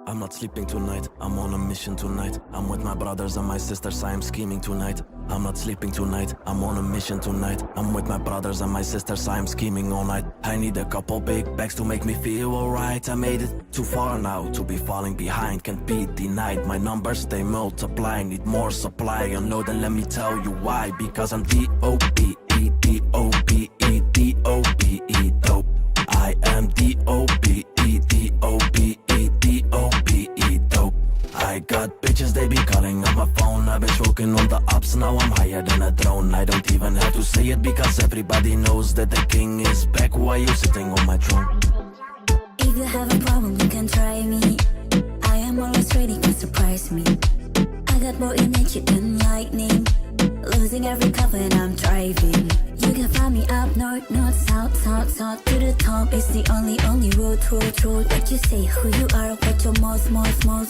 I'm not sleeping tonight, I'm on a mission tonight. I'm with my brothers and my sisters, I am scheming tonight. I'm not sleeping tonight, I'm on a mission tonight. I'm with my brothers and my sisters, I am scheming all night. I need a couple big bags to make me feel alright. I made it too far now to be falling behind. Can't be denied, my numbers they multiply. Need more supply, you know, then let me tell you why. Because I'm D-O-P-E, D-O-P-E, D-O-P-E, dope. I am D-O-P-E, D-O-P-E, D-O-P-E, dope. I got bitches, they be calling on my phone. I've been stroking on the ups, now I'm higher than a drone. I don't even have to say it because everybody knows that the king is back. Why you sitting on my throne? If you have a problem, you can try me. I am always ready to surprise me. I got more energy than lightning. Losing every cup when I'm driving. You can find me up north, north, south, south, south. To the top is the only road. What you say, who you are, what your most.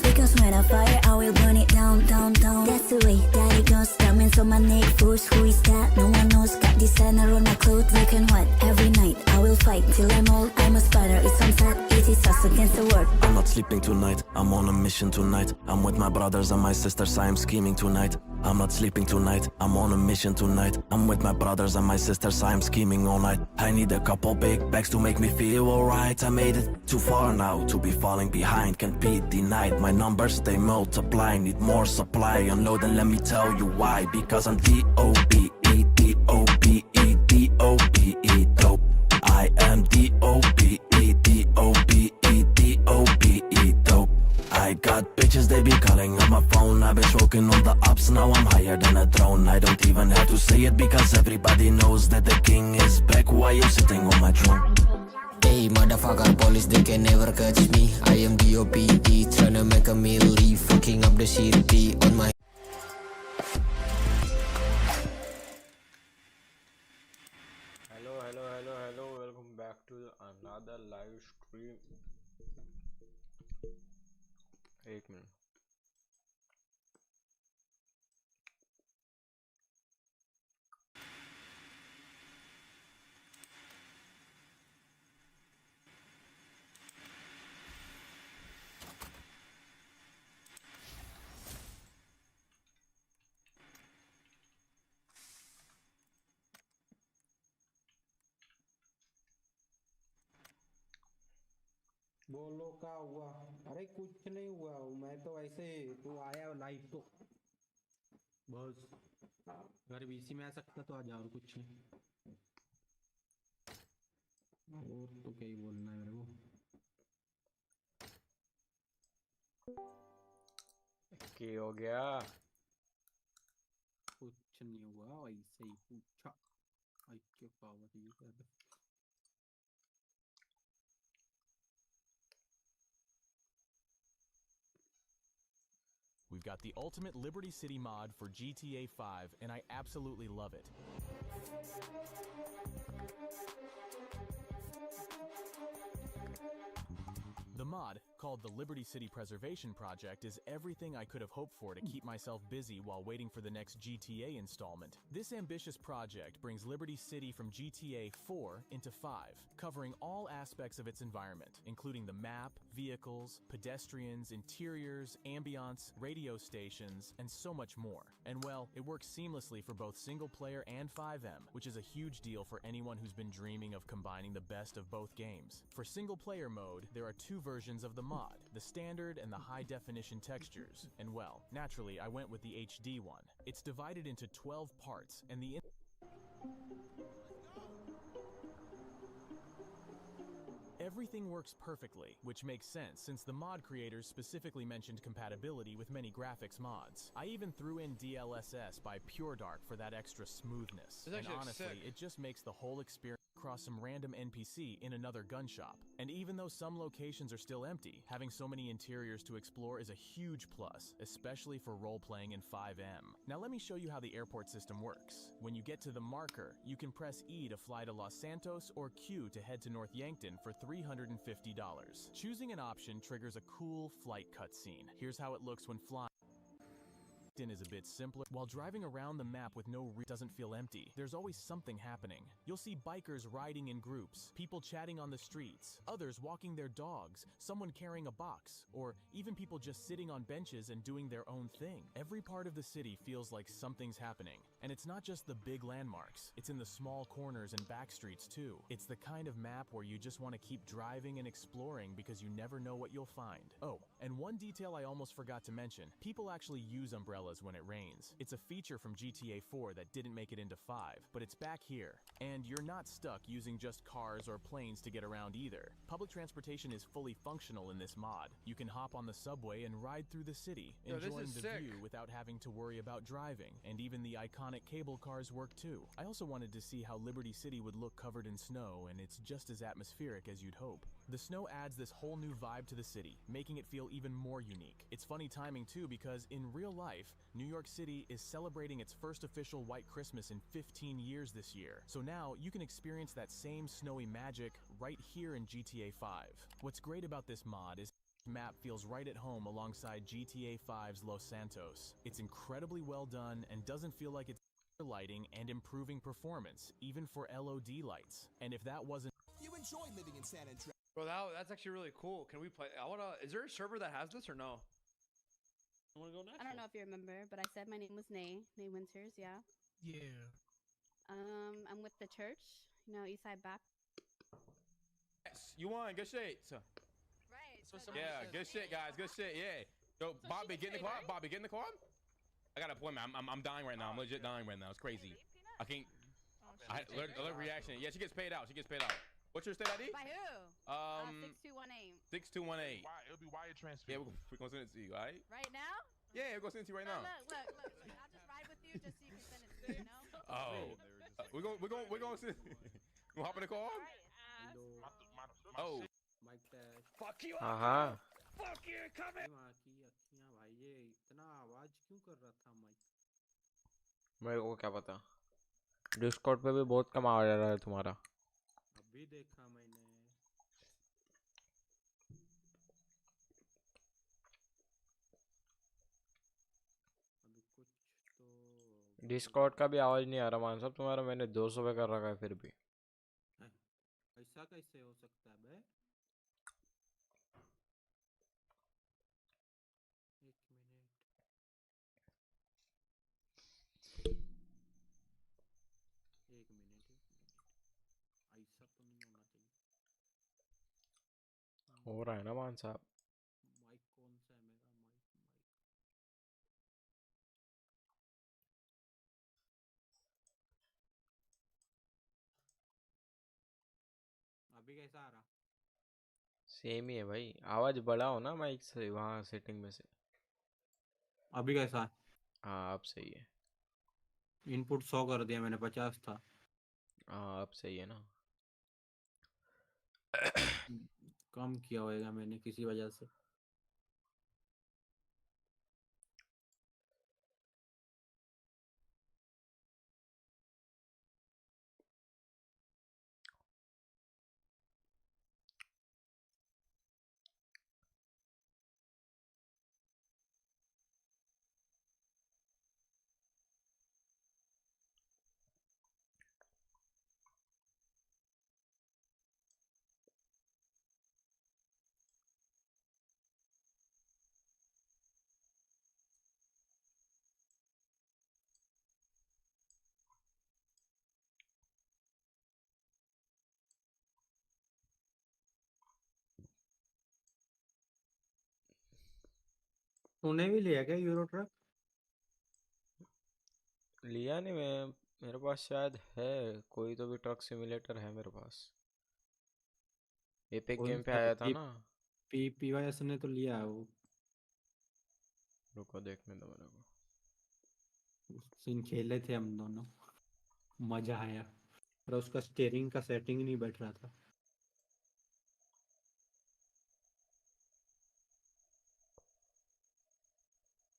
Because when I fire, I will burn it down. That's the way that it goes. Diamonds on my neck, force, who is that? No one knows, got designer on my clothes. Look and what, every night I will fight till I'm old. I'm a spider, it's on set, it is us against the world. I'm not sleeping tonight, I'm on a mission tonight. I'm with my brothers and my sisters, I am scheming tonight. I'm not sleeping tonight, I'm on a mission tonight. I'm with my brothers and my sisters, I am scheming all night. I need a couple big bags to make me feel alright. I made it too far now to be falling behind. Can't be denied, my numbers they multiply. Need more supply, you know, then let me tell you why. Because I'm D-O-P-E, D-O-P-E, D-O-P-E, dope. I am D-O-P-E, D-O-P-E, D-O-P-E, dope. I got bitches, they be calling on my phone. I've been stroking on the ups, now I'm higher than a throne. I don't even have to say it because everybody knows that the king is back. Why you sitting on my throne? Hey motherfucker, police they can never catch me. I am D.O.P.E. tryna make a melee, fucking up the city on my. Hello, welcome back to another live stream. एक minute. बोलो क्या हुआ? अरे कुछ नहीं हुआ, मैं तो ऐसे तू आया लाइव तो बस अगर बीसी में आ सकता तो आ जा, और कुछ नहीं। और तो क्या ही बोलना है मेरे को। क्या हो गया? कुछ नहीं हुआ, ऐसे ही पूछा। आई क्या पावर यूज कर। We've got the ultimate Liberty City mod for GTA 5, and I absolutely love it. The mod, called the Liberty City Preservation Project, is everything I could have hoped for to keep myself busy while waiting for the next GTA installment. This ambitious project brings Liberty City from GTA 4 into 5, covering all aspects of its environment, including the map, vehicles, pedestrians, interiors, ambience, radio stations, and so much more. And well, it works seamlessly for both single player and 5M, which is a huge deal for anyone who's been dreaming of combining the best of both games. For single player mode, there are two versions of the mod, the standard and the high definition textures. And well, naturally I went with the HD one. It's divided into 12 parts, and the everything works perfectly, which makes sense since the mod creators specifically mentioned compatibility with many graphics mods. I even threw in DLSS by PureDark for that extra smoothness. And honestly, it just makes the whole experience across some random NPC in another gun shop. And even though some locations are still empty, having so many interiors to explore is a huge plus, especially for role-playing in 5M. Now let me show you how the airport system works. When you get to the marker, you can press E to fly to Los Santos or Q to head to North Yankton for $350. Choosing an option triggers a cool flight cutscene. Here's how it looks when flying. in is a bit simpler. While driving around the map with no doesn't feel empty. There's always something happening. You'll see bikers riding in groups, people chatting on the streets, others walking their dogs, someone carrying a box, or even people just sitting on benches and doing their own thing. Every part of the city feels like something's happening. And it's not just the big landmarks. It's in the small corners and back streets too. It's the kind of map where you just want to keep driving and exploring because you never know what you'll find. Oh, and one detail I almost forgot to mention. People actually use umbrellas when it rains. It's a feature from GTA 4 that didn't make it into 5, but it's back here. And you're not stuck using just cars or planes to get around either. Public transportation is fully functional in this mod. You can hop on the subway and ride through the city, enjoying the view without having to worry about driving. And even the iconic cable cars work too. I also wanted to see how Liberty City would look covered in snow, and it's just as atmospheric as you'd hope. The snow adds this whole new vibe to the city, making it feel even more unique. It's funny timing too, because in real life, New York City is celebrating its first official White Christmas in 15 years this year. So now you can experience that same snowy magic right here in GTA 5. What's great about this mod is the map feels right at home alongside GTA 5's Los Santos. It's incredibly well done and doesn't feel like it's lighting and improving performance, even for LOD lights. And if that wasn't You enjoy living in San Andreas. Bro, that's actually really cool. Can we play? Is there a server that has this or no? You wanna go next? I don't know if you remember, but I said my name was Nay Winters, yeah. Yeah. I'm with the church, you know, Eastside Baptist. Yes, you won. Good shit. Right. Yeah, good shit, guys. Good shit. Yeah. Yo, So Bobby, she get in the can car. pay, right? Bobby, get in the car. I got an appointment. I'm dying right now. I'm legit dying right now. It's crazy. I can't. Alert reaction. Yeah, she gets paid out. She gets paid out. What's your state ID? By who? 6218. 6218. It'll be wire transfer. Yeah, we're gonna send it to you, all right? Right now? Yeah, we're gonna send it to you right now. Look. I'll just ride with you just so you can send it to me, you know? Oh, we're gonna send. You hop in the car? All right. Oh. Mike test Fuck you. हाँ Fuck you. Come in. माँ की अखियां भाई ये इतना आवाज क्यों कर रहा था माइक मेरे को क्या पता डिस्कॉर्ड पे भी बहुत कम आवाज आ रहा है तुम्हारा अभी देखा मैंने अभी कुछ तो डिस्कॉर्ड का भी आवाज नहीं आ रहा मान साहब तुम्हारा मैंने 200 पे कर रखा है फिर भी ऐसा कैसे हो सकता है बे एक मिनट ऐसा तो नहीं होना चाहिए हो रहा है ना मान साहब माइक कौन सा है मेरा माइक अभी कैसा आ रहा सेम ही है भाई आवाज बढ़ाओ ना माइक से वहाँ सेटिंग में से अभी कैसा है हाँ अब सही है इनपुट 100 कर दिया मैंने 50 था हाँ अब सही है ना कम किया होगा मैंने किसी वजह से तूने भी लिया क्या यूरो ट्रक लिया नहीं मैं मेरे पास शायद है कोई तो भी ट्रक सिमुलेटर है मेरे पास एपिक गेम पे आया था ना पीवाईएस ने तो लिया है वो रुको देखने दो मेरे को सीन खेले थे हम दोनों मजा आया पर उसका स्टीयरिंग का सेटिंग नहीं बैठ रहा था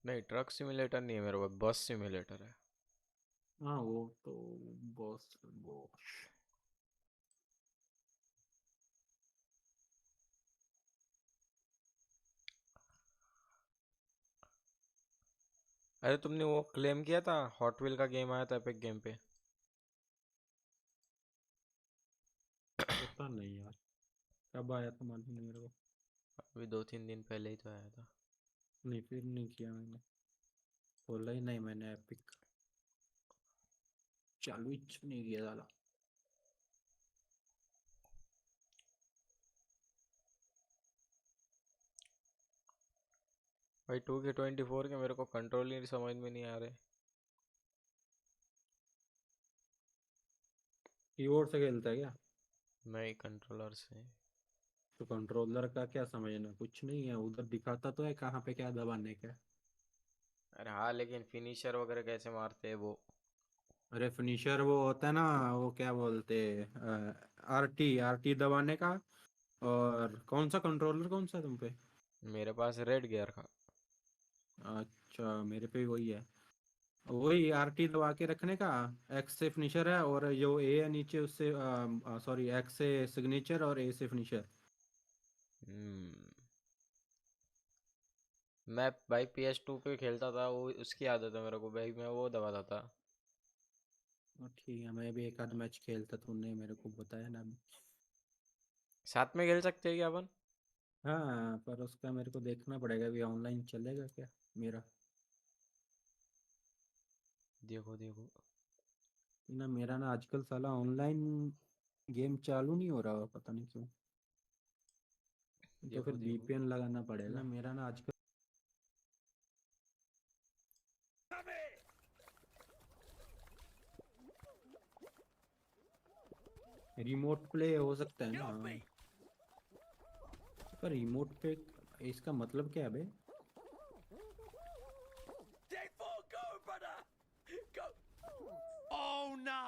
नहीं ट्रक सिमुलेटर नहीं है मेरे पास बस सिमुलेटर है हाँ वो तो बॉस बॉस अरे तुमने वो क्लेम किया था, हॉट व्हील का गेम आया था एपिक गेम पे। पता नहीं यार कब आया था, मालूम नहीं मेरे को। अभी 2-3 दिन पहले ही तो आया था। नहीं फिर नहीं किया मैंने, खोला ही नहीं मैंने एपिक, चालू ही नहीं किया साला। भाई 2K24 के मेरे को कंट्रोल ही समझ में नहीं आ रहे। कीबोर्ड से खेलता है क्या? नहीं, कंट्रोलर से। तो कंट्रोलर का क्या समझना, कुछ नहीं है उधर दिखाता तो है कहाँ पे क्या दबाने का है। अरे हाँ, लेकिन फिनिशर वगैरह कैसे मारते हैं वो? अरे फिनिशर वो होता है ना, वो क्या बोलते, आरटी आरटी दबाने का। और कौन सा कंट्रोलर, कौन सा तुम पे? मेरे पास रेड गियर का। अच्छा मेरे पे भी वही है, वही आरटी दबा के रखने का। एक्स से फिनिशर है, और जो ए है नीचे उससे, सॉरी एक्स से सिग्नेचर और ए से फिनिशर। हम्म। मैं भाई PS2 पे खेलता था, वो उसकी आदत है मेरे को भाई, मैं वो दबाता था। ठीक है, मैं भी एक आध मैच खेलता, तूने मेरे को बताया ना अभी। साथ में खेल सकते हैं क्या अपन? हाँ पर उसका मेरे को देखना पड़ेगा, अभी ऑनलाइन चलेगा क्या मेरा? देखो देखो। ना मेरा ना आजकल साला ऑनलाइन गेम चालू नहीं हो रहा, पता नहीं क्यों। तो फिर देखो देखो। VPN लगाना पड़ेगा ना, मेरा ना आजकल। रिमोट प्ले हो सकता है ना, हाँ। पर रिमोट पे इसका मतलब क्या है बे? Oh no!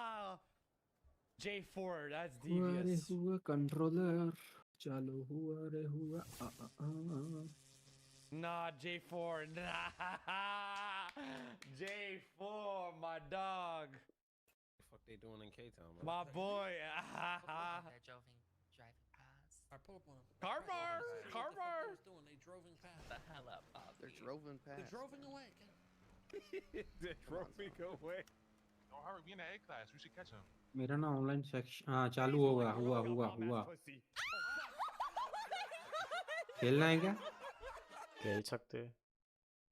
J4, that's हुआ रे devious. हुआ कंट्रोलर, चालू हुआ रे हुआ आ। Nah, J4. Nah. J4, my dog. The fuck they doing in K-Town, bro? My boy. Alright, pull up on them. Carver! What Carver! the fuck they was doing? They drove in past. The hell up, They're droving past. They drove away. They're droving away. Don't hurry, we in the A class. We should catch him. मेरा ना online section, हाँ चालू होगा, हुआ। खेलना है क्या? खेल सकते हैं।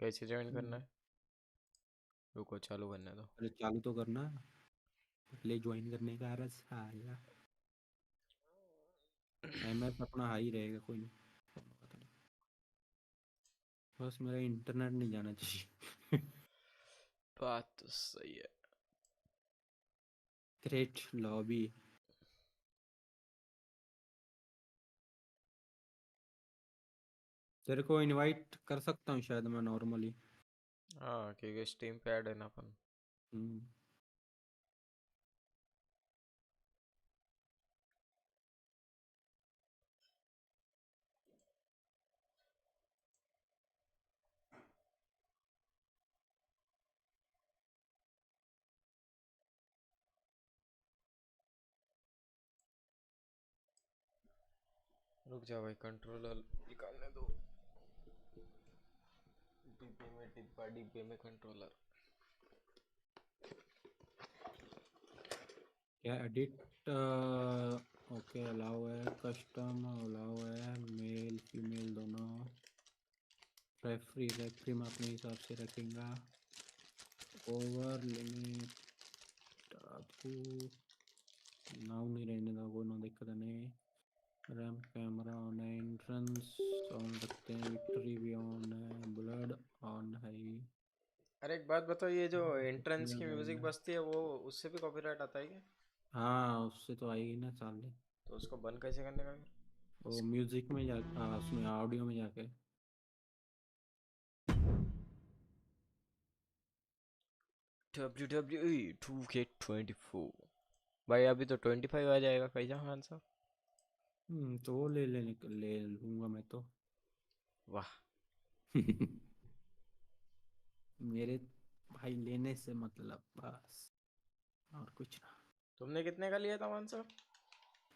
कैसे ज्वाइन करना है? रुको चालू करने दो। अरे चालू तो करना, पहले ज्वाइन करने का। अरे साला MS अपना हाई रहेगा, कोई नहीं। बस मेरा इंटरनेट नहीं जाना चाहिए। बात तो सही है। Create lobby. तेरे को इनवाइट कर सकता हूँ शायद मैं नॉर्मली। हाँ, क्योंकि स्टीम पे ऐड है ना अपन। रुक जा भाई, कंट्रोलर निकालने दो। डिब्बे में कंट्रोलर। क्या एडिट, ओके अलाउ है, कस्टम अलाउ है, मेल फीमेल दोनों। रेफरी मैं अपने हिसाब से रखेंगा। ओवर लिमिट आपको नाउ नहीं रहने दो, कोई ना दिक्कत नहीं। रैम कैमरा ऑन है, एंट्रेंस ऑन रखते हैं, विक्ट्री भी ऑन है, ब्लड ऑन है। अरे एक बात बताओ, ये जो एंट्रेंस की म्यूजिक बजती है वो उससे भी कॉपीराइट आता है क्या? हाँ उससे तो आएगी ना साले। तो उसको बंद कैसे करने का फिर? वो म्यूजिक में जा, उसमें ऑडियो में जाके। WWE 2K24 भाई, अभी तो 25 आ जाएगा कैसा खान साहब? तो वो ले लूंगा मैं तो। वाह। मेरे भाई लेने से मतलब, बस और कुछ ना। तुमने कितने का लिया था मान साहब?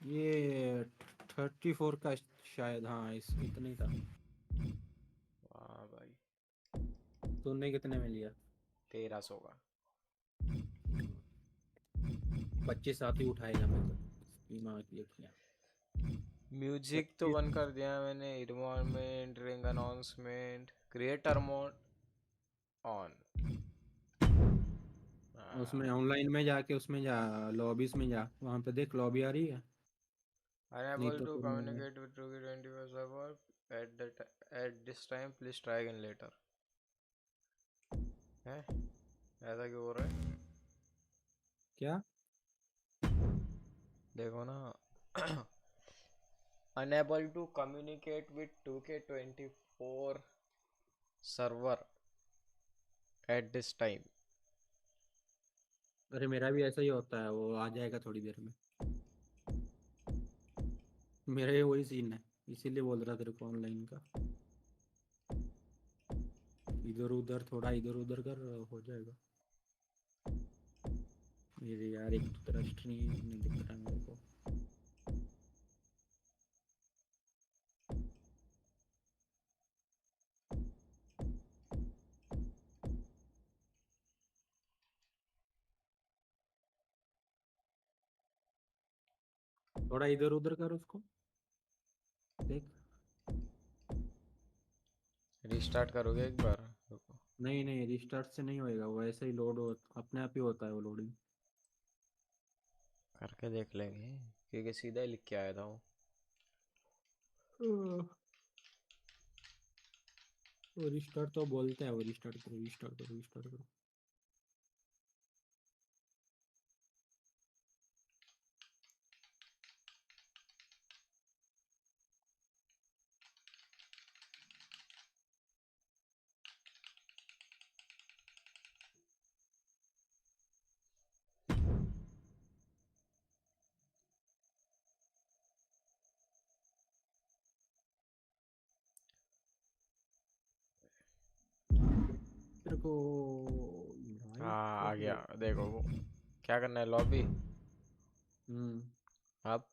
ये 34 का शायद, हाँ इस इतने का। वाह भाई। तूने कितने में लिया? 1300 का। 25 साथ ही उठाएगा मैं तो दिमाग ये किया। म्यूजिक तो बंद कर दिया मैंने। Environment, ring announcement, creator mode on. उसमें ऑनलाइन में जाके उसमें जा, लॉबीज में जा, वहाँ पे देख लॉबी आ रही है। नहीं Unable तो to फिर communicate with Ruby 24 server at this time. Please try again later. है ऐसा क्यों हो रहा है? क्या देखो ना। Unable to communicate with 2K24 server at this time. अरे मेरा भी ऐसा ही होता है, वो आ जाएगा थोड़ी देर में। मेरा ये वही सीन है, इसीलिए बोल रहा तेरे को ऑनलाइन का। इधर उधर थोड़ा इधर उधर कर, हो जाएगा। मेरे यार एक तो तेरा स्ट्रीम नहीं दिख रहा मेरे को। थोड़ा इधर उधर कर उसको, देख। रिस्टार्ट करोगे एक बार? रुको। नहीं नहीं, रिस्टार्ट से नहीं होएगा, वो ऐसे ही लोड हो, अपने आप ही होता है वो लोडिंग। करके देख लेंगे क्योंकि सीधा ही लिख के आया था वो। वो रिस्टार्ट तो बोलते हैं, वो रिस्टार्ट करो रिस्टार्ट करो रिस्टार्ट करो। तेरे को हाँ आ गया। देखो वो क्या करना है, लॉबी। अब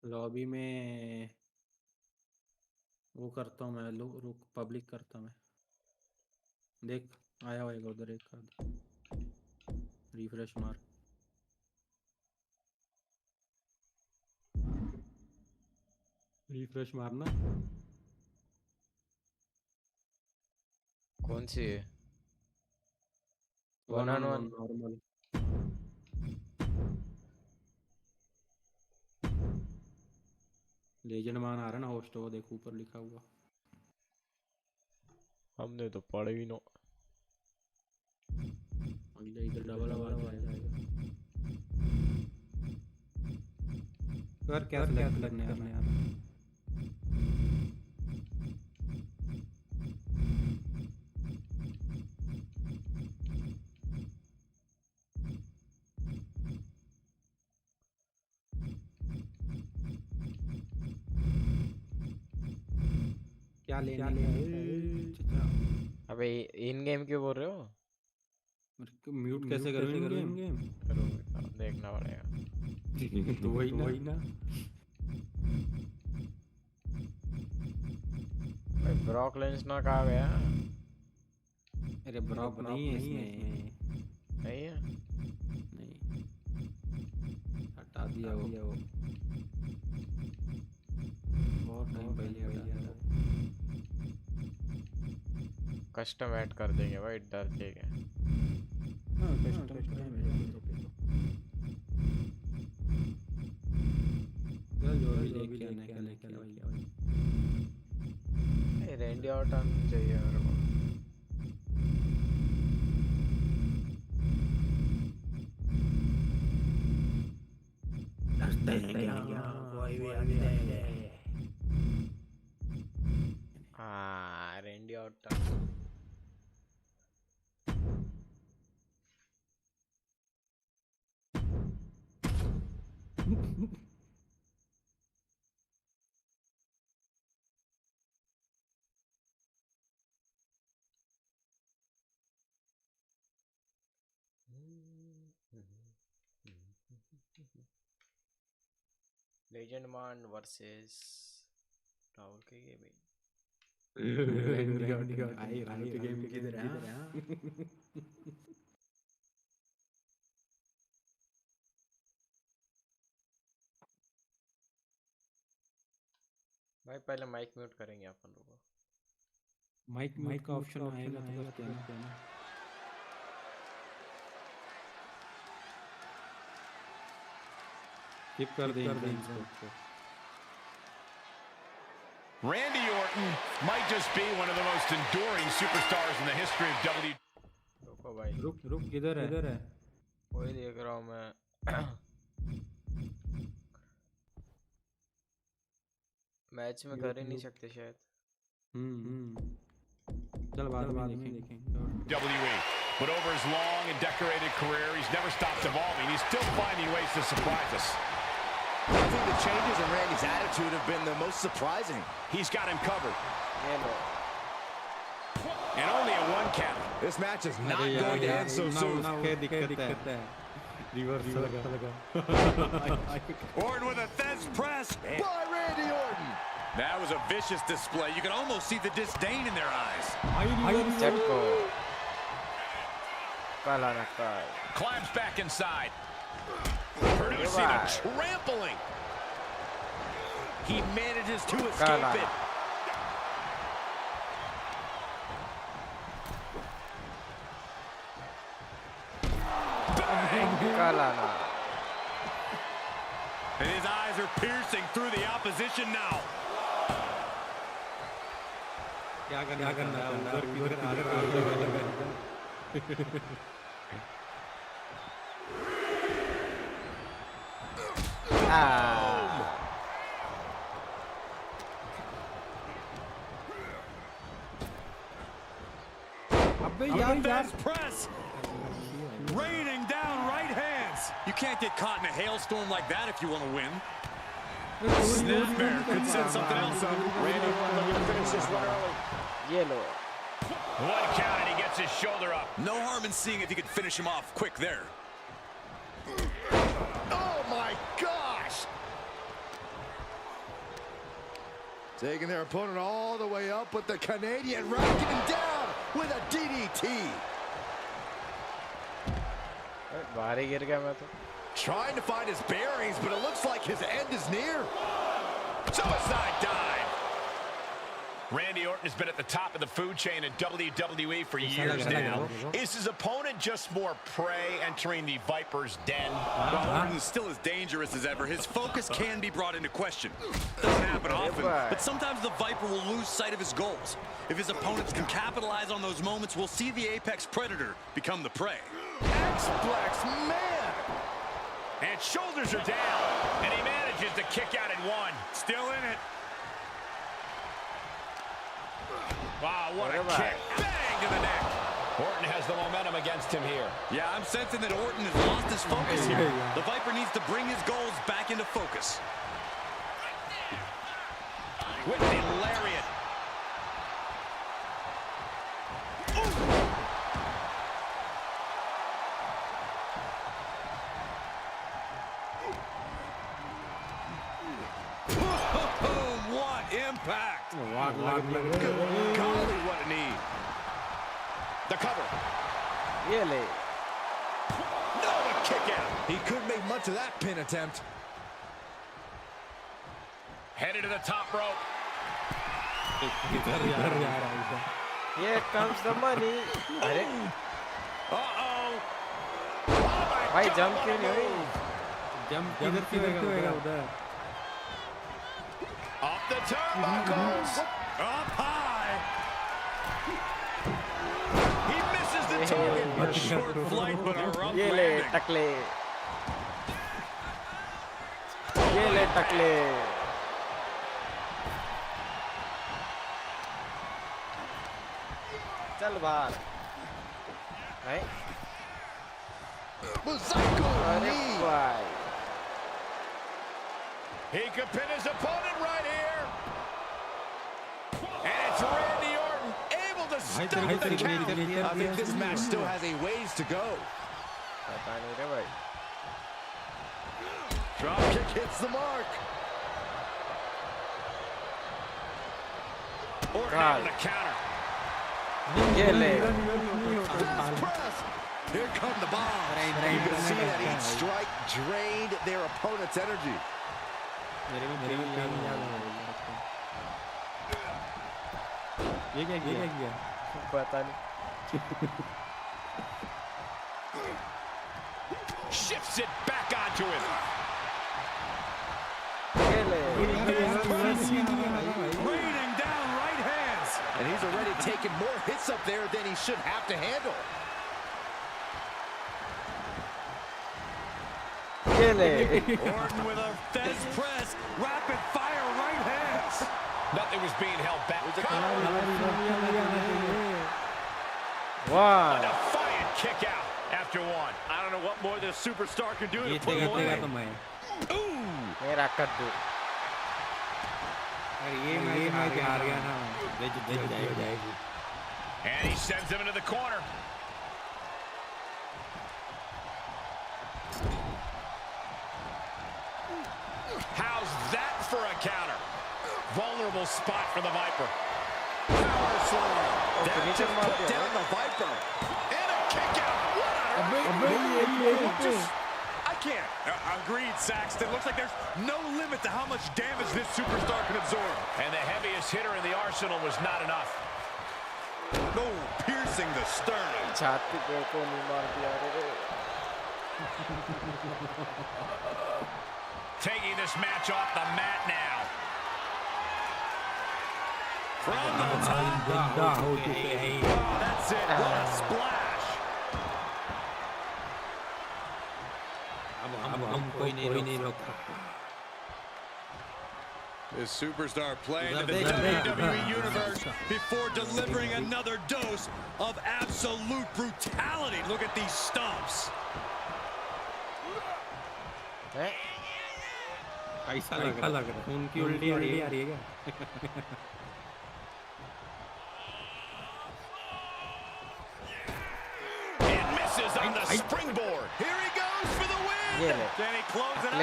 लॉबी में वो करता हूँ मैं, रुक पब्लिक करता मैं। देख आया होएगा उधर एक आध, रिफ्रेश मार। रिफ्रेश मारना। कौन सी है? 1-on-1 1-on-1 normal. लेजेंड मान आ रहा है ना होस्ट, वो देख ऊपर लिखा हुआ। हमने तो पढ़े ही नो। इधर डबल आवाज जाएगा। कर क्या सेलेक्ट करने यार। क्या लेने का? अबे इन गेम क्यों बोल रहे हो? म्यूट कैसे करूँ इन गेम? देखना पड़ेगा। तो वही ना। भाई ब्रॉक लेंस ना कहा गया। अरे ब्रॉक नहीं है इसमें। नहीं है? नहीं, हटा दिया वो। बहुत टाइम पहले हटा दिया। कस्टम ऐड कर देंगे भाई, डर के क्या। हाँ कस्टम तो है मेरे को तो। चल जो भी लेके आना क्या लेके भाई। रेंडी ऑटन चाहिए मेरे को। हाँ रेंडी ऑटन। लेजेंड मान वर्सेस राहुल के गेमिंग। Randy Orton game किधर है? भाई पहले माइक म्यूट करेंगे अपन लोग। माइक म्यूट का ऑप्शन आएगा तो करते हैं ना। स्किप कर देंगे इसको। Randy Orton might just be one of the most enduring superstars in the history of WWE. रुको भाई, रुक किधर है? वही देख रहा हूँ मैं। मैच में कर ही नहीं सकते शायद। चल बाद में देखेंगे। WWE, but over his long and decorated career, he's never stopped evolving. He's still finding ways to surprise us. I think the changes in Randy's attitude have been the most surprising. He's got him covered. And only a one count. This match is not going to end so soon. Orton with a Thez press. By Randy Orton. That was a vicious display. You can almost see the disdain in their eyes. Climbs back inside. Producing a trampling. He manages to escape it. And his eyes are piercing through the opposition now. क्या करना Thez press. Raining down right hands. You can't get caught in a hailstorm like that if you want to win. Snapmare could set something else up. Randy Orton looking to finish this one early. Yellow. One count and he gets his shoulder up. No harm in seeing if he could finish him off quick there. Oh my gosh! Taking their opponent all the way up, but the Canadian rocking him down with a DDT. Trying to find his bearings, but it looks like his end is near. Suicide dive. Randy Orton has been at the top of the food chain in WWE for years now. Is his opponent just more prey entering the Viper's den? While Orton is still as dangerous as ever, his focus can be brought into question. Doesn't happen often, but sometimes the Viper will lose sight of his goals. If his opponents can capitalize on those moments, we'll see the apex predator become the prey. X-Plex, man! And shoulders are down, and he manages to kick out in one. Still in it. Wow, what a kick. Bang to the neck. Orton has the momentum against him here. Yeah, I'm sensing that Orton has lost his focus here. The Viper needs to bring his goals back into focus. With the lariat. What impact! Golly, what a knee! The cover. Really? No, a kick out. He couldn't make much of that pin attempt. Headed to the top rope. Here comes the money. Uh-oh. Why jump क्यों नहीं? Jump होएगा उधर. Up the turnbuckles. Up high. He misses the target. A short flight, but a rough landing. ये ले टकले. चल बाहर. नहीं. अरे भाई. He could pin his opponent right here. And it's Randy Orton able to stop the count. I think this match still has a ways to go. Drop kick hits the mark. Orton on the counter. Here come the bombs. You can see that each strike drained their opponent's energy. Shifts it back onto him. Raining down right hands. And he's already taken more hits up there than he should have to handle. Orton with a Fez press. Rapid fire right hands. Nothing was being held back. Wow. A defiant kick out after one. I don't know what more this superstar can do to put him away. Ooh. And he sends him into the corner. How's that for a counter? Vulnerable spot for the Viper. Power slam. That just put down the Viper. And a kick out. What on I can't. Agreed, Saxton. Looks like there's no limit to how much damage this superstar can absorb. And the heaviest hitter in the arsenal was not enough. No, piercing the sternum. Taking this match off the mat now. From the top. Oh, that's it. What a splash. This superstar playing to the WWE Universe before delivering another dose of absolute brutality. Look at these stomps. कैसा लग रहा है उनकी उल्टी आ रही है क्या And misses on the springboard. Here he goes for the win. Can he close it out?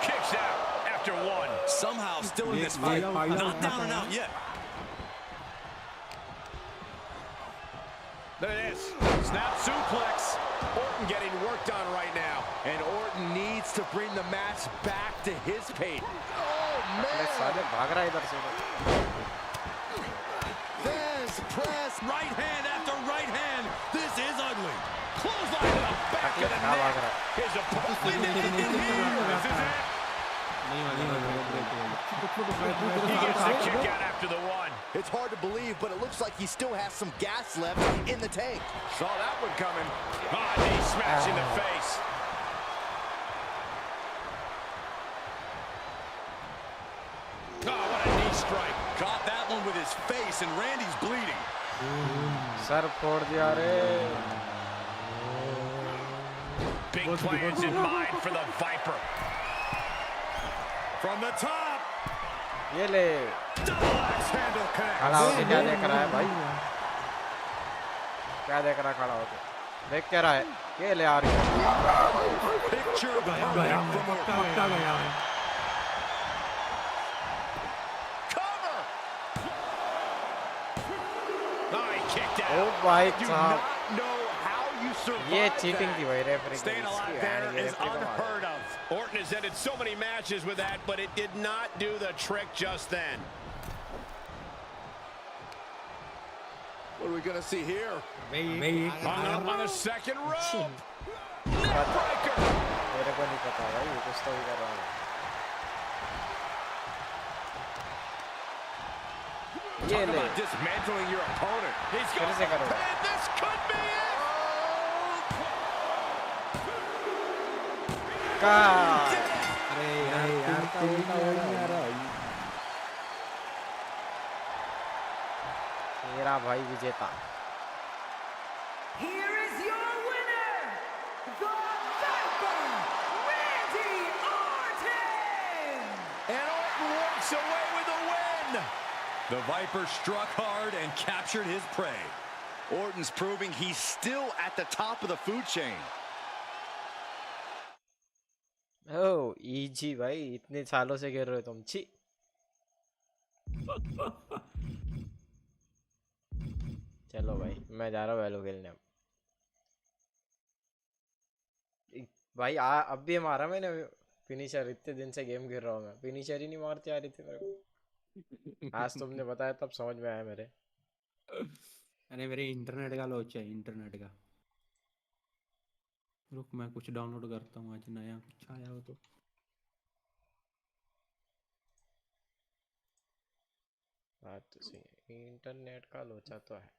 Kicks out after one. Somehow still in this fight. Not down and out yet. There it is. Snap suplex. Orton getting worked on right now. And Orton needs to bring the match back to his pace. Oh, man. There's press. Right hand after right hand. This is ugly. Clothesline to the back of the neck. His opponent in here. This is it. He gets the kick out after the one. It's hard to believe, but it looks like he still has some gas left in the tank. Saw that one coming. Knee smash in the face. Oh, what a knee strike. Caught that one with his face, and Randy's bleeding. Big plans in mind for the Viper. From the top. Double axe handle connect. Picture the cover. Oh, he kicked out. Oh my God. Do not know how you survived that. Staying alive there is unheard of. Orton has ended so many matches with that, but it did not do the trick just then. What are we going to see here? On the second rope. Neckbreaker. Talk about dismantling your opponent. He's going to pin. This could be it. मेरा भाई विजेता Here is your winner, the Viper, Randy Orton! And Orton walks away with a win. The Viper struck hard and captured his prey. Orton's proving he's still at the top of the food chain. Oh, easy भाई इतने सालों से खेल रहे हो तुम छी चलो भाई मैं जा रहा हूँ वैलो खेलने अब। भाई अब भी मारा मैंने फिनिशर। इतने दिन से गेम खेल रहा हूँ मैं, फिनिशर ही नहीं मारती आ रही थी मेरे को। आज तुमने बताया तब समझ में आया मेरे। अरे मेरे इंटरनेट का लोचा है, इंटरनेट का। रुक मैं कुछ डाउनलोड करता हूँ, आज नया कुछ आया हो तो। बात तो सही है, इंटरनेट का लोचा तो है।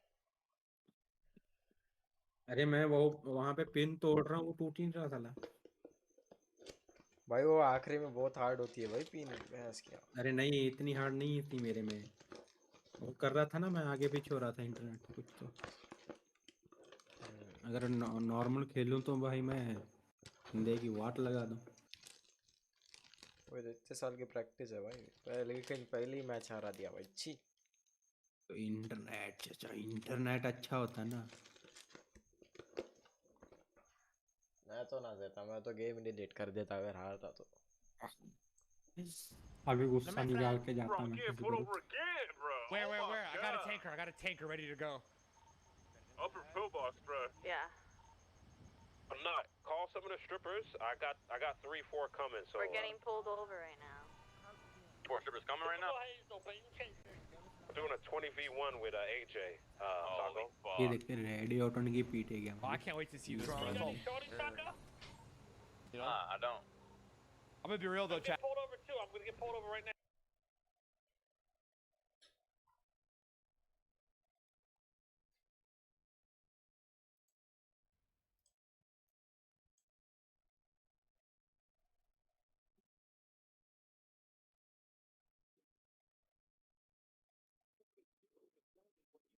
अरे मैं वो वहां पे पिन तोड़ रहा हूँ, वो टूट ही नहीं रहा साला। भाई वो आखिरी में बहुत हार्ड होती है भाई पीने भैंस की। अरे नहीं इतनी हार्ड नहीं थी मेरे में। वो कर रहा था ना मैं, आगे पीछे हो रहा था इंटरनेट कुछ तो। अगर नॉर्मल खेलूं तो भाई मैं बंदे की वाट लगा दूं। वो इतने साल की प्रैक्टिस है भाई, पहले लेकिन पहले ही मैच हारा दिया भाई। छी। तो इंटरनेट चाचा, इंटरनेट अच्छा होता है ना। मैं तो ना देता, मैं तो गेम डिलीट कर देता अगर हारता तो। अभी गुस्सा निकाल के जाता मैं किसी पे। Where? I got a tanker. I got a tanker ready to go. Upper pillbox, bro. Yeah. I'm not. Call some of the strippers. I got 3-4 coming. So We're getting pulled over right now. 4 strippers coming right now. I'm doing a 20v1 with AJ. Taco. ये देखते ready Orton की पीटे गया। Oh, I can't wait to see this, bro. I don't. I'm gonna be real though, chat. Pulled over too. I'm gonna get pulled over right now.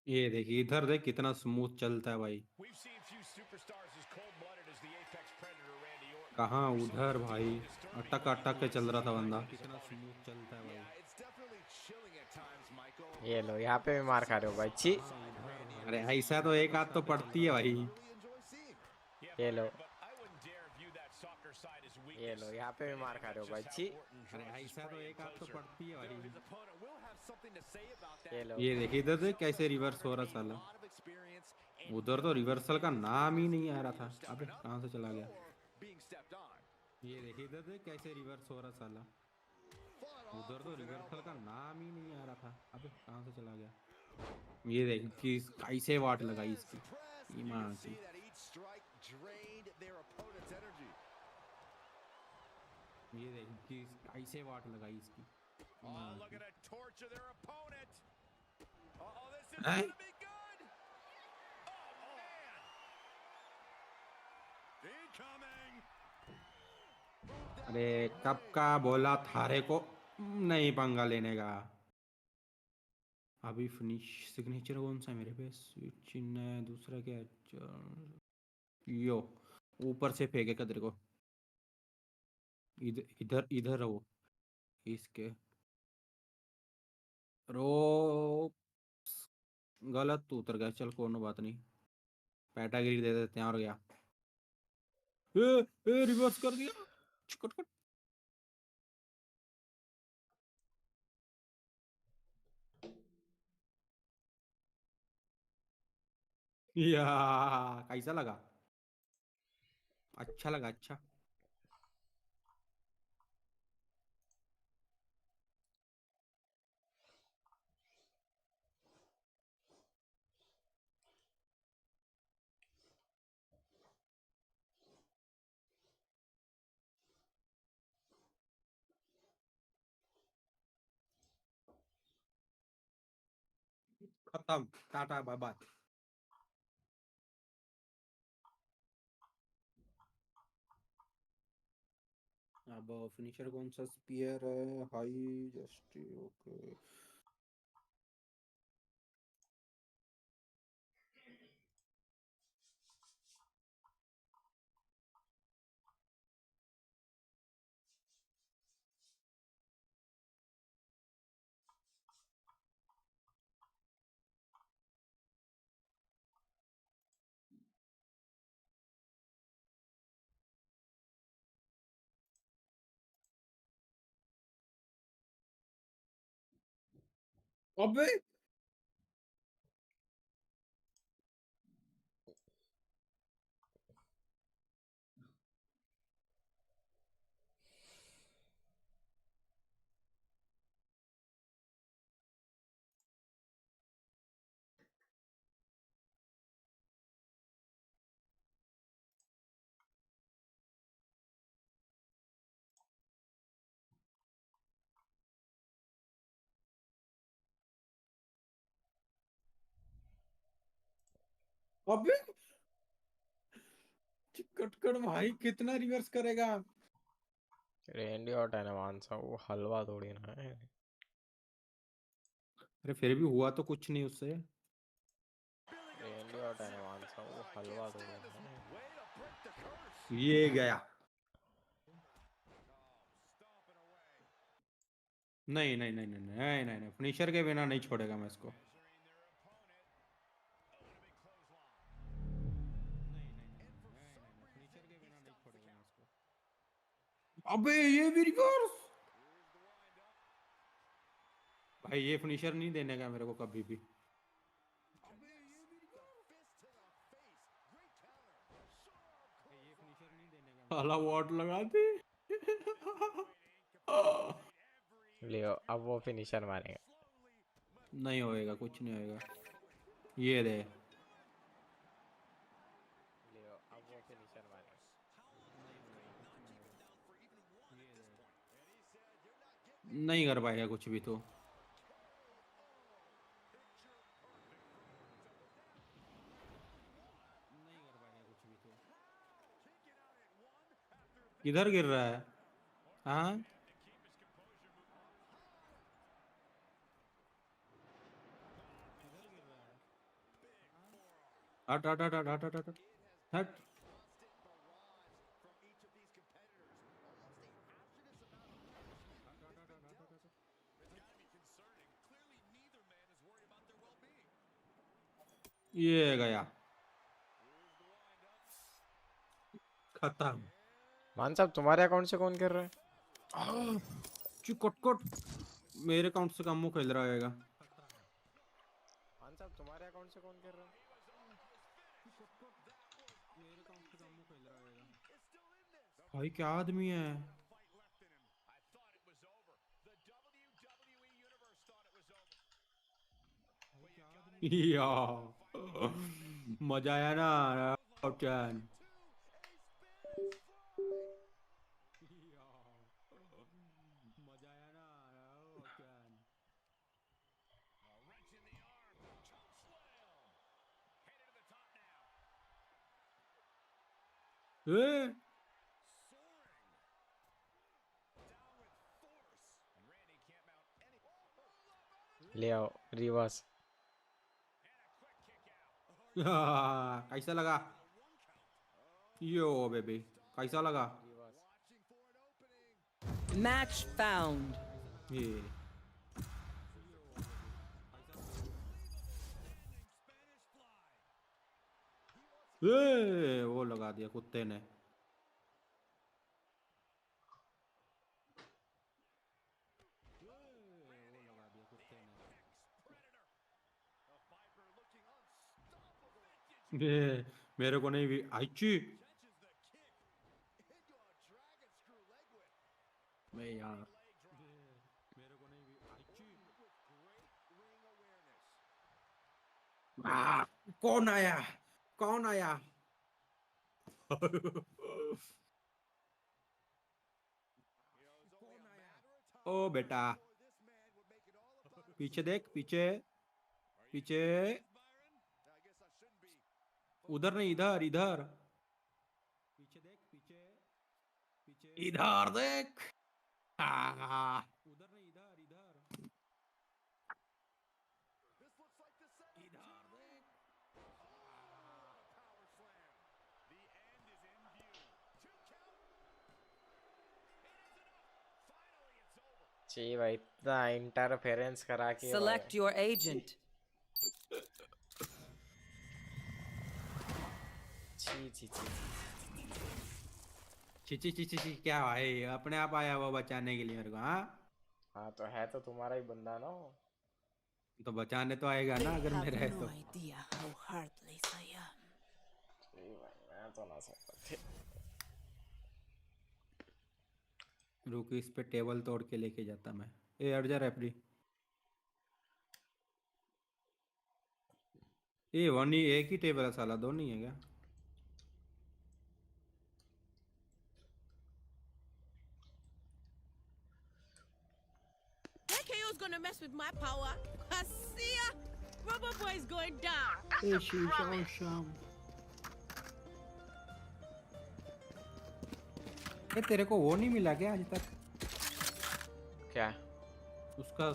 ये देखिए इधर देख कितना स्मूथ चलता है भाई। कहाँ उधर भाई, अटक अटक के चल रहा था बंदा। कितना स्मूथ चलता है भाई। ये लो यहाँ पे भी मार खा रहे हो भाई। छी। अरे ऐसा तो एक हाथ तो पड़ती है भाई। ये लो, ये लो यहाँ पे भी मार खा रहे हो भाई। छी। अरे ऐसा तो एक हाथ तो पड़ती है भाई। ये लो, ये देखिए इधर देख कैसे रिवर्स हो रहा साला। उधर तो रिवर्सल का नाम ही नहीं आ रहा था। अबे कहाँ से चला गया। ये देखिए इधर देख कैसे रिवर्स हो रहा साला। उधर तो रिवर्सल का नाम ही नहीं आ रहा था। अबे कहाँ से चला गया। ये देख कि कैसे वाट लगाई इसकी ईमान की। ये देख कि कैसे वाट लगाई इसकी ईमान की। हैं? अरे कब का बोला थारे को नहीं पंगा लेने का। अभी फिनिश सिग्नेचर कौन सा है मेरे पे, स्विच चिन्ह है, दूसरा क्या है। यो ऊपर से फेंकेगा तेरे को। इधर इधर इधर वो इसके रो गलत तो उतर गया। चल कोई बात नहीं, पैटागिरी दे देते हैं। और गया रिवर्स कर दिया। Cut cut. या कैसा लगा। अच्छा लगा अच्छा। खत्म, टाटा बाय बाय। अब फिनिशर कौन सा स्पीयर है, हाई जस्ट ओके। अबे अबे कटकट भाई कितना रिवर्स करेगा? रेंडी और है ना मानसा, वो हलवा थोड़ी ना है। अरे फिर भी हुआ तो कुछ नहीं उससे। रेंडी और है ना मानसा, वो हलवा थोड़ी ना है। ये गया। नहीं नहीं नहीं नहीं नहीं नहीं नहीं, फिनिशर के बिना नहीं छोड़ेगा मैं इसको। अबे ये भी रिवर्स। भाई ये फिनिशर नहीं देने का मेरे को कभी भी। साला वॉट लगा दे। लियो अब वो फिनिशर मारेगा। नहीं होएगा, कुछ नहीं होएगा। ये दे। लियो अब वो फिनिशर मारेगा। नहीं कर पाएगा कुछ भी तो। किधर गिर रहा है? हाँ हट हट हट हट हट हट हट हट। ये गया, खत्म। मान साहब तुम्हारे अकाउंट से कौन कर रहा है? कट मेरे अकाउंट से कम खेल रहा है। मान साहब तुम्हारे अकाउंट से कौन कर रहा है? भाई क्या आदमी है। या मजा आया ना कैप्टन। ए ले आओ रिवर्स। कैसा लगा? यो बेबी कैसा लगा? Match found. ये वो लगा दिया कुत्ते ने। मेरे को नहीं भी आईची। मैं यार कौन आया? कौन आया? ओ बेटा पीछे देख, पीछे पीछे। उधर नहीं, इधर इधर। पीछे देख, पीछे पीछे। इधर देख। उधर नहीं, इधर इधर। इधर देख। जी भाई इतना इंटरफेरेंस करा के Select your agent. छी छी छी ची ची ची ची क्या भाई, अपने आप आया वो बचाने के लिए मेरे को। हाँ तो है तो तुम्हारा ही बंदा ना। तो बचाने तो आएगा ना अगर मेरा है तो। idea how heartless I am. मैं तो ना सकता। रुक इस पे टेबल तोड़ के लेके जाता मैं। ए हट जा रेफरी। ये वन ही एक ही टेबल है साला, दो नहीं है क्या? That KO's gonna mess with my power. I see ya. Bubba boy's going down. Hey, Sham. ये तेरे को वो नहीं मिला क्या आज तक? क्या? उसका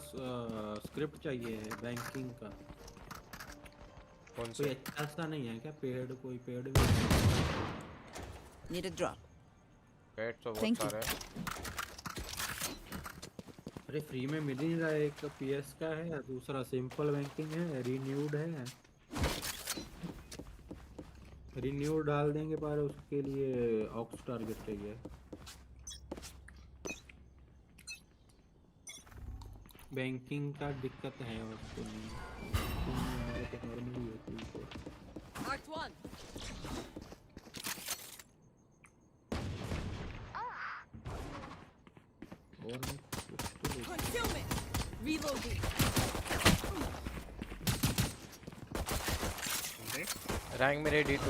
स्क्रिप्ट चाहिए है बैंकिंग का। कौन कोई सा? अच्छा नहीं है क्या? कोई पेड भी? Need a drop. पेड तो बहुत सारे हैं। अरे फ्री में मिल ही रहा है। एक पीएस का है, दूसरा सिंपल बैंकिंग है, रिन्यूड है। रिन्यूड डाल देंगे पर उसके लिए ऑक्स टारगेट चाहिए। बैंकिंग का दिक्कत है उसको नहीं। Marked one. Concealment. Reloading. Rank मेरे D2।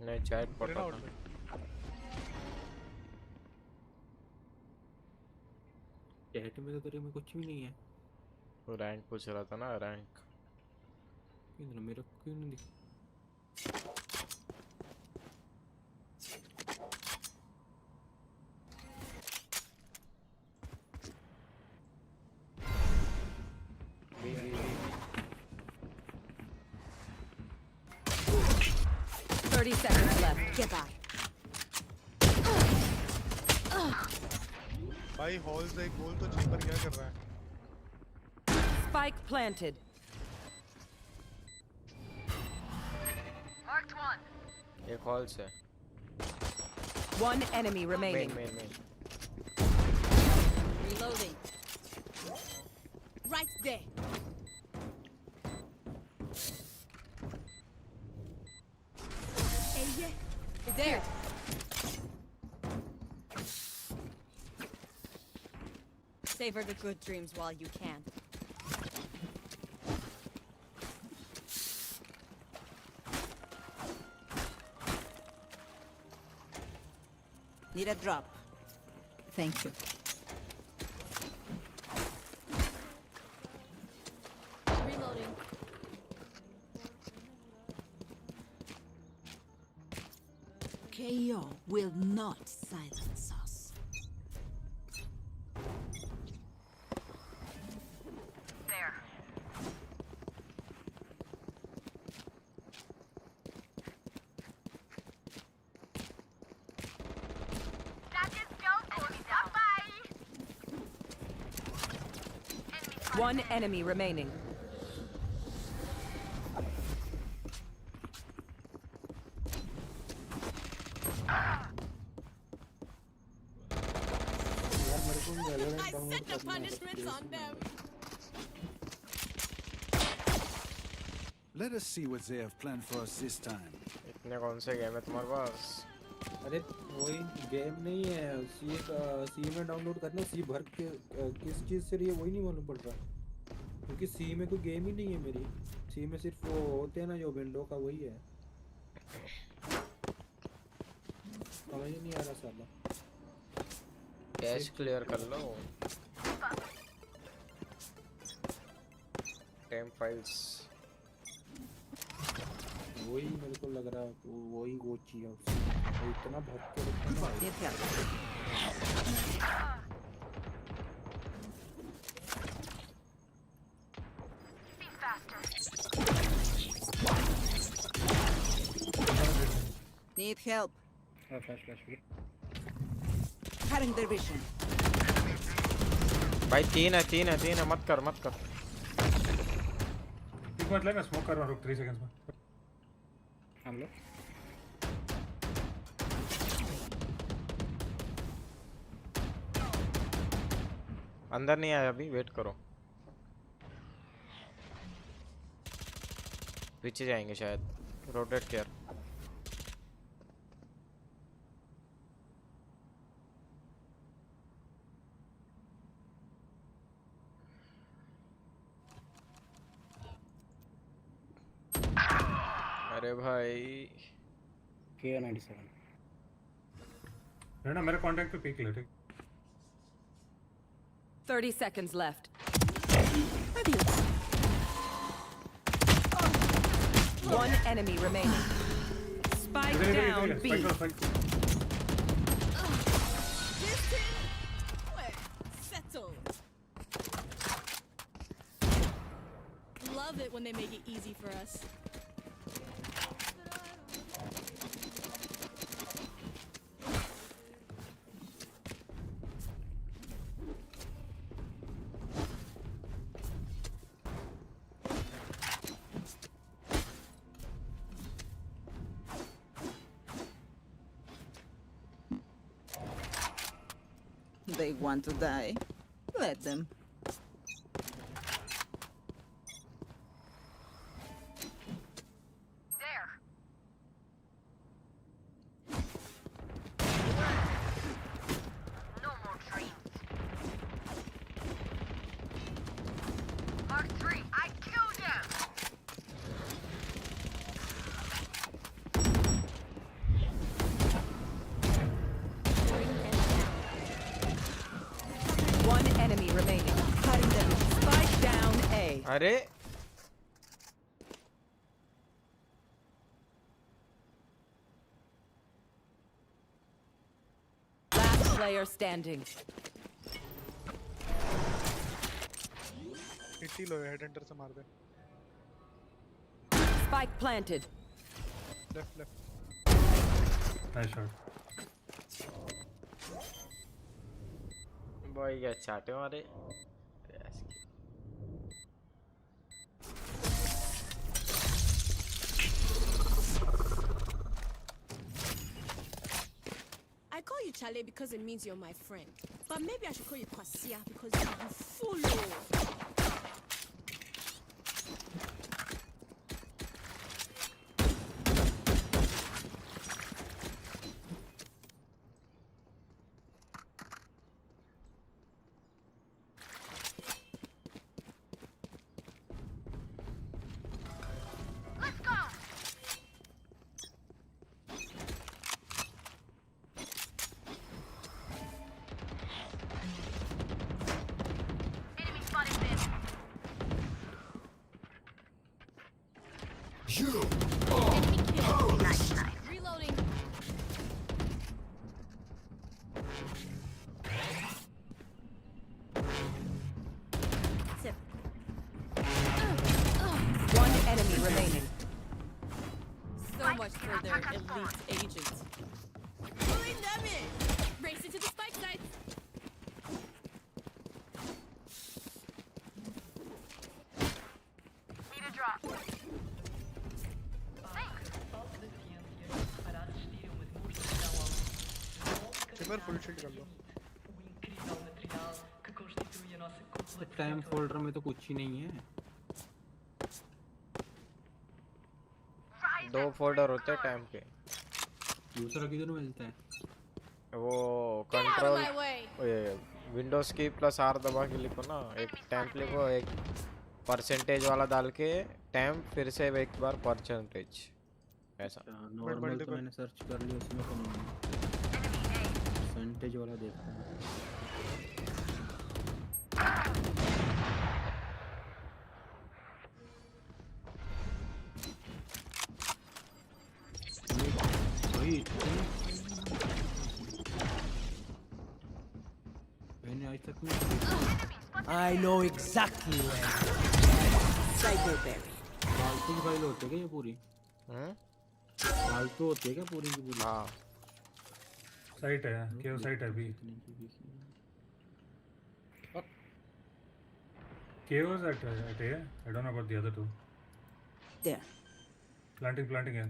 नहीं चैट पढ़ता था। चैट में तो तेरे में कुछ भी नहीं है। वो रैंक पूछ रहा था ना, रैंक। मेरे को क्यों नहीं दिख? Seconds left. Get back. भाई हॉल से एक गोल तो चेंबर क्या कर रहा है? Spike planted. Marked one. एक हॉल से। One enemy remaining. Main. Reloading. Right there. There. Savor the good dreams while you can. Need a drop. Thank you. Reloading. KO will not silence us. There. That is dope. Bye. One enemy remaining. I set the punishments on them. Let us see what they have planned for us this time. इतने कौन से game है तुम्हारे पास? अरे वही game नहीं है। सी में डाउनलोड करना। सी भर के किस चीज़ से रही है वही नहीं मालूम पड़ रहा, क्योंकि सी में कोई गेम ही नहीं है मेरी। सी में सिर्फ वो होते हैं ना जो विंडो का, वही है। समझ ही नहीं आ रहा साला। कैश क्लियर कर लो। टेम फाइल्स वही मेरे को लग रहा है वही वो चाहिए उससे। इतना भर के रखना Need help. flash Cutting their vision. भाई तीन है मत कर एक मिनट ले, मैं स्मोक कर रहा हूं, रुक 3 सेकंड्स में। हम लोग अंदर नहीं आया अभी, वेट करो। पीछे जाएंगे शायद। रोटेट कर। अरे भाई K97 है ना, मेरे कांटेक्ट पे पिक ले। ठीक 30 seconds left. One enemy remaining. Spike down B. Settled. Love it when they make it easy for us. They want to die. Let them. One enemy remaining. Cutting them. Spike down A. अरे Last player standing. 80 लो head enter से मार दे. Spike planted. Left. Nice shot. भाई क्या चाटे मारे. I call you Chale because it means you're my friend. But maybe I should call you Kwasia because you follow. Reloading. One enemy remaining. So much for their elite agents. Pulling them in. Race into the spike sites. Need a drop. Chamber full shield कर लो. Time folder में तो कुछ ही नहीं है. 2 folder होते हैं time के. दूसरा किधर मिलता है? वो कंट्रोल विंडोज की प्लस आर दबा के लिखो ना. एक टैम्प लिखो, एक परसेंटेज वाला डाल के टैम्प, फिर से एक बार परसेंटेज. ऐसा नॉर्मल तो मैंने सर्च कर लिया, उसमें तो नहीं है. परसेंटेज वाला देखता हूँ. मैंने आज तक नहीं. I know exactly where. Cyberberry. फालतू की फाइल होती है क्या ये पूरी? फालतू होती है क्या पूरी की पूरी? हाँ. साइट है, केव साइट है अभी. केव साइट है. I don't know about the other two. There. Planting है.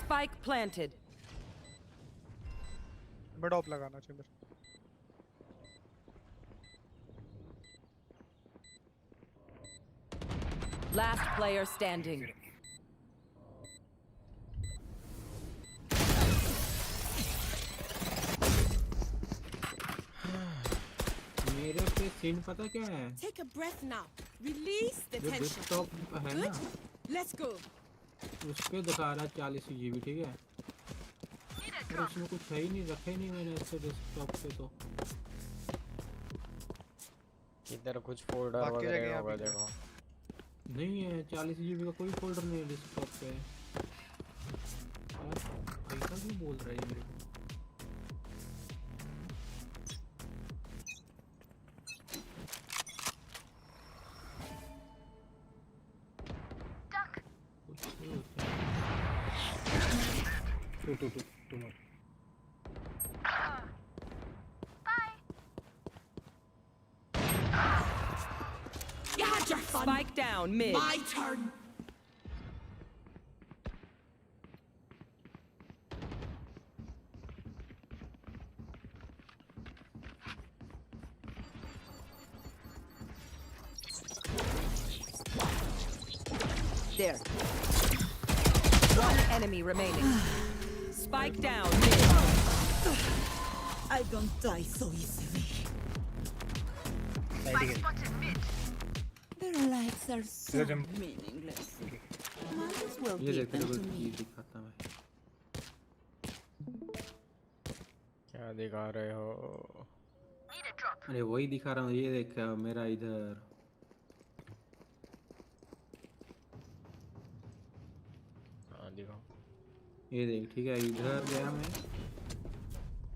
Spike planted. बड़ा ऑप लगाना चेंबर. Last player standing. मेरे पे सीन पता क्या है? Take a breath now. Release the जो tension. डेस्कटॉप है ना, Let's go. उस पे दिखा रहा है 40 GB, ठीक है? और उसमें कुछ है ही नहीं, रखा ही नहीं मैंने ऐसे डेस्कटॉप पे. तो इधर कुछ फोल्डर बाकी वगैरह जगह होगा यहाँ पे देखो। नहीं है 40 GB का कोई फोल्डर नहीं है डेस्कटॉप पे। ऐसा क्यों बोल रहा है ये मेरे को? Two more. Spike down mid. My turn. There. One enemy remaining. Spike down mid. I don't die so easily. Their lives are so meaningless. Might as well ये give देख them तेरे to को me. ये दिखाता मैं। क्या दिखा रहे हो? अरे वही दिखा रहा हूँ, ये देख मेरा इधर। हाँ दिखाओ। ये देख, ठीक है, इधर गया मैं।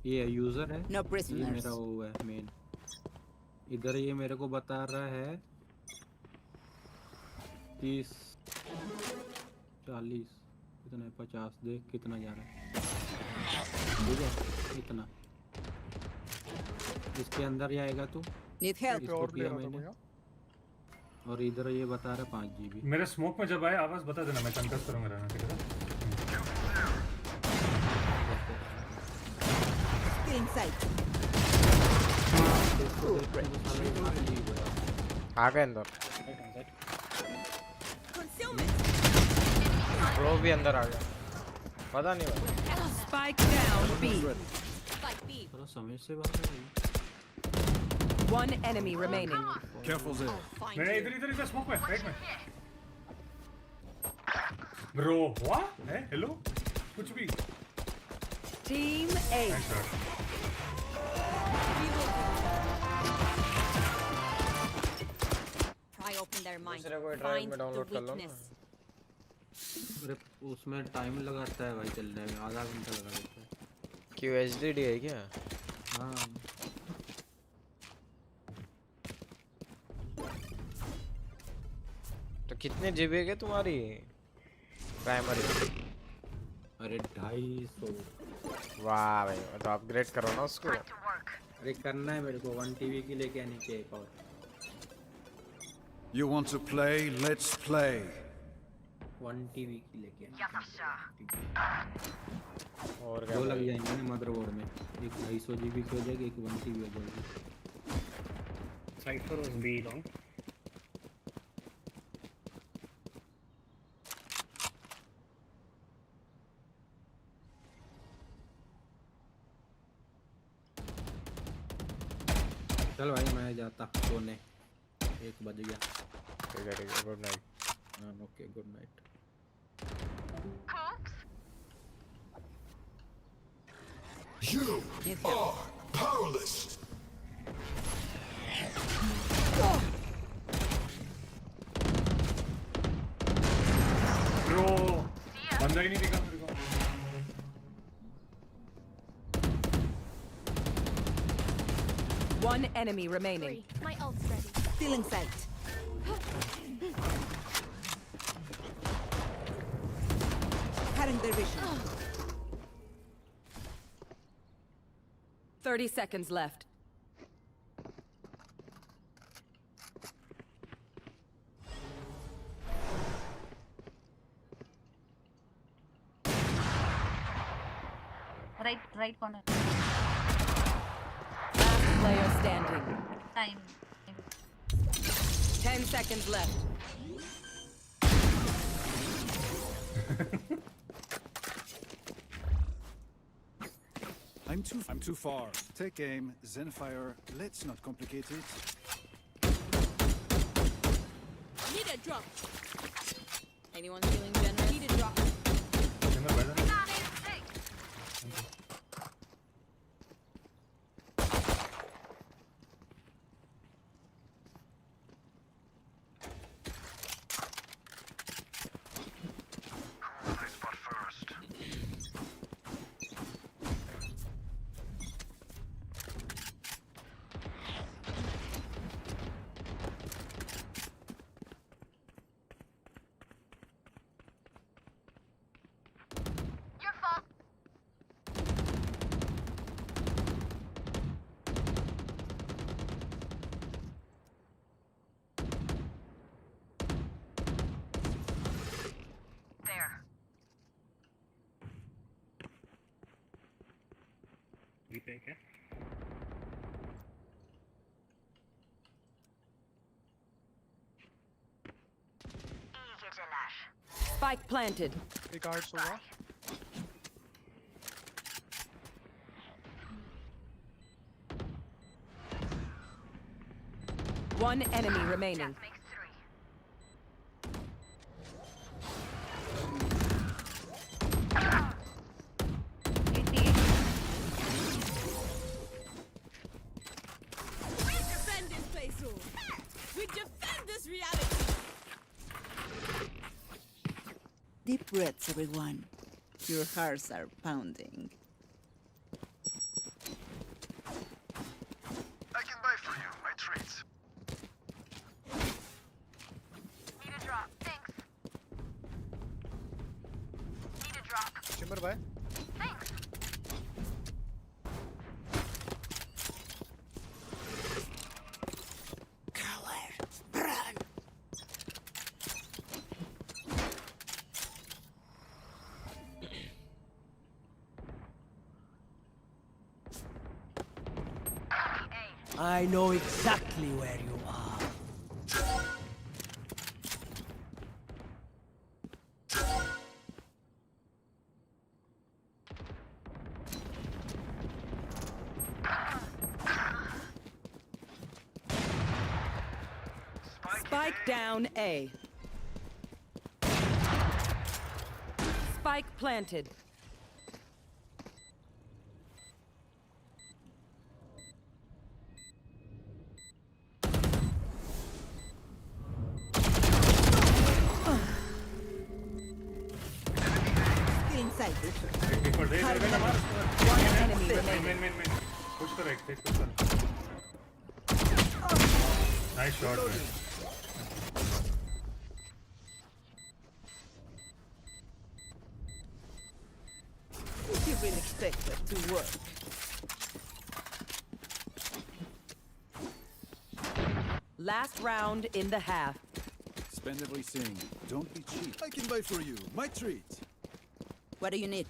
ये यूजर है। No prisoners. ये मेरा वो है मेन। इधर ये मेरे को बता रहा है 30 40 कितना है, 50 देख कितना जा रहा है। ठीक है इतना, इसके अंदर जाएगा तू। Need help. इसको किया मैंने। और इधर ये बता रहा है 5 GB। मेरे स्मोक में जब आए आवाज बता देना, मैं कंटेस्ट करूंगा रहना, ठीक है? Still inside. आ गए अंदर। ब्रो भी अंदर आ गया, पता नहीं भाई। Spike down B. थोड़ा समझ से बात है। One enemy remaining. Careful there. मैं इधर स्मोक में, राइट में। ब्रो व्हाट है? हेलो कुछ भी। Team A. Pry open their mind. दूसरे को ड्राइव में डाउनलोड कर लो ना। अरे उसमें टाइम लगाता है भाई चलने में, आधा घंटा लगा देता है। क्यों HDD है क्या? हाँ तो कितने GB है तुम्हारी प्राइमरी? अरे 250। वाह भाई, तो अपग्रेड करो ना उसको। अरे करना है मेरे को, 1 TB की लेके आनी चाहिए एक और। You want to play? Let's play. 1 TB की लेके आनी। और क्या दो लग जाएंगे ना मदरबोर्ड में, एक 250 GB की हो जाएगी, एक 1 TB हो जाएगी। Cipher was be long. चल भाई मैं जाता सोने, 1 बज गया। ठीक है गुड नाइट। हाँ okay good night. You are powerless. Bro बंदा ही नहीं दिखा मेरे को। One enemy remaining. My ult's ready. Still in sight. Cutting their vision. 30 seconds left. Right corner. Last player standing. Time. 10 seconds left. I'm too far. Take aim, Zenfire. Let's not complicate it. Need a drop. Anyone feeling generous? Need a drop. Spike planted. एक arts होगा. One enemy remaining. We defend this place, so we defend this reality. Deep breaths, everyone. Your hearts are pounding. I can buy for you my treats. Need a drop. Thanks. Need a drop. Chamber by. Thanks. I know exactly where you are. Spike down A. Spike planted. Inside this. One enemy remaining. Push the right, push the nice shot, man. You really expect that to work? Last round in the half. Spend everything. Don't be cheap. I can buy for you my treat. What do you need?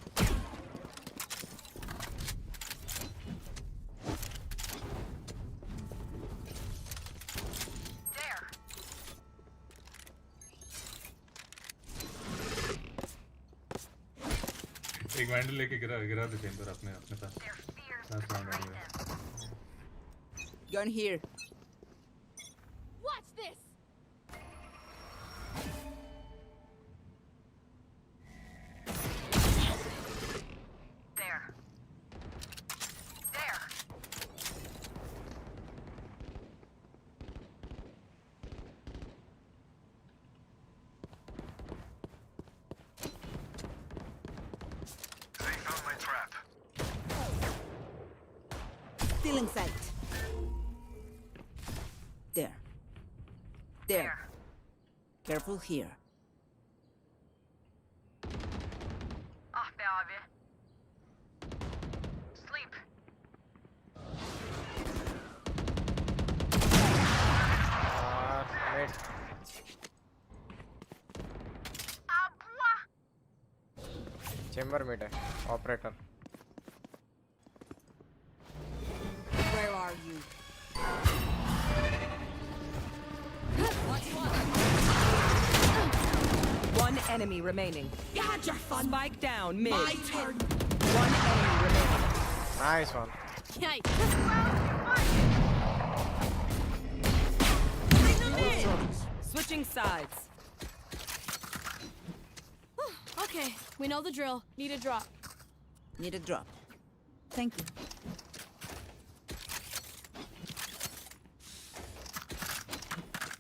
There. एक vandal लेके गिरा दे chamber अपने पास. Last round anyway. Gun here. Watch this. There. There. They found my trap. Still in sight. There. There. Careful here. Ah be abi. Sleep. Mid. Abwa. Chamber mid है operator. Where are you? Watch one. One enemy remaining. You had your fun. Spike down mid. My turn. One enemy remaining. Nice one. Yikes. Switching sides. Okay, we know the drill. Need a drop. Need a drop. Thank you.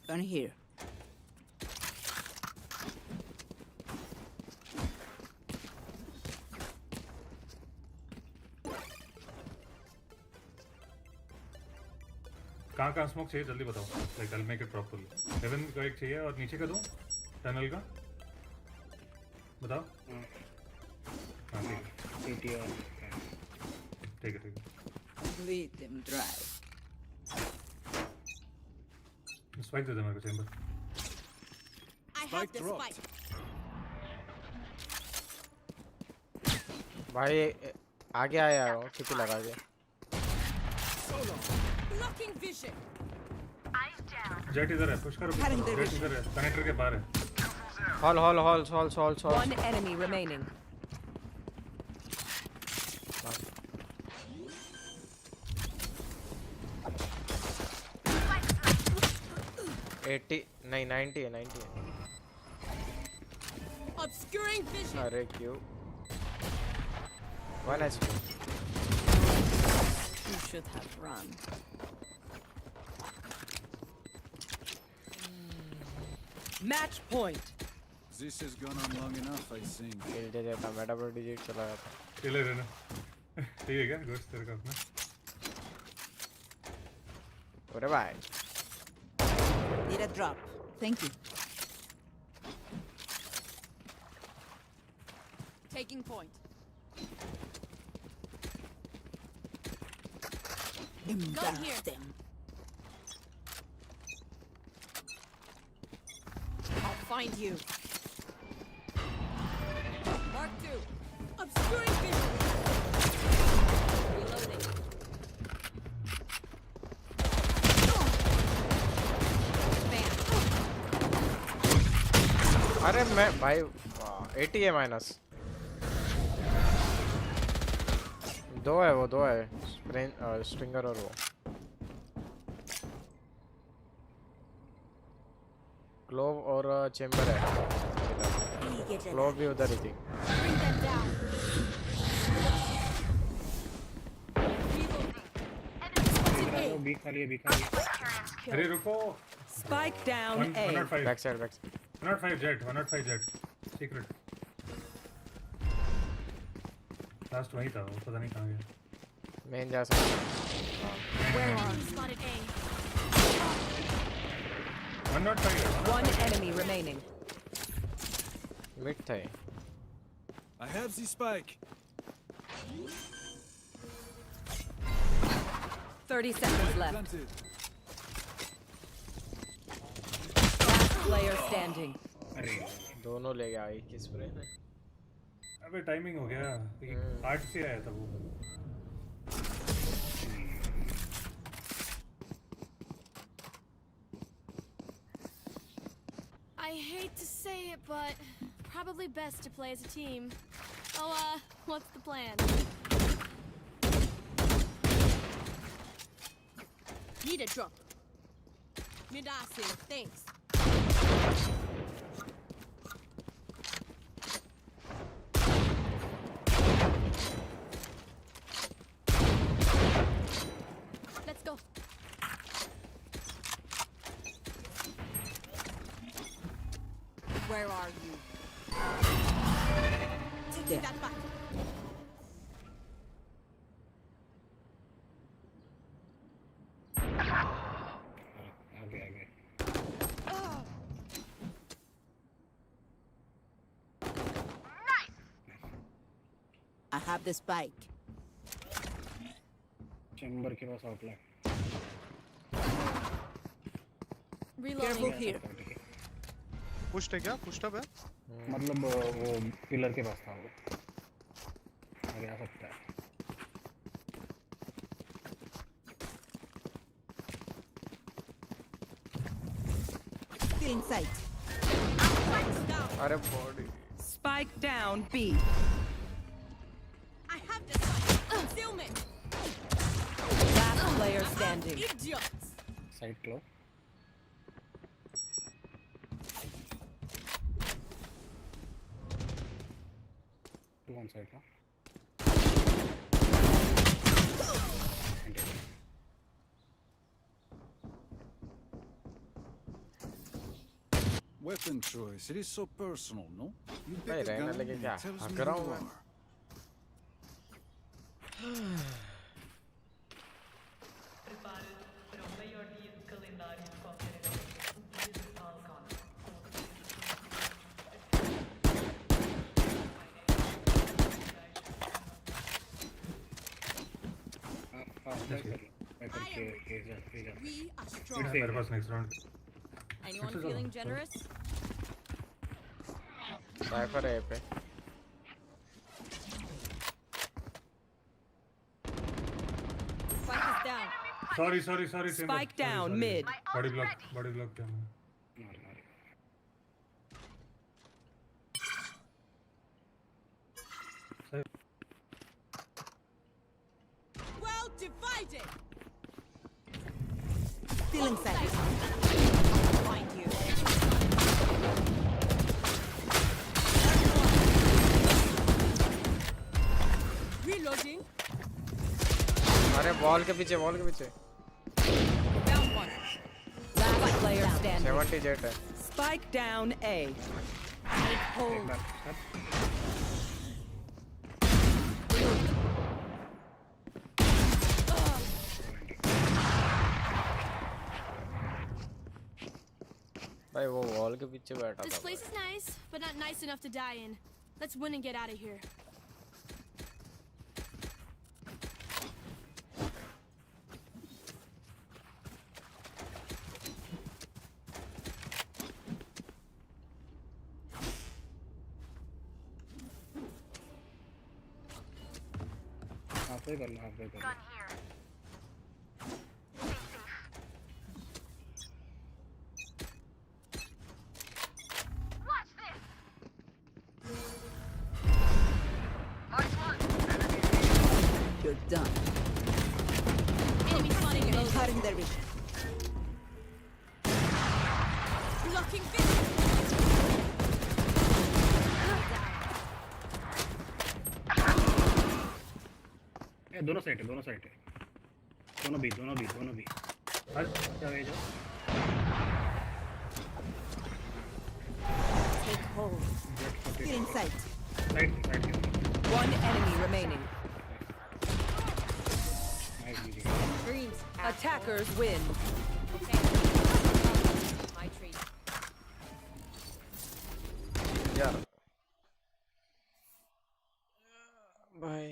Gun here. कहाँ smoke चाहिए जल्दी बताओ. Like I'll make it properly. Heaven का एक चाहिए और नीचे का दो. टनल का. बताओ. हाँ ठीक है. ठीक है. Lead them dry. Spike दे दे मेरे को chamber. I have the spike. भाई आगे आया हो कितनी लगा के. solo. Blocking vision. जेट इधर है, पुश करो, जेट इधर है, कनेक्टर के बाहर है. Hold. One enemy remaining. नहीं 90 है. Obscuring vision. अरे क्यों? 1 HP. You should have run. Match point. This has gone on long enough, I think. खेल जाता मैं डबल डिजिट चला जाता. खेले रहना. ठीक है क्या? गोश्त तेरे का अपना. अरे भाई. Need a drop. Thank you. Taking point. Embarrass them. I'll find you. Mark 2. Obscuring vision. Reloading. अरे मैं भाई 80 है माइनस. दो है स्ट्रिंगर और वो ग्लोव और चेम्बर है. ग्लोव भी उधर ही थी. बी खाली है. अरे रुको. Spike down A. Back side 105 jet. Secret. Last वही था, वो पता नहीं कहाँ गया. मेन जा सकता. Where are you? Spotted A. 105. One enemy remaining. Mid था. I have the spike. 30 seconds left. Planted. Last player standing. अरे दोनों ले गया एक ही स्प्रे में. अबे टाइमिंग हो गया. 8 से आया था वो. I hate to say it, but probably best to play as a team. Oh, what's the plan? Need a drop. Midasi, thanks. Let's go. Where are you? Taking that back. आगे. I have the spike. Chamber के पास outline. Careful here. Pushed है क्या? Pushed up है? मतलब वो pillar के पास था वो. आगे आ सकता है. Still in sight. अरे body. Spike down B. I have this. Concealment. Last player standing. Idiots. Side close. One side now. Weapon choice. It is so personal, no? You pick भाई a रहने gun लगे and क्या? it tells me हक रहा who हूँ you मैं. are. We are strong. मेरे पास next round. Anyone feeling generous? Cypher है पे. Spike is down. Sorry, chamber. Spike down sorry. mid. Body block किया मैंने. Well divided. Feeling safe. Find you. Reloading. अरे वॉल के पीछे Down one. Last player standing. 70 jet है. Spike down A. Hold. भाई वो वॉल के पीछे बैठा This था. place is nice, but not nice enough to die in. Let's win and get out of here. halfway कर लो. You're done. Enemy spotting A. Cutting their vision. Blocking vision. दोनों side है. दोनों भी. हट क्या है जो? Take hold. Feeling sight. Side. One enemy remaining. Dreams. Attackers win. My treat. यार भाई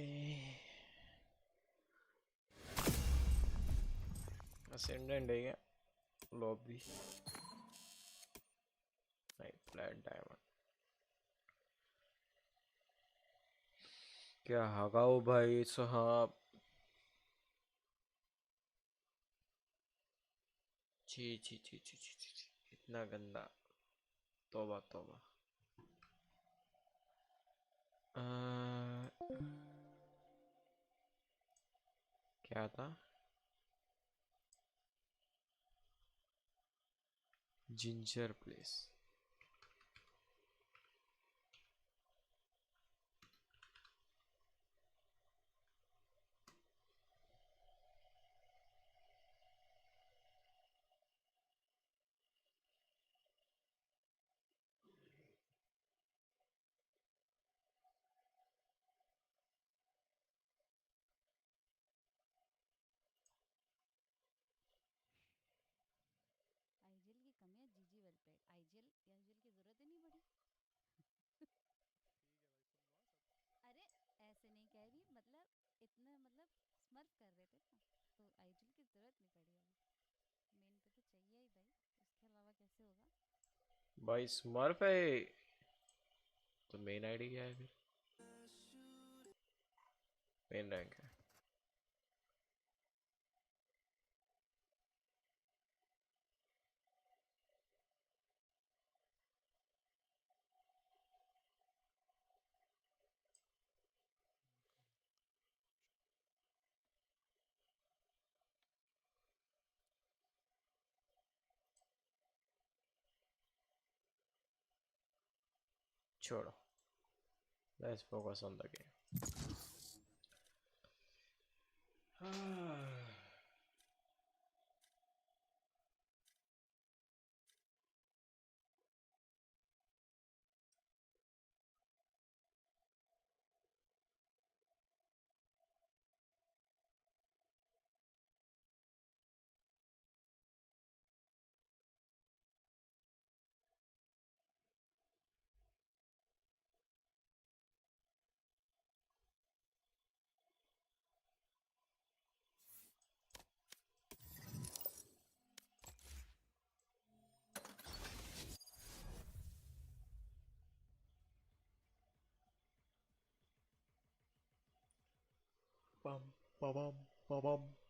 असेंडेंट है क्या लॉबी नहीं फ्लैट डायमंड क्या हगाओ भाई साहब छी इतना गंदा तौबा क्या था जिंजर प्लेस भाई स्मर्फ है तो मेन आईडी क्या है फिर मेन रैंक है छोड़ो let's focus on the game Bum, ba-bum, ba-bum,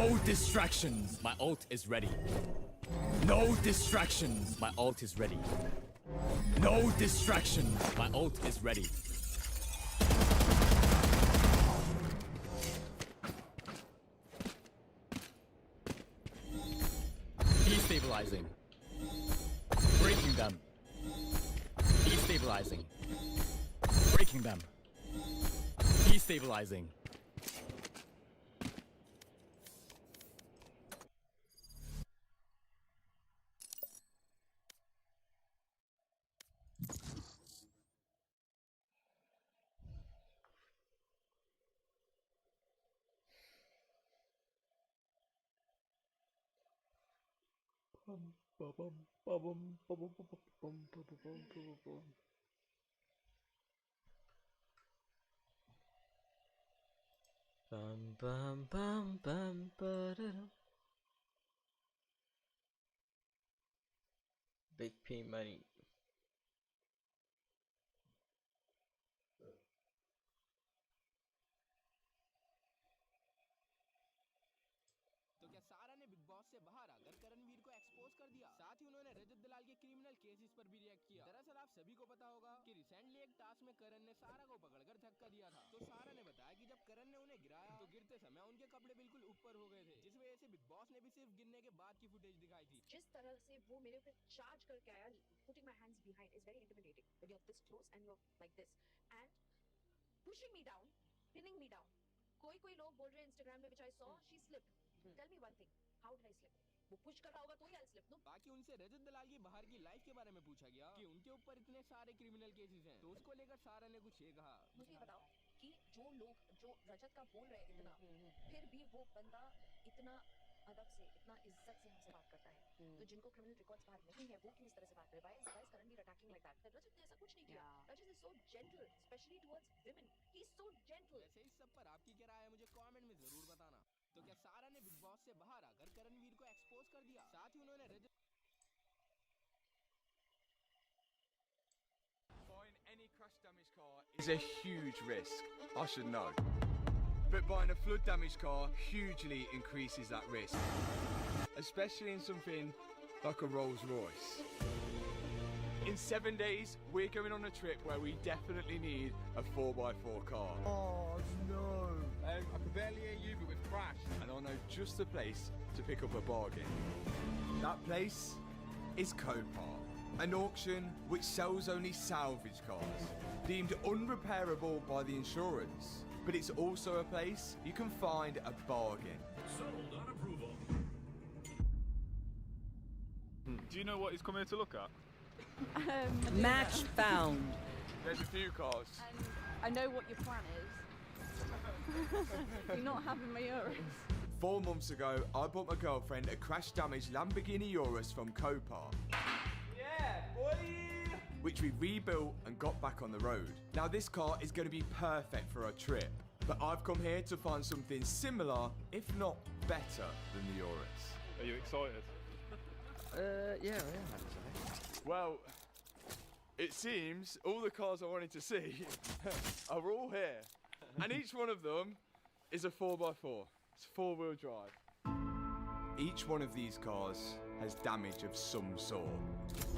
No distractions. My ult is ready. No distractions. My ult is ready. No distractions. My ult is ready. Destabilizing. Breaking them. Destabilizing. Breaking them. Destabilizing. Bum bum bum bum ba-da-dum. Big P money. तो क्या सारा ने big boss से बाहर आकर करणवीर को expose कर दिया? साथ ही उन्होंने रजत दलाल के क्रिमिनल केसेस पर भी रिएक्ट किया। दरअसल आप सभी को पता होगा कि रिसेंटली एक टास्क में करण ने सारा को पकड़कर धक्का दिया था। तो सारा ने बताया कि जब करण ने उन्हें गिराया तो गिरते समय उनके कपड़े बिल्कुल ऊपर हो गए थे, जिस वजह से बिग बॉस ने भी सिर्फ गिरने के बाद की फुटेज दिखाई थी। जिस तरह से वो मेरे ऊपर चार्ज करके आया, putting my hands behind is very intimidating. When you're this close and you're like this and pushing me down, pinning me down. कोई लोग बोल रहे हैं Instagram में which I saw, she slipped. Tell me one thing, how did I slip? वो push कर रहा होगा तो ही I'll slip, no? बाकी उनसे रजत दलाल की बाहर की लाइफ के बारे में पूछा गया कि उनके ऊपर इतने सारे क्रिमिनल केसेस हैं, तो उसको लेकर सारा ने कुछ ये कहा। मुझे ये बताओ कि जो लोग जो रजत का बोल रहे इतना, फिर भी वो बंदा इतना अदब से, इतना इज्जत से हमसे बात करता है, तो जिनको क्रिमिनल रिकॉर्ड्स बाहर नहीं है वो क्यों इस तरह से बात कर रहे हैं? Why is Karanveer attacking like that? रजत ने ऐसा कुछ नहीं किया। रजत is so gentle, especially towards women. He is so gentle. वैसे इस सब पर आपकी क्या राय है मुझे कमेंट में जरूर बताना। तो क्या सारा ने बिग बॉस से बाहर आकर करणवीर को एक्सपोज कर दिया? साथ ही उन्होंने रजत Buying any crash damage car is a huge risk, I should know. But buying a flood damage car hugely increases that risk, especially in something like a Rolls Royce. In 7 days, we're going on a trip where we definitely need a 4x4 car. Oh no! I can barely hear you, but we've crashed. And I know just the place to pick up a bargain. That place is Copart, an auction which sells only salvage cars, deemed unrepairable by the insurance. But it's also a place you can find a bargain. Sold on approval. Do you know what he's come here to look at? Match found. There's a few cars. I know what your plan is. You're not having my Urus. 4 months ago, I bought my girlfriend a crash-damaged Lamborghini Urus from Copart. Yeah, boy! Which we rebuilt and got back on the road. Now this car is going to be perfect for our trip, but I've come here to find something similar, if not better, than the Urus. Are you excited? Yeah, I am actually. Well, it seems all the cars I wanted to see are all here. And each one of them is a 4x4. It's 4-wheel drive. Each one of these cars has damage of some sort.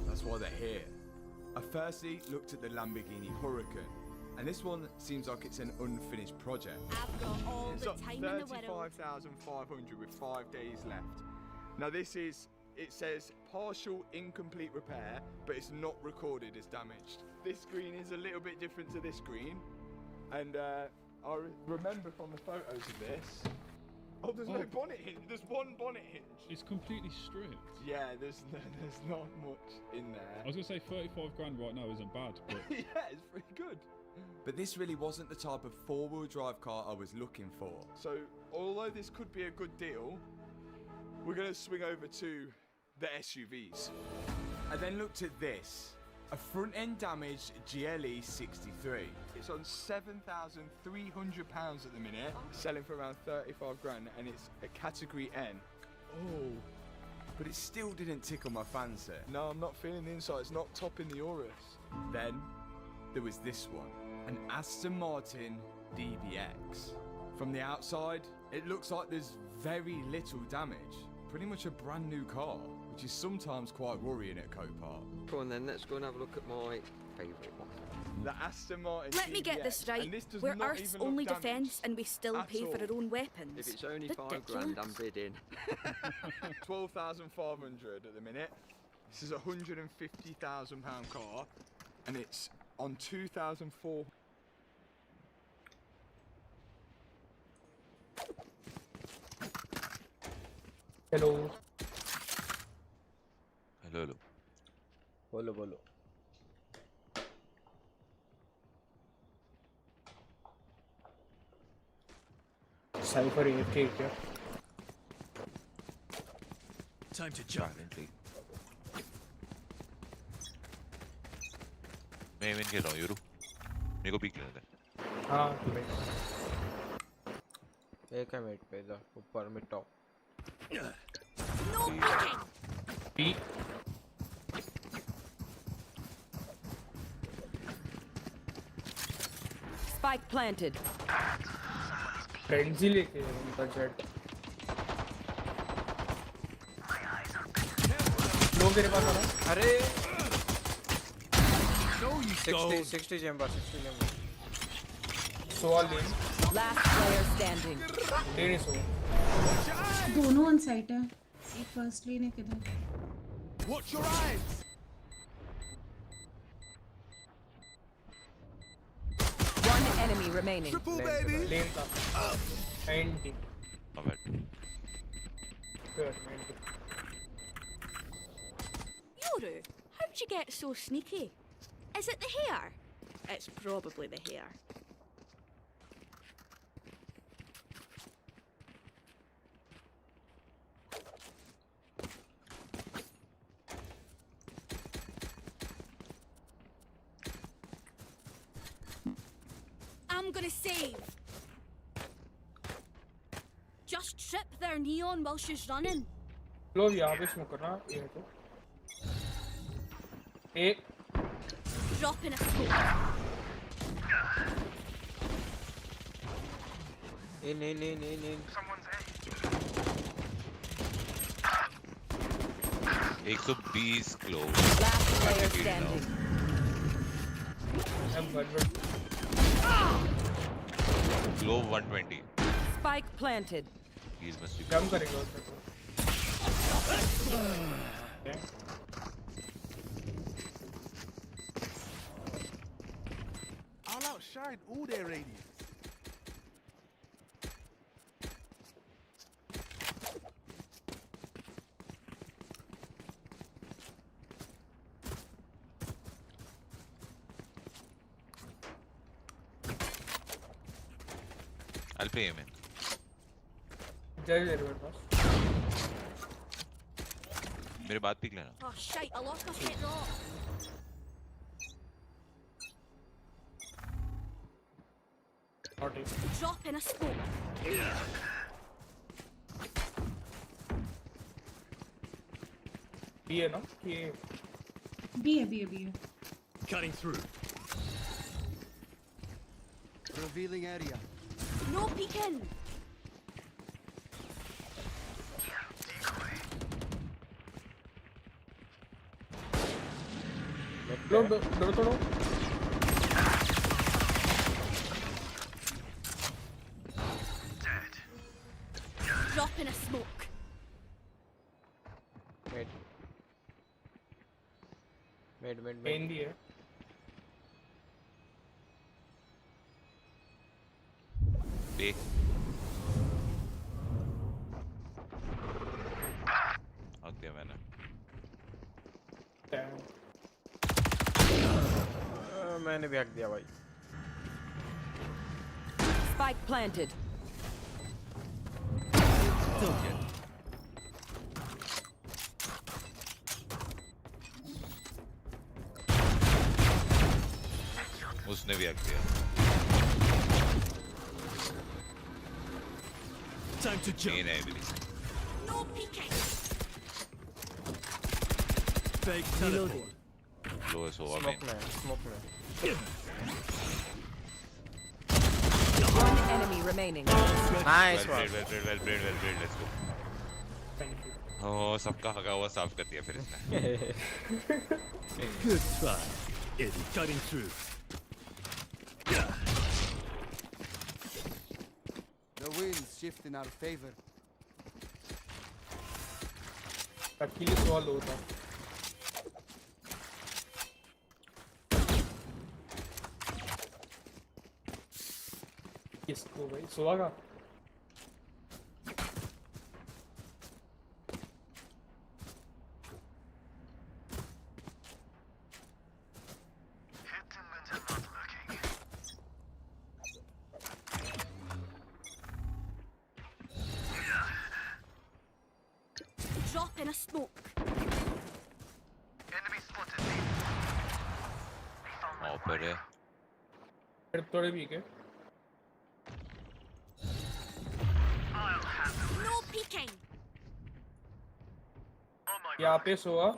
That's why they're here. I firstly looked at the Lamborghini Huracan, and this one seems like it's an unfinished project. I've got all It's the got time in the world. 35,500 with 5 days left. Now this is, it says partial incomplete repair, but it's not recorded as damaged. This screen is a little bit different to this screen, and I remember from the photos of this. Oh, there's no bonnet hinge. There's one bonnet hinge. It's completely stripped. Yeah, there's not much in there. I was gonna say 35 grand right now isn't bad, but yeah, it's pretty good. But this really wasn't the type of 4-wheel drive car I was looking for. So, although this could be a good deal, we're gonna swing over to the SUVs. I then looked at this, a front-end damaged GLE 63. It's on £7,300 at the minute, selling for around 35 grand, and it's a category N. Oh, but it still didn't tickle my fancy. No, I'm not feeling the inside. It's not topping the Urus. Then there was this one, an Aston Martin DBX. From the outside, it looks like there's very little damage. Pretty much a brand new car, which is sometimes quite worrying at Copart. Come on then, let's go and have a look at my favourite one. The Aston Martin Let me get GTX, this right. and this does We're not Earth's even look only damaged defence and we still at pay for all. our own weapons. If it's only £5 grand, I'm bidding. 12,500 at the minute. This is a £150,000 car, and it's on 2,400. Hello. Hello. बोलो. Cypher AFK क्या? Time to jump. मैं even खेल रहा हूँ यूरू. मेरे को peak लेना है. हाँ भाई. एक है मिड पे इधर ऊपर mid top. No peeking. Peek. Spike planted. Frenzy लेके उनका जेट. लोग तेरे पास आ रहा. अरे 60 chamber. सवाल ले. Last player standing. तेरे सो. दोनों ऑन साइट है. एक फर्स्ट लेने किधर? Watch your eyes. One enemy remaining. Triple baby. Lane का. 90. My bad. Good 90. Yoru, how'd you get so sneaky? Is it the hair? It's probably the hair. I'm gonna save. Just trip their neon while she's running. लोग यहाँ पे smoke करना ये तो. एक. Drop in a smoke. In. एक तो 20 clove. Last player standing. Glove 120. Spike planted. He's must be. Jump करेगा उसमें तो. I'll outshine all their radiance. I'll pay him in. जल्दी मेरे पास. मेरे बात पीक लेना. Oh shite, I lost my shit drop. Drop in a smoke. B है ना? ये. B है. Cutting through. Revealing area. No peeking. लोग डरो तोड़ो. Drop in a smoke. Mid. Main भी है. B. हक दिया मैंने. मैंने भी हक दिया भाई. Spike planted. उसने भी हक दिया. Time to jump. No peeking. Fake teleport. Low is over. Smoke में. One enemy remaining. Nice well one. played, well played, well played. Let's go. Oh, सबका हगा हुआ साफ कर दिया फिर इसने. Good try, Eddie. Cutting through. The winds shift in our favor. Achilles wall होता. किसको भाई सोएगा? Drop in a smoke. Hopper है. फिर थोड़े भी के. No peeking. यहाँ पे सोआ.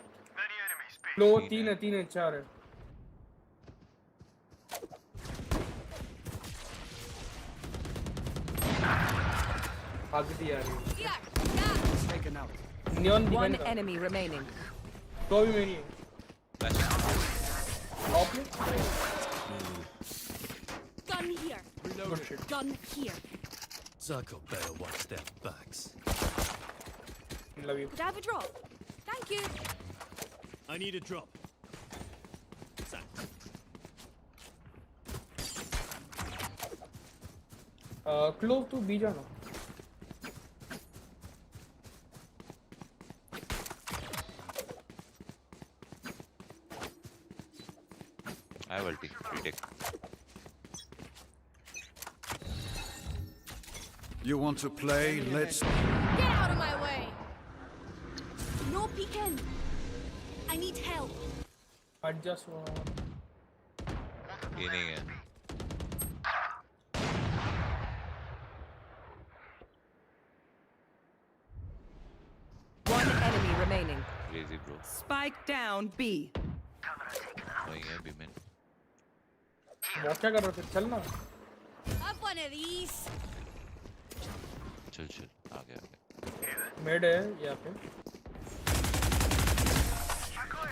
लो 3 है 4 है. भाग दिया यार. Taken out. Neon One defender. enemy remaining. तो भी मेरी है. Off में. Gun here. Good shit. Gun here. Zucko better watch their backs. Love you. Could I have a drop? Thank you. I need a drop. Close to B जाना. I have ulti. Retake. You want to play? Let's. Get out of my way. No peeking. I need help. Adjust हुआ. ये नहीं है. One enemy remaining. Crazy bro. Spike down B. वही है बीमेन. वो क्या कर रहे थे? चलना. Have one of these. चल आ गया. Mid है यहाँ पे.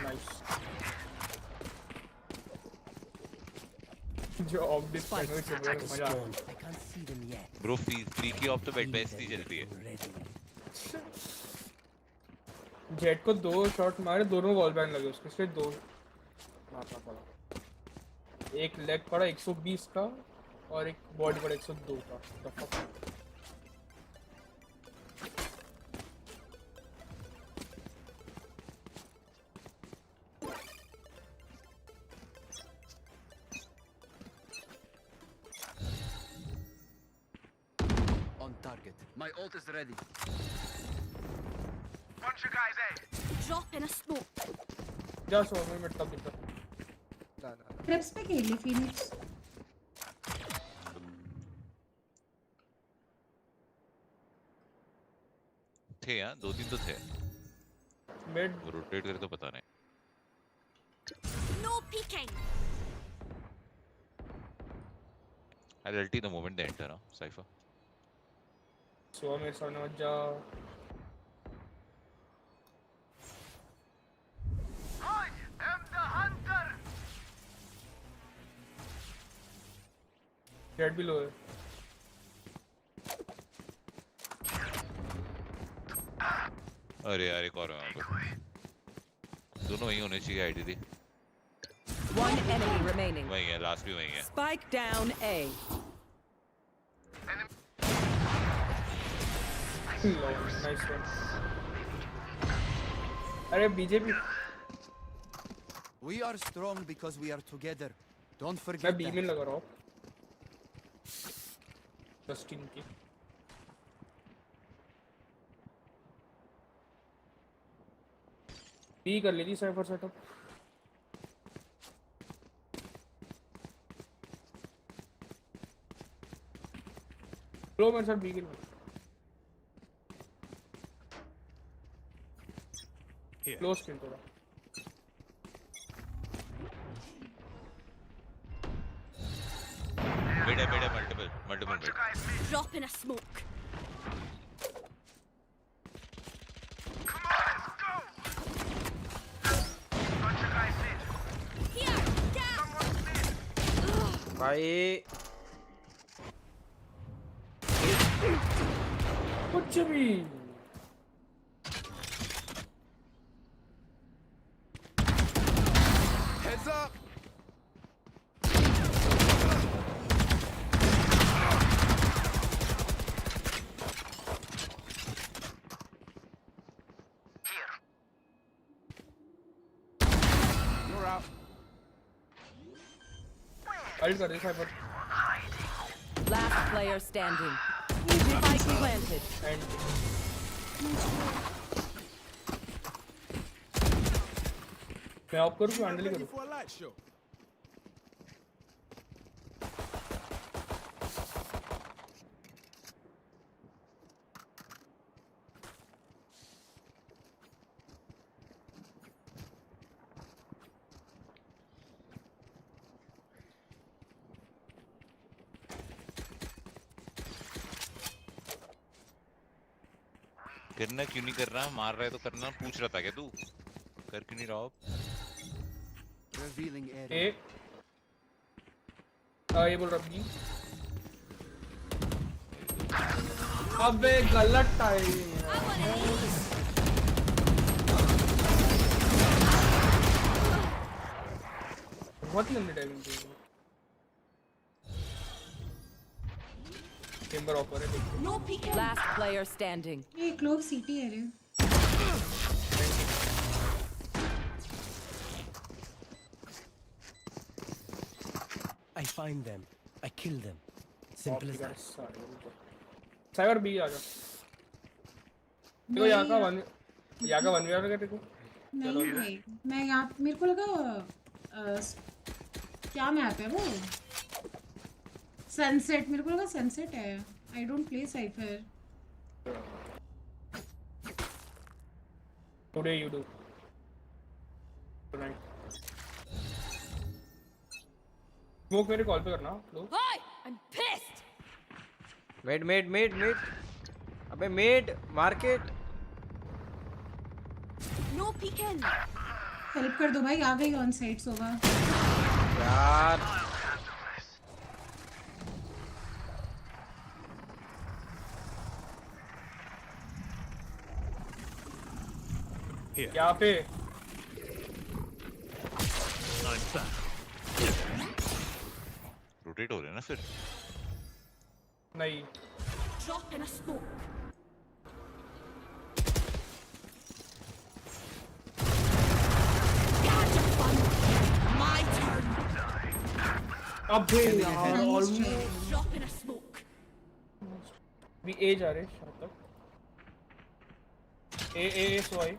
Nice. जो ऑफ डिस करने में चल रहा है मजा. I can't see them yet. Bro free की ऑफ तो बेस्ट ही चलती है. जेट को 2 शॉट मारे, दोनों वॉल बैन लगे उसके. सिर्फ 2 मारना पड़ा. एक लेग पड़ा 120 का और एक बॉडी पड़ा 102 का. On target. My ult is ready. Bunch of guys, eh? Drop in a smoke. जा सो मैं मिट तक दिखता. ट्रिप्स पे खेल ली फिनिक्स. थे यार 2-3 तो थे. मिड रोटेट करे तो पता नहीं. No peeking. I'll ulti the moment they enter, Cypher. सो मेरे सामने मत जा. जेट भी लो है. अरे यार एक और है वहाँ पे. दोनों वहीं होने चाहिए आईडी थी. One enemy remaining. वहीं है, लास्ट भी वहीं है. Spike down A. Nice one. अरे BJP. We are strong because we are together. Don't forget मैं बी that. में लगा रहा हूँ. Just in case. बी कर ली थी साइफर सेटअप. लो मेरे साथ बी के लिए. क्लोज किल थोड़ा. Mid mid, multiple mid. Drop in a smoke. भाई कुछ भी Heads up. You're out. I'll कर दे Cypher Last player standing. Spike planted. and मैं ऑफ करूँ कि हैंडल Ready करूँ for a light show. करना क्यों नहीं कर रहा? मार रहा है तो करना। पूछ रहा था क्या तू? कर क्यों नहीं रहा अब? Revealing area. ए ये बोल रहा हूँ अबे गलत टाइम बहुत लंबी टाइमिंग थी चेंबर ऑफर है No peeking. Last player standing. ये क्लोव सीटी है रे I find them. I kill them. Simple as that. Cypher B आ जा देखो यहाँ का वन वी आर का देखो नहीं भाई मैं यहाँ मेरे को लगा क्या मैप है वो सनसेट मेरे को लगा सनसेट है I don't play cipher today you do tonight smoke मेरे कॉल पे करना लो Hi, I'm pissed. मिड अबे mid market No peeking. Help कर दो भाई आ गई ऑन साइट सोवा यार यहाँ पे I'm back. रोटेट हो रहे हैं ना फिर? नहीं Drop in a smoke. Gotcha, fun. My turn. अबे यार almost Drop in a smoke. भी ए जा रहे शायद तक ए सोई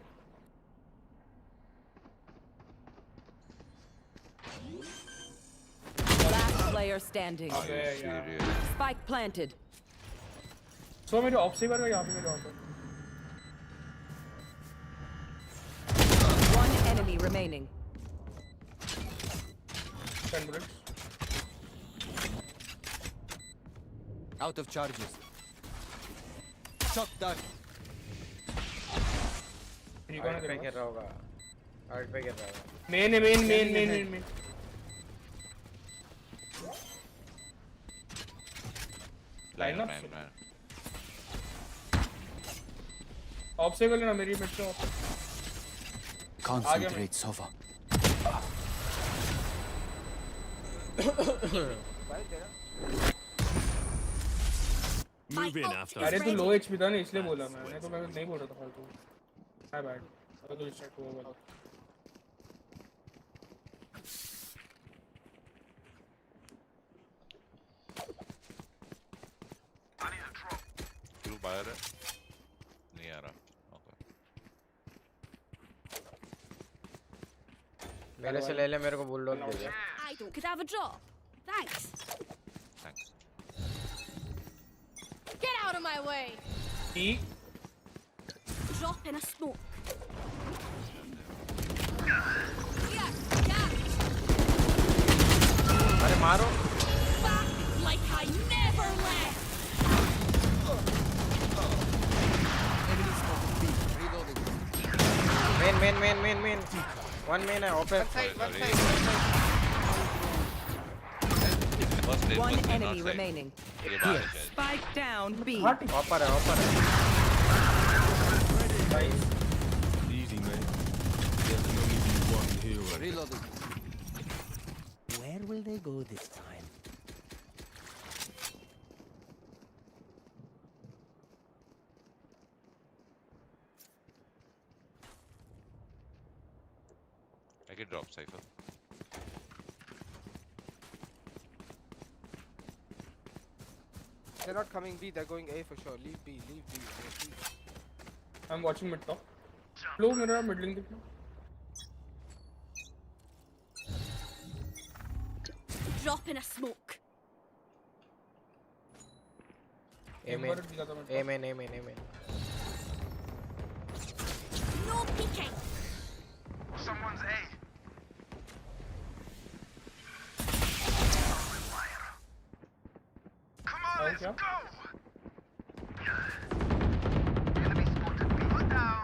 Last player standing. अबे यार Spike planted. सो मेरे ऑफ से का यहाँ पे मेरे of One enemy remaining. 10 bullets Out of charges. Shot done. Art पे गिर रहा होगा आर्ट पे गिर रहा होगा मेन लाइन अप ऑफ से कर लेना मेरी मिड से of Concentrate, Sova. Move in after. अरे तू लो एचपी था ना इसलिए बोला मैंने तो मैं नहीं बोल रहा था फालतू माय बैड अगर तू डिस्ट्रैक्ट हुआ होगा क्यों बाहर है? नहीं आ रहा। ओके। मेरे से ले ले मेरे को bulldog they they I could have a drop. Thanks. Thanks. Get out of my way. E Drop in a smoke. अरे मारो Back like I I never left! Main. One main, open. One enemy remaining. Spike down B. Offer hai. Easy, mate. There can only be one hero. Reloading. Where will they go this time? I can drop Cypher. They're not coming B, they're going A for sure. Leave B. I'm watching mid top. Flow mirror middling the Drop in a smoke. Amen. No peeking. Someone's A. Come on, let's go. Enemy spotted. People down.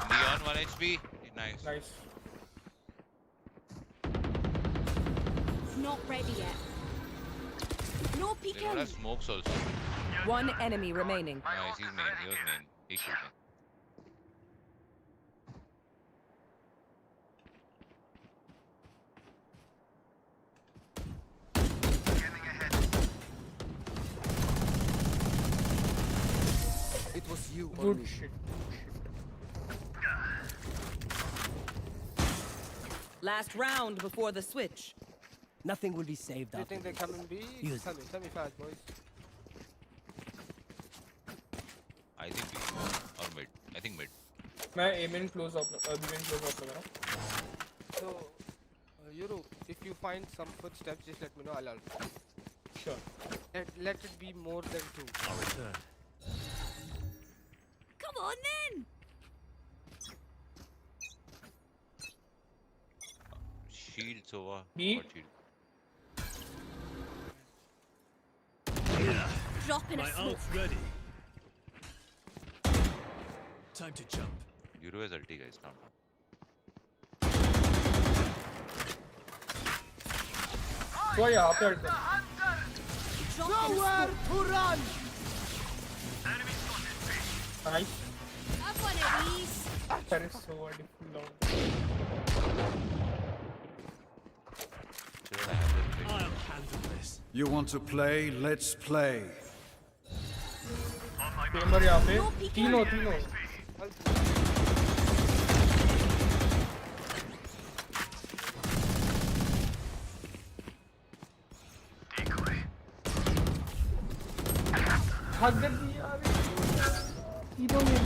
Leon 1 HP. Nice. Not ready yet. No They peeking. don't have smokes also. One enemy remaining. Nice, he's main. He was main. He killed me. It was you. Good shit. Last round before the switch. Nothing will be saved Do you up. think they come in B? Use Tell me fast, boys. I think B. Or mid. I think mid. मैं A main close off B main close off लगा रहा हूँ. So, Euro, if you find some footsteps, just let me know. I'll help. Sure. Let it be more than 2. I'll return. Come on then. Shields over. B. What shield? Drop in a My smoke. ult's ready. Time to jump. Euro has ulti, guys. Calm down. तो यहाँ पे अड़ते हैं. Nowhere to run. Nice. Have one of these. That is so long. I'll handle this. You want to play? Let's play. Chamber यहाँ पे. तीनों. भाग दे यार. तीनों में.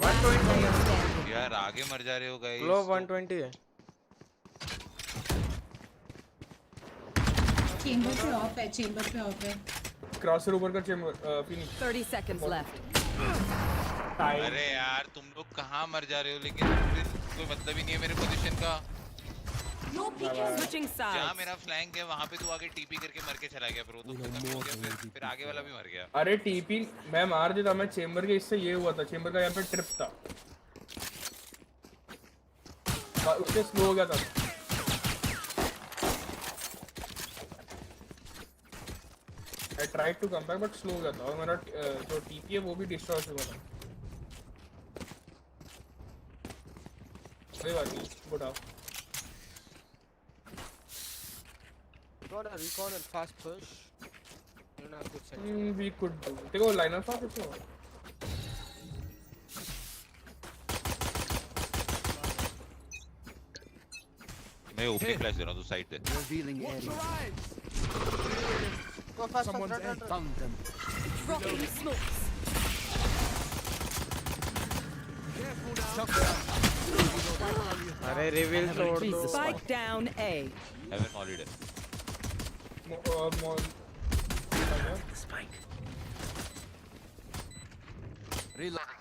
120 यार आगे मर जा रहे हो गाइस. ग्लो 120 है. चेंबर पे ऑफ है. क्रॉसर ऊपर का चेंबर फिनिश. 30 seconds left. अरे यार तुम लोग कहाँ मर जा रहे हो लेकिन फिर कोई मतलब ही नहीं है मेरे पोजीशन का. Switching sides. जहाँ मेरा फ्लैंक है वहाँ पे तू आगे टीपी करके मर के चला गया ब्रो. तो खत्म हो गया फिर आगे वाला भी मर गया. अरे टीपी मैं मार देता. मैं चेंबर के इससे ये हुआ था. चेंबर का यहाँ पे ट्रिप था. उससे स्लो हो गया था. I tried to come back but slow हो गया था. और मेरा जो टीपी है वो भी डिस्ट्रॉय हो गया था. कोई बात नहीं. Good out. Got a recon and fast push. You don't have good sense. We could do. देखो लाइनर था कुछ. मैं ओपी फ्लैश दे रहा हूँ. तू साइड दे. Revealing area. Go fast, Someone's run. found them. Dropping smokes. अरे रिवील तोड़ दो. Spike down A. Heaven holiday. Spike. Reloading.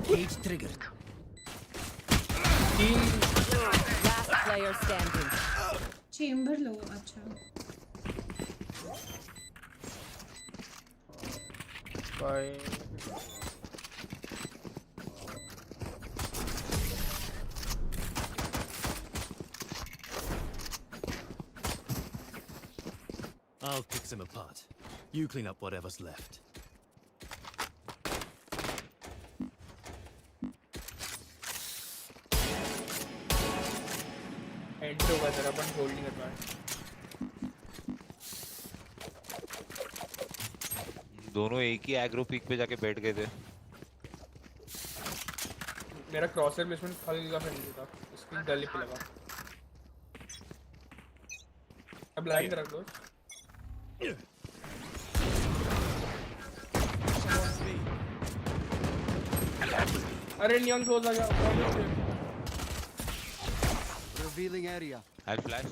Cage triggered. Last player standing. Chamber लो अच्छा कोई I'll pick them apart. You clean up whatever's left. And होगा तेरा अपन holding करना है। दोनों एक ही एग्रो पीक पे जाके बैठ गए थे। मेरा क्रॉसर प्लेसमेंट हल्का सा नीचे था, इसकी गली पे लगा। अब लाइन कर रख दो। अरे नियॉन क्लोज आ गया। Revealing area. I'll flash.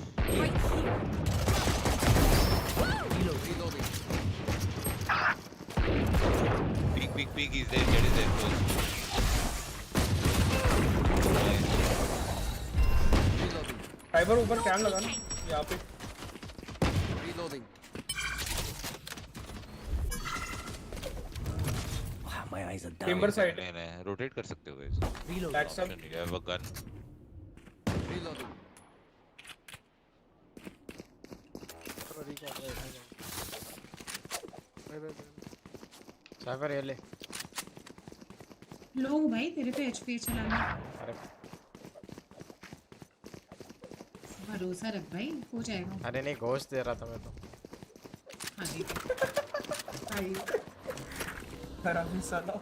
Reloading. Peek is there. Jet is there. Close. Reloading. Fibre ऊपर कैम लगा ना यहाँ पे। Reloading. My eyes are down. Timber side. नहीं, रोटेट कर सकते हो guys. Reload. Back side. You have a gun. Reloading. Cipher ये ले। लो भाई तेरे पे एचपी चलाना। अरे भरोसा रख भाई हो जाएगा। अरे नहीं घोष दे रहा था मैं तो। हाँ जी भाई खराबी साला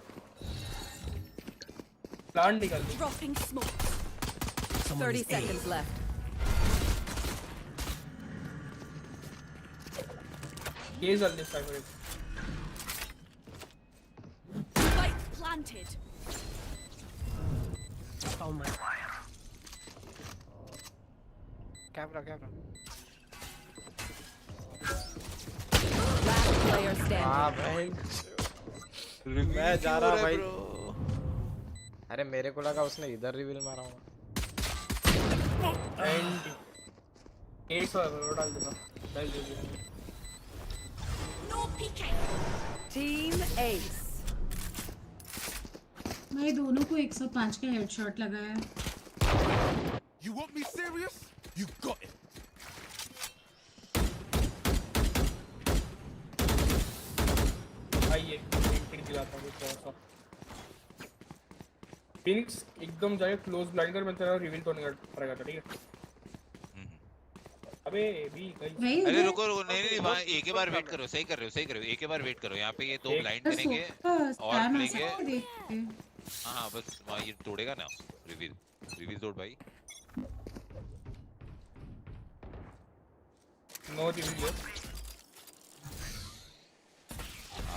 प्लांट निकाल दे। Dropping smoke. 30 seconds left. ये जल्दी fibre. Spike planted. Oh my. Camera. Last player standing. हाँ भाई मैं जा रहा भाई। अरे मेरे को लगा उसने इधर रिवील मारा होगा। एंड एक सौ डाल देगा। डाल दे। No peeking. Team Ace. भाई दोनों को 105 का हेडशॉट लगा है। You want me serious? You got it. आइए एंट्री दिलाता हूँ थोड़ा सा। फिनिक्स एकदम जाके क्लोज ब्लाइंड कर, मैं तेरा रिवील तो नहीं ट्राई करता ठीक है। अबे भी भाई अरे रुको नहीं वहाँ एक ही बार वेट करो। सही कर रहे हो एक ही बार वेट करो। यहाँ पे ये दो ब्लाइंड करेंगे और लेंगे। हाँ बस वहाँ ये तोड़ेगा ना। रिवील तोड़ भाई। No reveal.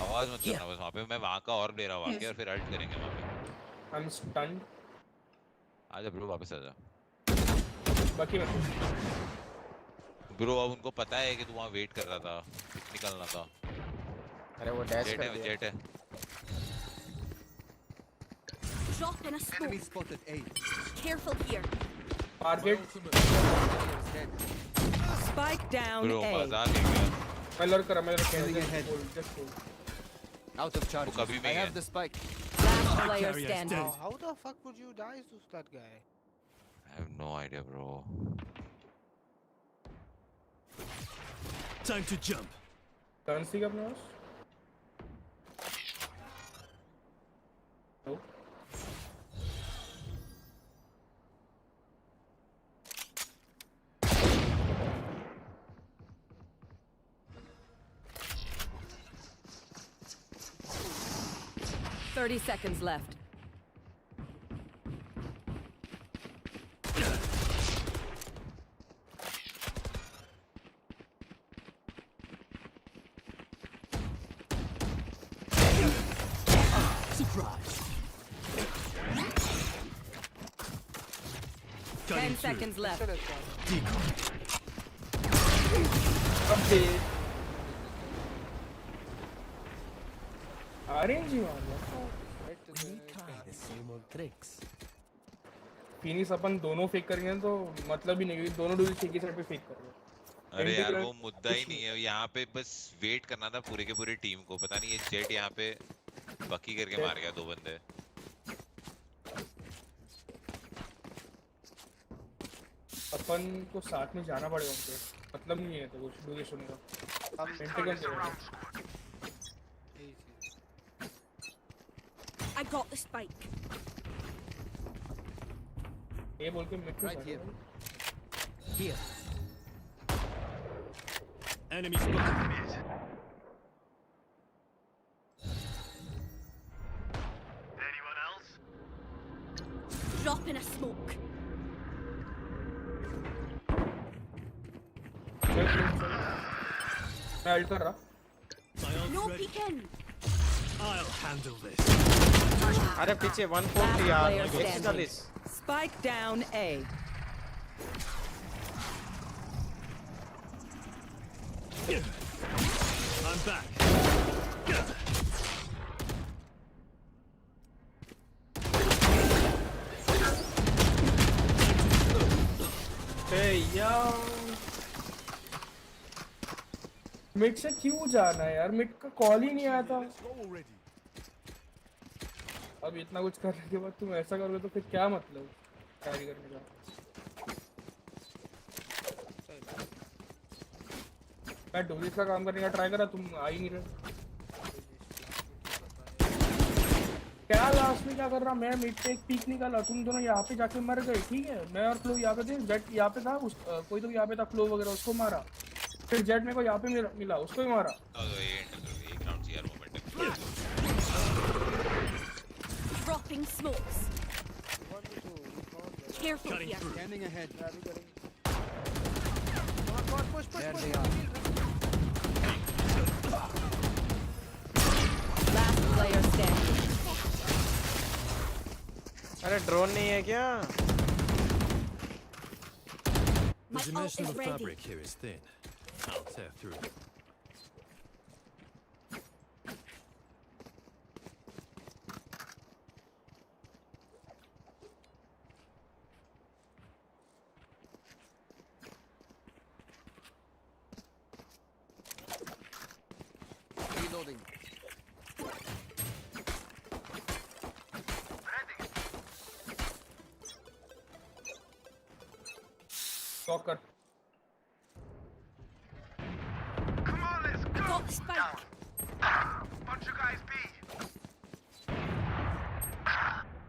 आवाज मत करना बस वहाँ पे। मैं वहाँ का और ले रहा हूँ आके और फिर अल्ट करेंगे वहाँ पे। I'm stunned. आजा ब्रो वापस आजा। बाकी मैं ब्रो अब उनको पता है कि तू वहाँ वेट कर रहा था, निकलना था। अरे वो डैश कर दिया। जेट है। Drop in a Enemy smoke. spotted A. Careful here. Target. Spike down bro A. मजाक है क्या? मैं लड़ कर मैं Killing ahead. Out of charges. कभी भी I have है। the spike. Last player standing. How the fuck would you die to that guy? I have no idea bro. Time to jump. currency का अपने पास? No. 30 seconds left. Surprise. 10 seconds left. Update. RNG वाला। Retry the same old tricks. Finish अपन दोनों fake करेंगे तो मतलब ही नहीं, क्योंकि दोनों डुअल एक ही साइड पे फेक कर रहे हैं। अरे यार वो मुद्दा ही नहीं है यहाँ पे, बस वेट करना था पूरे के पूरे टीम को। पता नहीं ये जेट यहाँ पे बकी करके मार गया 2 बंदे। अपन को साथ में जाना पड़ेगा उनके, मतलब नहीं है तो कुछ ड्यूरेशन का। I got the spike. ये बोल के mid Right here. Here. Enemy spotted. Anyone else? Drop in a smoke. मैं अल्ट कर रहा। No peeking. I'll handle this. अरे पीछे 140 यार, एक्सीडेंटलिस। Spike down A. I'm back. Hey यार, मिड से क्यों जाना है यार? मिड का कॉल ही नहीं आया था। अब इतना कुछ करने के बाद तुम ऐसा करोगे तो फिर क्या मतलब कैरी करने का? मैं डोलिस का काम करने का ट्राई करा, तुम आ ही नहीं रहे। क्या लास्ट में क्या कर रहा? मैं मिड पे एक पीक निकाला, तुम दोनों यहाँ पे जाके मर गए। ठीक है, मैं और फ्लो यहाँ पे थे, जेट यहाँ पे था, कोई तो यहाँ पे था फ्लो वगैरह, उसको मारा। फिर जेट मेरे को यहाँ पे मिला, उसको ही मारा। एक राउंड यार moment. Dropping smokes. Careful here. Scanning ahead. Push. There they are. Last player standing. अरे ड्रोन नहीं है क्या? The dimensional fabric here is thin. I'll tear through it. Reloading. Soccer. Come on, let's go. Got the spike. Down. Bunch of guys B.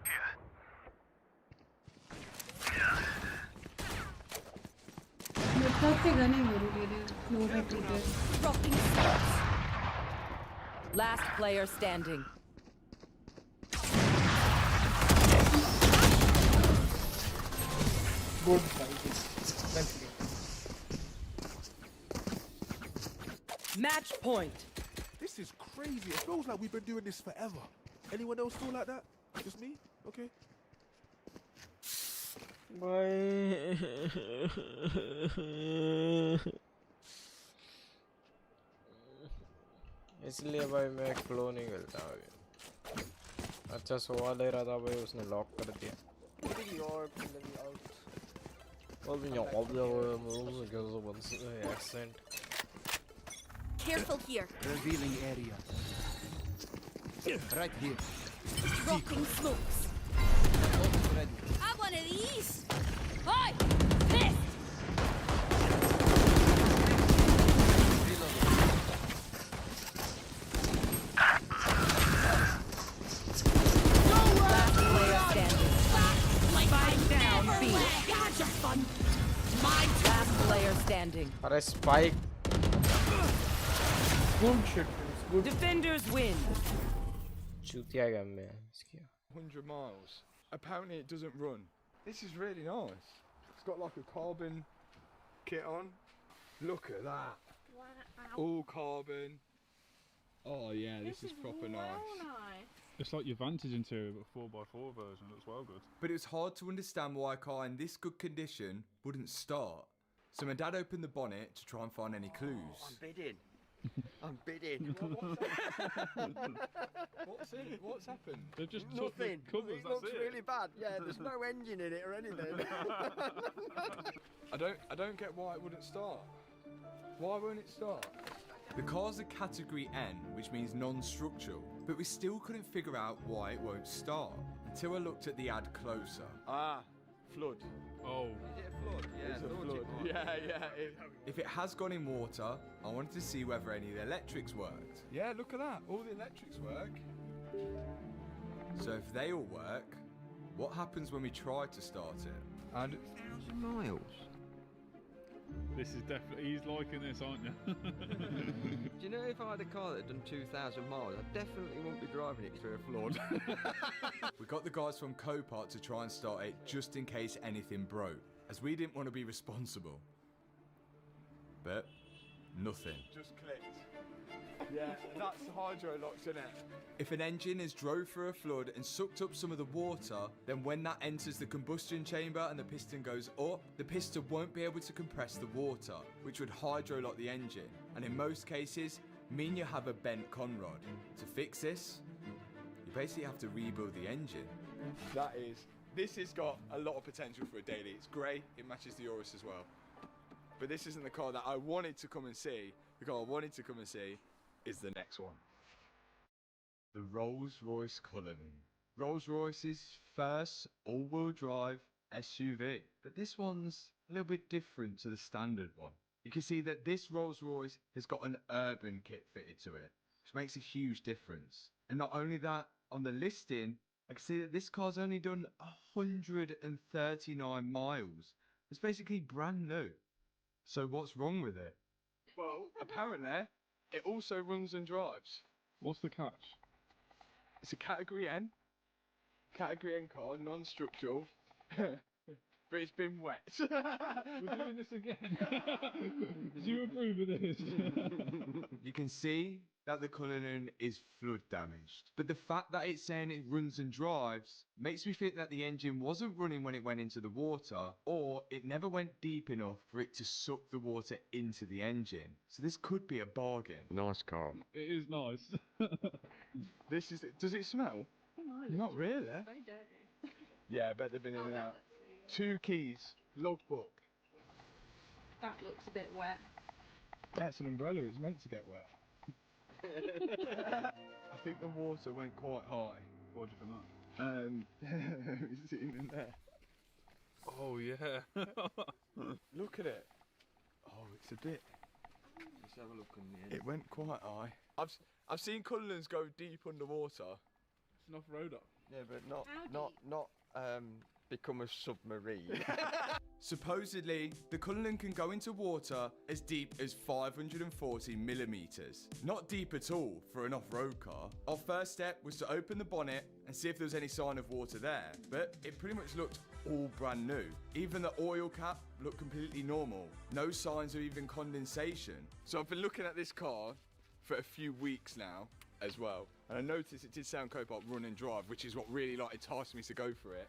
Here. मतलब पे गने मेरे लिए flow पे पीते। Dropping smokes. Last player standing. Good fight. Match point. This is crazy. It feels like we've been doing this forever. Anyone else feel like that? Just me? Okay. इसलिए भाई मैं फ्लो नहीं खेलता अभी। अच्छा सोवा ले रहा था भाई, उसने लॉक कर दिया। Accent. Careful here. Revealing area. Right here. Dropping smokes. Both ready. Have one of these. Hi. This. Last player standing. Spike down B. Gotcha fun. Last player standing. अरे spike. Good shit. Good. Defenders win. चूतिया game में है इसकी। 100 miles. Apparently it doesn't run. This is really nice. It's got like a carbon kit on. Look at that. Wow. All carbon. Oh yeah, this is proper nice. It's like your Vantage interior, but 4x4 version. Looks well good. But it's hard to understand why a car in this good condition wouldn't start. So my dad opened the bonnet to try and find any clues. I'm bidding. I'm bidding. What's happened? They've just took Nothing. the covers, It that's looks it. really bad. Yeah, there's no engine in it or anything. I don't get why it wouldn't start. Why won't it start? The car's a category N, which means non-structural, but we still couldn't figure out why it won't start until I looked at the ad closer. Ah, flood. Oh. Is it a flood? Yeah, It's a thought it flood. might. Yeah. If it has gone in water, I wanted to see whether any of the electrics worked. Yeah, look at that. All the electrics work. So if they all work, what happens when we try to start it? And 1,000 miles. This is definitely, he's liking this, aren't you? Do you know if I had a car that had done 2,000 miles, I definitely wouldn't be driving it through a flood. We got the guys from Copart to try and start it just in case anything broke, as we didn't want to be responsible. But nothing. Just clicked. Yeah, that's hydro locks, isn't it? If an engine has drove through a flood and sucked up some of the water, then when that enters the combustion chamber and the piston goes up, the piston won't be able to compress the water, which would hydro lock the engine. And in most cases, mean you have a bent conrod. To fix this, you basically have to rebuild the engine. This has got a lot of potential for a daily. It's grey, it matches the Urus as well. But this isn't the car that I wanted to come and see. The car I wanted to come and see is the next one. The Rolls-Royce Cullinan. Rolls-Royce's first all-wheel drive SUV. But this one's a little bit different to the standard one. You can see that this Rolls-Royce has got an urban kit fitted to it, which makes a huge difference. And not only that, on the listing, I can see that this car's only done 139 miles. It's basically brand new. So what's wrong with it? Well, apparently, it also runs and drives. What's the catch? It's a Category N. Category N car, non-structural. But it's been wet. We're doing this again. Do you approve of this? You can see that the Cullinan is flood damaged. But the fact that it's saying it runs and drives makes me think that the engine wasn't running when it went into the water, or it never went deep enough for it to suck the water into the engine. So this could be a bargain. Nice car. It is nice. Does it smell? Not really. Very dirty. Yeah, I bet they've been in and out. 2 keys, logbook. That looks a bit wet. That's an umbrella, it's meant to get wet. I think the water went quite high. What do you think that? He's sitting in there. Oh yeah. Look at it. Oh, it's a bit. Let's have a look on the end. It went quite high. I've seen Cullinans go deep underwater. It's an off-roader. Yeah, but not become a submarine. Supposedly, the Cullinan can go into water as deep as 540 millimeters. Not deep at all for an off-road car. Our first step was to open the bonnet and see if there was any sign of water there, but it pretty much looked all brand new. Even the oil cap looked completely normal. No signs of even condensation. So I've been looking at this car for a few weeks now as well, and I noticed it did sound Copart run and drive, which is what really enticed me to go for it.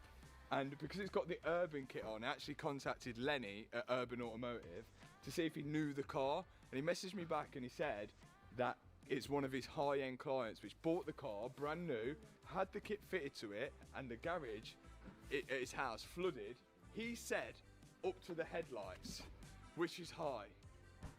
And because it's got the urban kit on, I actually contacted Lenny at Urban Automotive to see if he knew the car, and he messaged me back and he said that it's one of his high-end clients which bought the car brand new, had the kit fitted to it, and the garage at his house flooded. He said up to the headlights, which is high.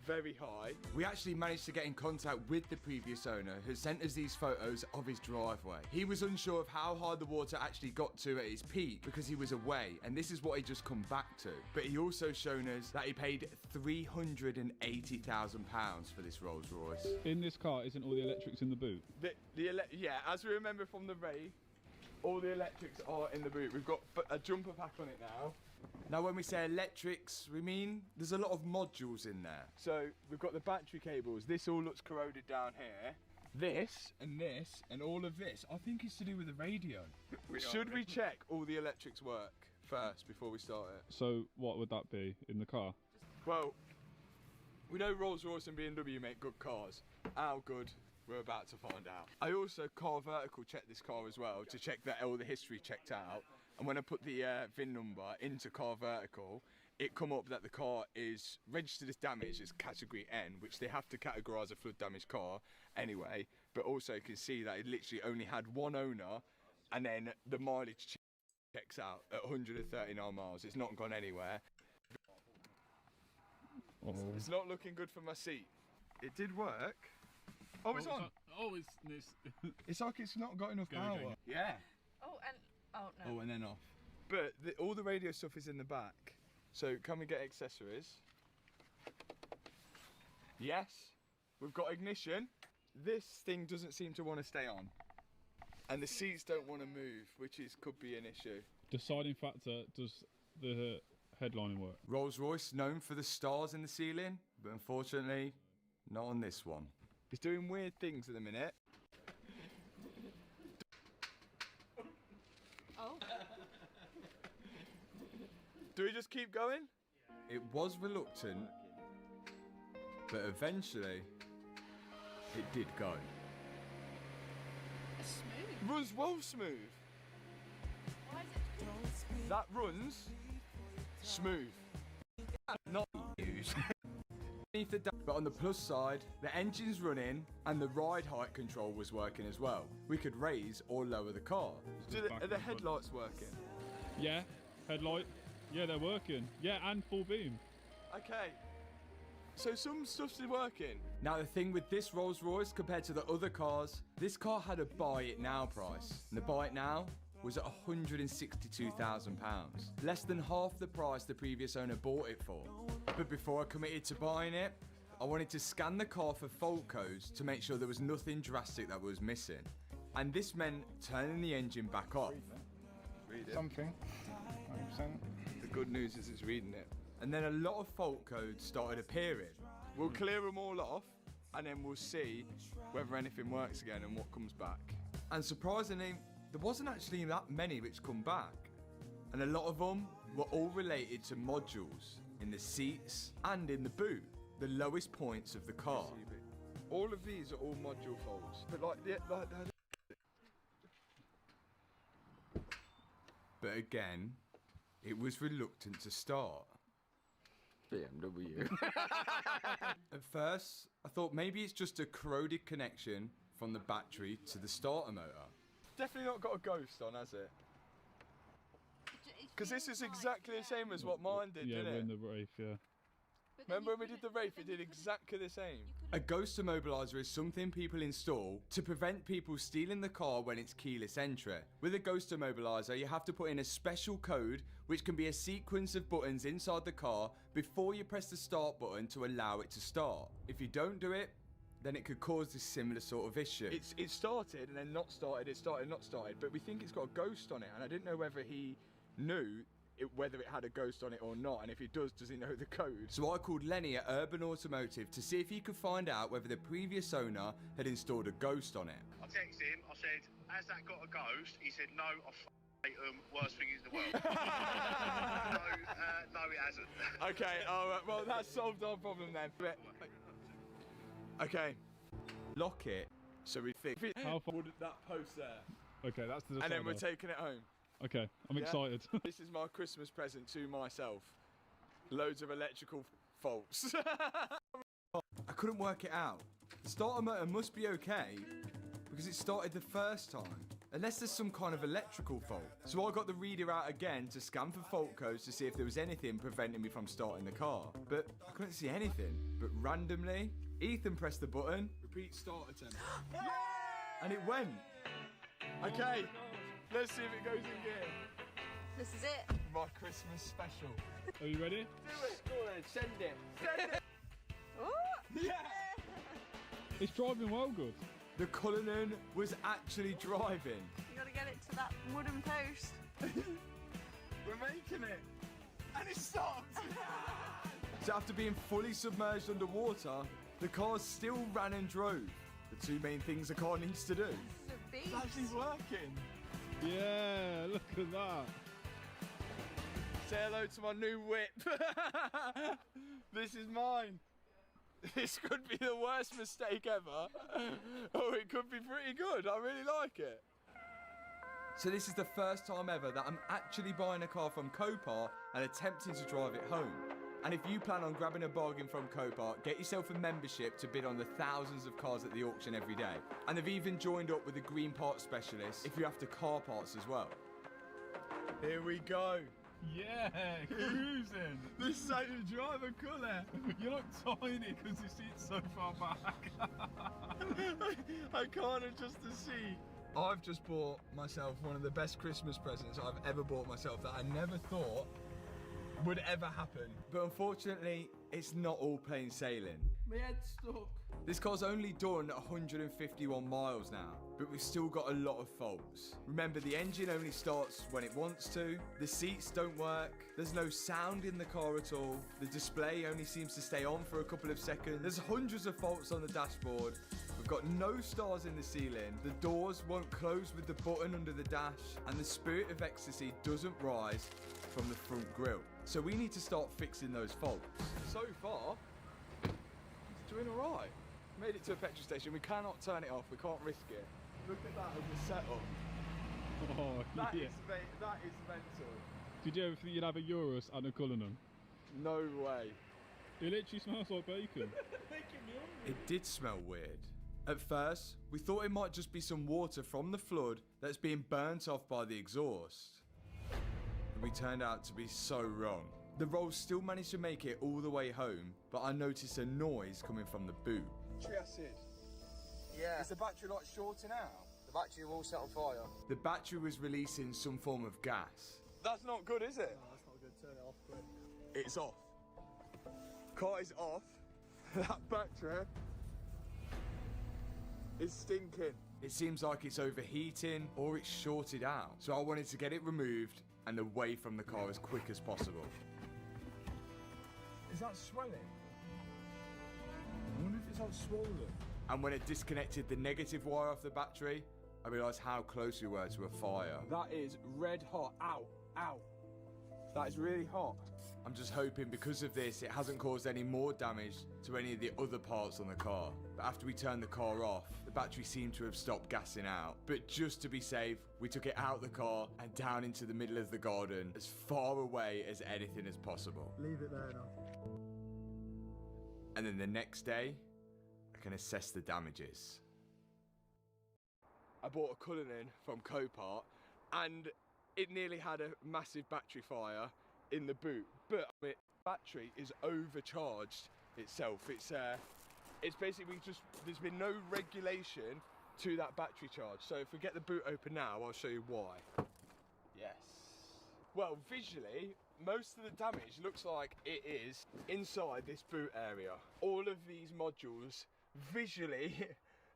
Very high. We actually managed to get in contact with the previous owner, who sent us these photos of his driveway. He was unsure of how high the water actually got to at his peak because he was away, and this is what he just come back to. But he also shown us that he paid £380,000 for this Rolls Royce. In this car, isn't all the electrics in the boot? Yeah, as we remember from the raid, all the electrics are in the boot. We've got a jumper pack on it now. Now when we say electrics, we mean there's a lot of modules in there. So we've got the battery cables. This all looks corroded down here. This and all of this, I think it's to do with the radio. Should we check all the electrics work first before we start it? So what would that be in the car? Well, we know Rolls-Royce and BMW make good cars. How good? We're about to find out. I also Car Vertical checked this car as well to check that all the history checked out. And when I put the VIN number into Car Vertical, it come up that the car is registered as damaged as Category N, which they have to categorise a flood damaged car anyway. But also you can see that it literally only had one owner, and then the mileage checks out at 139 miles. It's not gone anywhere. It's not looking good for my seat. It did work. Oh, it's on. It's like it's not got enough power. Yeah. Oh, and oh no. Oh, and then off. But all the radio stuff is in the back. So can we get accessories? Yes. We've got ignition. This thing doesn't seem to want to stay on. And the seats don't want to move, which could be an issue. Deciding factor, does the headlining work? Rolls-Royce, known for the stars in the ceiling, but unfortunately, not on this one. It's doing weird things at the minute. Oh. Do we just keep going? It was reluctant, but eventually, it did go. It's smooth. Runs well smooth. Why is it? That runs smooth. Not used. But on the plus side, the engine's running and the ride height control was working as well. We could raise or lower the car. Are the headlights working? Yeah, headlight. Yeah, they're working. Yeah, and full beam. Okay. So some stuff's working. Now the thing with this Rolls Royce compared to the other cars, this car had a buy it now price. And the buy it now was at £162,000. Less than half the price the previous owner bought it for. But before I committed to buying it, I wanted to scan the car for fault codes to make sure there was nothing drastic that was missing. And this meant turning the engine back off. Read it. Something. 100%. The good news is it's reading it. And then a lot of fault codes started appearing. We'll clear them all off and then we'll see whether anything works again and what comes back. And surprisingly, there wasn't actually that many which come back. And a lot of them were all related to modules in the seats and in the boot, the lowest points of the car. All of these are all module faults. But again, it was reluctant to start. BMW. At first, I thought maybe it's just a corroded connection from the battery to the starter motor. Definitely not got a ghost on, has it? Because this is exactly the same as what mine did, didn't it? Yeah, in the Wraith, yeah. Remember when we did the Wraith, it did exactly the same. A ghost immobilizer is something people install to prevent people stealing the car when it's keyless entry. With a ghost immobilizer, you have to put in a special code, which can be a sequence of buttons inside the car before you press the start button to allow it to start. If you don't do it, then it could cause this similar sort of issue. It started and then not started, it started not started, but we think it's got a ghost on it, and I didn't know whether he knew whether it had a ghost on it or not, and if he does he know the code? So I called Lenny at Urban Automotive to see if he could find out whether the previous owner had installed a ghost on it. I texted him, I said, has that got a ghost? He said, no, I hate them, worst thing in the world. No, it hasn't. Okay, well that solved our problem then. Okay, lock it so we think How far? that post there. Okay, that's the And then we're taking it home. Okay, I'm excited. This is my Christmas present to myself. Loads of electrical faults. I couldn't work it out. The starter motor must be okay because it started the first time. Unless there's some kind of electrical fault. So I got the reader out again to scan for fault codes to see if there was anything preventing me from starting the car. But I couldn't see anything. But randomly, Ethan pressed the button. Repeat start attempt. And it went. Okay. Let's see if it goes in gear. This is it. My Christmas special. Are you ready? Do it. Go on, send it. Send it. Oh! Yeah. It's driving well good. The Cullinan was actually driving. You gotta get it to that wooden post. We're making it. And it stopped. So after being fully submerged underwater, the car still ran and drove. The two main things a car needs to do. It's actually working. Yeah, look at that. Say hello to my new whip. This is mine. This could be the worst mistake ever. Oh, it could be pretty good. I really like it. So this is the first time ever that I'm actually buying a car from Copart and attempting to drive it home. And if you plan on grabbing a bargain from Copart, get yourself a membership to bid on the thousands of cars at the auction every day. And they've even joined up with a green parts specialist if you're after car parts as well. Here we go. Yeah, cruising. The same driver colour. You look tiny because the seat's so far back. I can't adjust the seat. I've just bought myself one of the best Christmas presents I've ever bought myself that I never thought would ever happen. But unfortunately, it's not all plain sailing. My head's stuck. This car's only done 151 miles now, but we've still got a lot of faults. Remember, the engine only starts when it wants to, the seats don't work, there's no sound in the car at all, the display only seems to stay on for a couple of seconds, there's hundreds of faults on the dashboard, we've got no stars in the ceiling, the doors won't close with the button under the dash, and the Spirit of Ecstasy doesn't rise from the front grille. So we need to start fixing those faults. So far, it's doing all right. Made it to a petrol station. We cannot turn it off. We can't risk it. Look at that as a setup. Oh, That yeah. is mental. Did you ever think you'd have a Urus and a Cullinan? No way. It literally smells like bacon. It did smell weird. At first, we thought it might just be some water from the flood that's being burnt off by the exhaust. But we turned out to be so wrong. The rolls still managed to make it all the way home, but I noticed a noise coming from the boot. Battery acid. Yeah. Is the battery like shorting out? The battery will set on fire. The battery was releasing some form of gas. That's not good, is it? No, that's not good. Turn it off quick. It's off. Car is off. That battery is stinking. It seems like it's overheating or it's shorted out. So I wanted to get it removed and away from the car as quick as possible. Is that swelling? I wonder if it's like swollen. And when it disconnected the negative wire off the battery, I realised how close we were to a fire. That is red hot. Ow, ow. That is really hot. I'm just hoping because of this, it hasn't caused any more damage to any of the other parts on the car. But after we turned the car off, the battery seemed to have stopped gassing out. But just to be safe, we took it out the car and down into the middle of the garden, as far away as anything as possible. Leave it there now. And then the next day, I can assess the damages. I bought a Cullinan from Copart and it nearly had a massive battery fire in the boot, but the battery is overcharged itself. It's basically just, there's been no regulation to that battery charge. So if we get the boot open now, I'll show you why. Yes. Well, visually, most of the damage looks like it is inside this boot area. All of these modules visually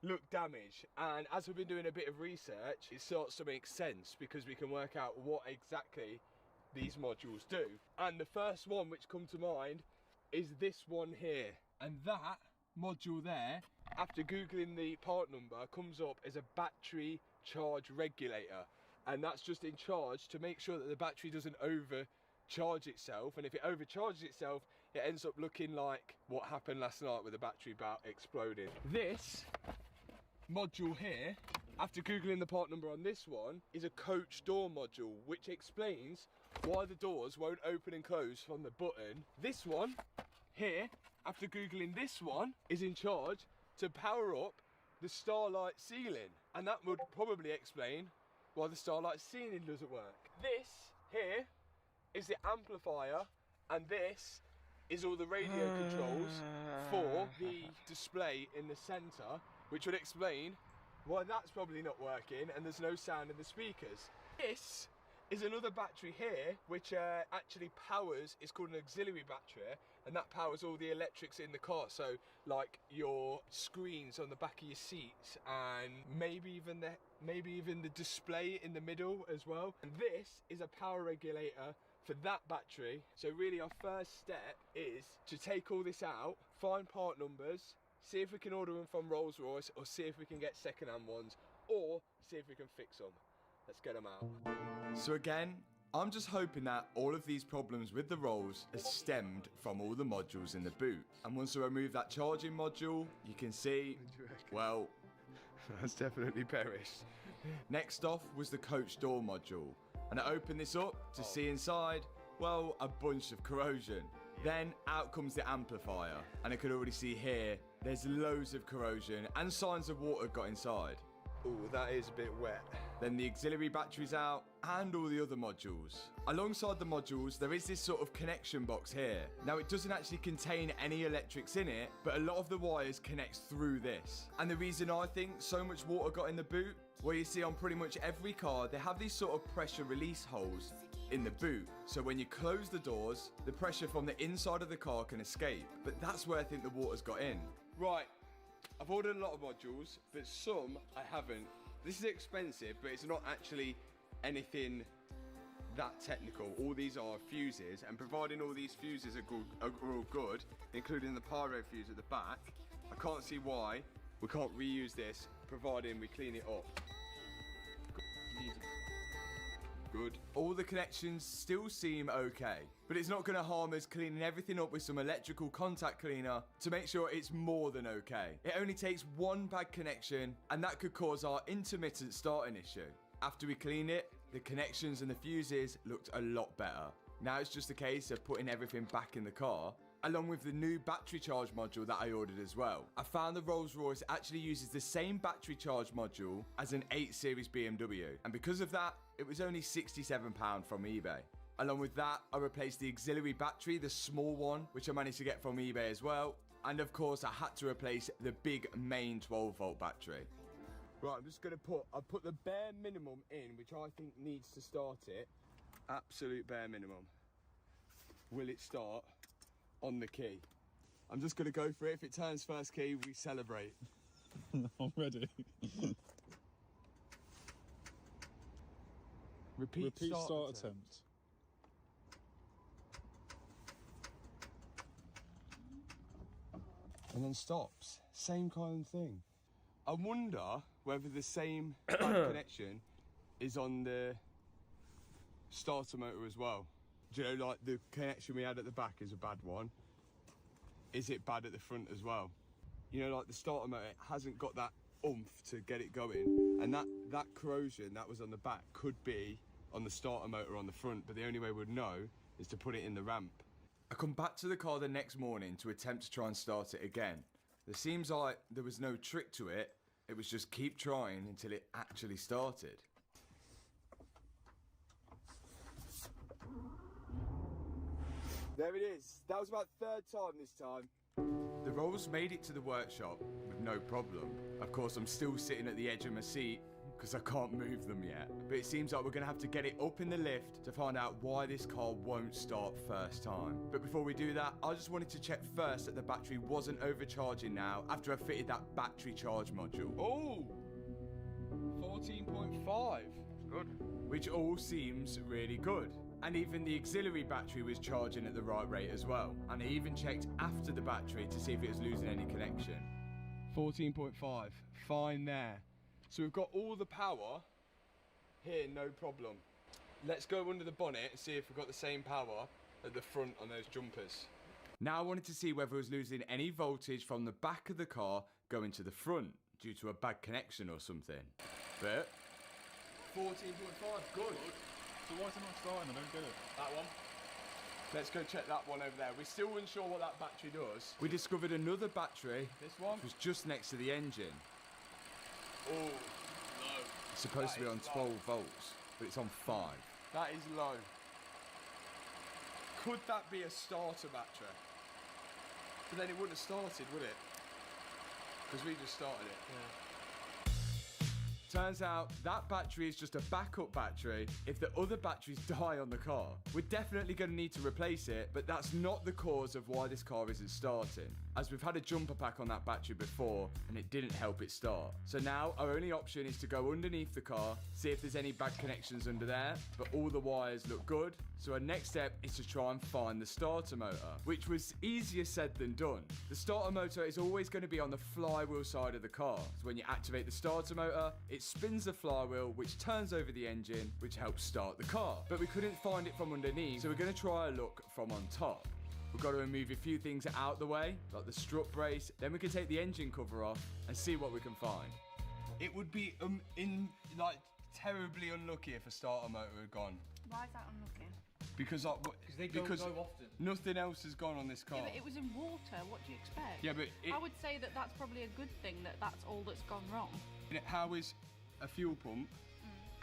look damaged, and as we've been doing a bit of research, it starts to make sense because we can work out what exactly these modules do. And the first one which come to mind is this one here, and that module there, after googling the part number, comes up as a battery charge regulator, and that's just in charge to make sure that the battery doesn't overcharge itself, and if it overcharges itself, it ends up looking like what happened last night with the battery about exploding. This module here, after googling the part number on this one, is a coach door module, which explains why the doors won't open and close from the button. This one here, after googling this one, is in charge to power up the starlight ceiling, and that would probably explain why the starlight ceiling doesn't work. This here is the amplifier, and this is all the radio controls for the display in the center, which would explain why that's probably not working and there's no sound in the speakers. This is another battery here, which actually powers, it's called an auxiliary battery, and that powers all the electrics in the car. So like your screens on the back of your seats, and maybe even the display in the middle as well. And this is a power regulator for that battery. So really our first step is to take all this out, find part numbers, see if we can order them from Rolls-Royce, or see if we can get second-hand ones, or see if we can fix them. Let's get them out. So again, I'm just hoping that all of these problems with the rolls are stemmed from all the modules in the boot. And once I remove that charging module, you can see, well, that's definitely perished. Next off was the coach door module. And I opened this up to see inside, well, a bunch of corrosion. Then out comes the amplifier, and I could already see here, there's loads of corrosion and signs of water got inside. Ooh, that is a bit wet. then the auxiliary battery's out, and all the other modules. Alongside the modules, there is this sort of connection box here. Now, it doesn't actually contain any electrics in it, but a lot of the wires connect through this. And the reason I think so much water got in the boot, well, you see on pretty much every car, they have these sort of pressure release holes in the boot. So when you close the doors, the pressure from the inside of the car can escape. But that's where I think the water's got in. Right, I've ordered a lot of modules, but some I haven't. This is expensive, but it's not actually anything that technical. All these are fuses, and providing all these fuses are all good, including the pyro fuse at the back, I can't see why we can't reuse this, providing we clean it up. Good. All the connections still seem okay, but it's not going to harm us cleaning everything up with some electrical contact cleaner to make sure it's more than okay. It only takes one bad connection, and that could cause our intermittent starting issue. After we clean it, the connections and the fuses looked a lot better. Now it's just a case of putting everything back in the car, along with the new battery charge module that I ordered as well. I found the Rolls-Royce actually uses the same battery charge module as an 8 Series BMW, and because of that, it was only £67 from eBay. Along with that, I replaced the auxiliary battery, the small one, which I managed to get from eBay as well. And of course, I had to replace the big main 12-volt battery. Right, I'm just gonna put the bare minimum in, which I think needs to start it. Absolute bare minimum. Will it start on the key? I'm just gonna go for it. If it turns first key, we celebrate. I'm ready. Repeat start attempt. And then stops. Same kind of thing. I wonder whether the same connection is on the starter motor as well. Do you know, like the connection we had at the back is a bad one. Is it bad at the front as well? You know, like the starter motor hasn't got that oomph to get it going. And that corrosion that was on the back could be on the starter motor on the front, but the only way we'd know is to put it in the ramp. I come back to the car the next morning to attempt to try and start it again. It seems like there was no trick to it. It was just keep trying until it actually started. There it is. That was about third time this time. The Rolls made it to the workshop with no problem. Of course, I'm still sitting at the edge of my seat because I can't move them yet. But it seems like we're going to have to get it up in the lift to find out why this car won't start first time. But before we do that, I just wanted to check first that the battery wasn't overcharging now after I fitted that battery charge module. Oh! 14.5. Good. Which all seems really good. And even the auxiliary battery was charging at the right rate as well. And I even checked after the battery to see if it was losing any connection. 14.5, fine there. So we've got all the power here, no problem. Let's go under the bonnet and see if we've got the same power at the front on those jumpers. Now I wanted to see whether it was losing any voltage from the back of the car going to the front due to a bad connection or something. But 14.5, good. So why is it not starting? I don't get it. That one. Let's go check that one over there. We're still unsure what that battery does. We discovered another battery. This one? Which was just next to the engine. Oh, low. It's supposed to be on 12 volts, but it's on 5. That is low. Could that be a starter battery? But then it wouldn't have started, would it? Because we just started it. Yeah. Turns out that battery is just a backup battery if the other batteries die on the car. We're definitely going to need to replace it, but that's not the cause of why this car isn't starting, as we've had a jumper pack on that battery before and it didn't help it start. So now our only option is to go underneath the car, see if there's any bad connections under there, but all the wires look good. So our next step is to try and find the starter motor, which was easier said than done. The starter motor is always going to be on the flywheel side of the car. So when you activate the starter motor, it spins the flywheel, which turns over the engine, which helps start the car. But we couldn't find it from underneath, so we're going to try a look from on top. We've got to remove a few things out the way, like the strut brace, then we can take the engine cover off and see what we can find. It would be terribly unlucky if a starter motor had gone. Why is that unlucky? Because they don't go often. Nothing else has gone on this car. Yeah, but it was in water. What do you expect? Yeah, but I would say that that's probably a good thing, that that's all that's gone wrong. How is a fuel pump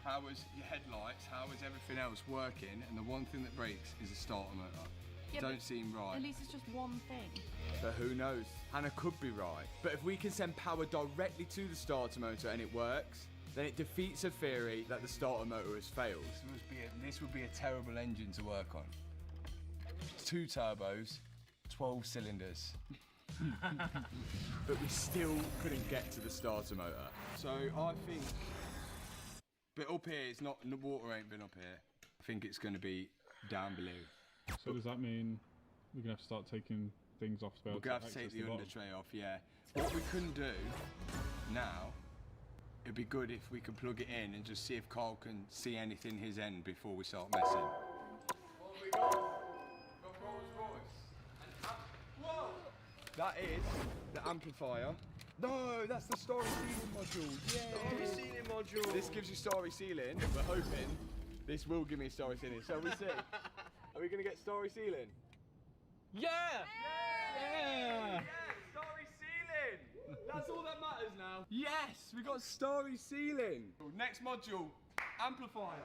how is your headlights, how is everything else working, and the one thing that breaks is the starter motor. Yeah, Don't but seem right. At least it's just one thing. But who knows? Hannah could be right. But if we can send power directly to the starter motor and it works, then it defeats a theory that the starter motor has failed. This would be a terrible engine to work on. 2 turbos, 12 cylinders. But we still couldn't get to the starter motor. So I think, but up here, it's not, the water ain't been up here. I think it's going to be down below. So does that mean we're going to have to start taking things off to be able We're going to have to take the under tray off, yeah. What we couldn't do now, it'd be good if we could plug it in and just see if Carl can see anything his end before we start messing. What have we got? Got Rolls Royce. Whoa! That is the amplifier. No, that's the Starry Ceiling module. Yeah. Starry Ceiling module. This gives you Starry Ceiling. We're hoping this will give me Starry Ceiling. Shall we see? Are we going to get Starry Ceiling? Yeah! Yeah! Starry Ceiling! That's all that matters now. Yes, we got Starry Ceiling. Next module, amplifier.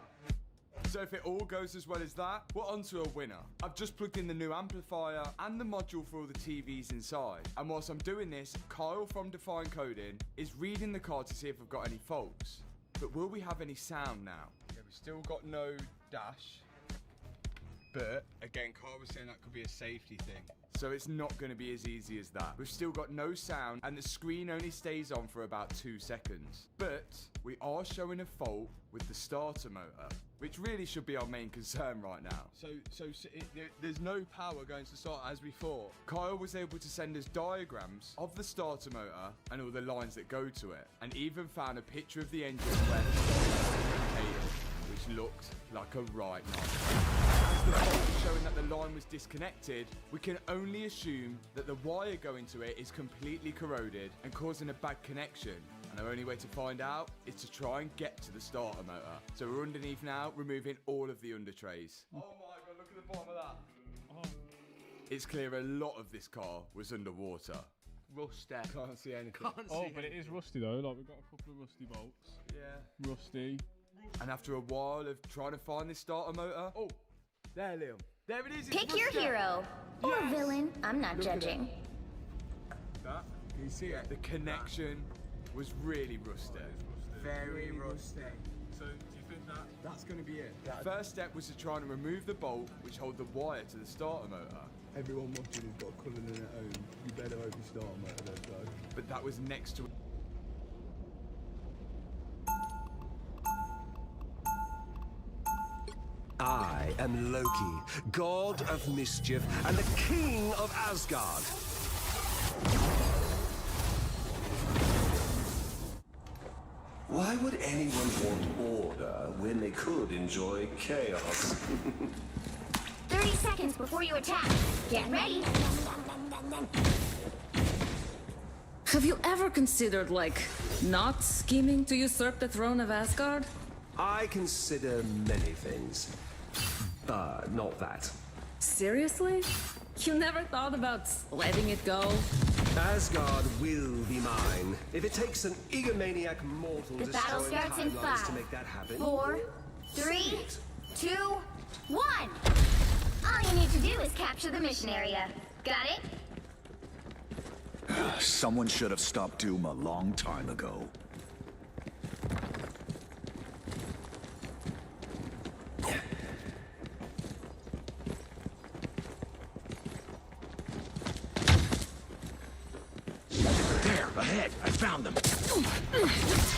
So if it all goes as well as that, we're onto a winner. I've just plugged in the new amplifier and the module for all the TVs inside. And whilst I'm doing this, Kyle from Define Coding is reading the card to see if I've got any faults. But will we have any sound now? Yeah, we've still got no dash. But again, Carl was saying that could be a safety thing. So it's not going to be as easy as that. We've still got no sound and the screen only stays on for about 2 seconds. But we are showing a fault with the starter motor, which really should be our main concern right now. So there's no power going to start as we thought. Kyle was able to send us diagrams of the starter motor and all the lines that go to it, and even found a picture of the engine where which looked like a right knife. As the fault is showing that the line was disconnected, we can only assume that the wire going to it is completely corroded and causing a bad connection. And our only way to find out is to try and get to the starter motor. So we're underneath now, removing all of the under trays. Oh my god, look at the bottom of that. Oh. It's clear a lot of this car was underwater. Rusty. Can't see anything. But it is rusty though, like we've got a couple of rusty bolts. Yeah. Rusty. And after a while of trying to find this starter motor, oh, there, Liam. There it is. Pick your hero or villain. I'm not judging. That, can you see it? The connection was really rusty. Very rusty. So, do you think that's going to be it? The first step was to try and remove the bolt which hold the wire to the starter motor. Everyone watching has got a colour in their own. You better hope the starter motor does go. But that was next to. I am Loki, god of mischief and the king of Asgard. Why would anyone want order when they could enjoy chaos? 30 seconds before you attack. Get ready. Have you ever considered, like, not scheming to usurp the throne of Asgard? I consider many things. Not that. Seriously? You never thought about letting it go? Asgard will be mine. If it takes an egomaniac mortal The battle destroying starts in timelines 5, to make that happen. 4, 3, 2, 1. All you need to do is capture the mission area. Got it? Someone should have stopped Doom a long time ago. There, ahead! I found them!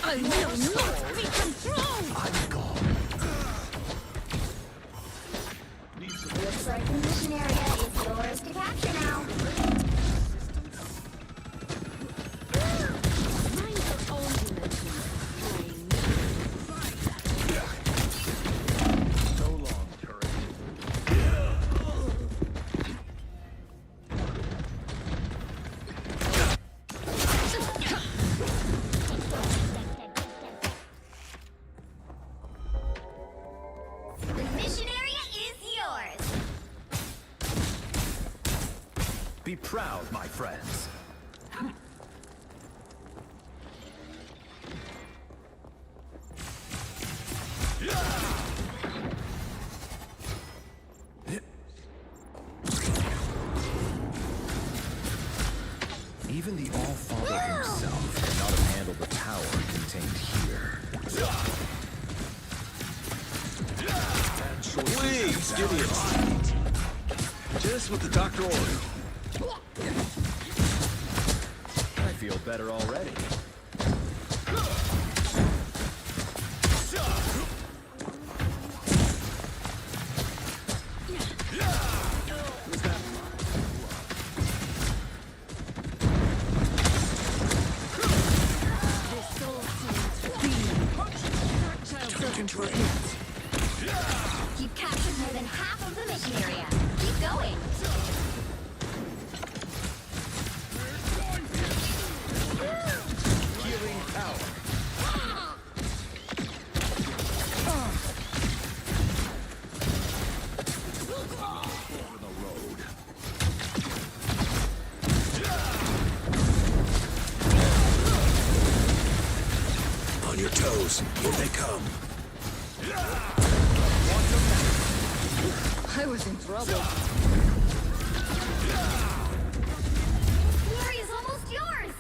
I will not be controlled! I'm gone. Looks like the mission area is yours to capture now. Mind your own dimension. So long, turret. The mission area is yours. Be proud, my friends. Idiots. Just what the doctor ordered. I feel better already. You've captured more than half of the mission area. Keep going. Healing power. Over the road. On your toes. Here they come. I was in trouble. Glory is almost yours.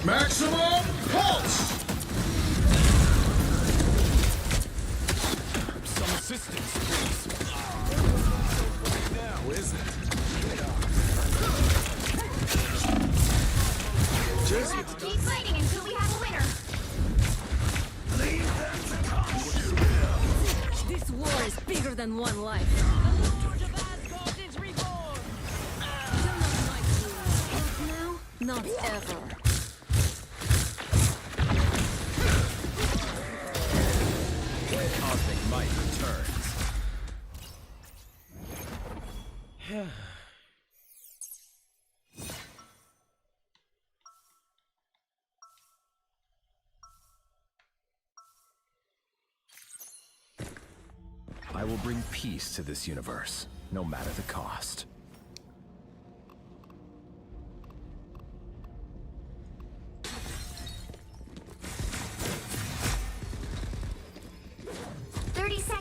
Maximum pulse! Some assistance, please. Now, is it? We'll have to keep fighting until we have a winner. This war is bigger than one life. Not ever. Cosmic might returns. I will bring peace to this universe, no matter the cost.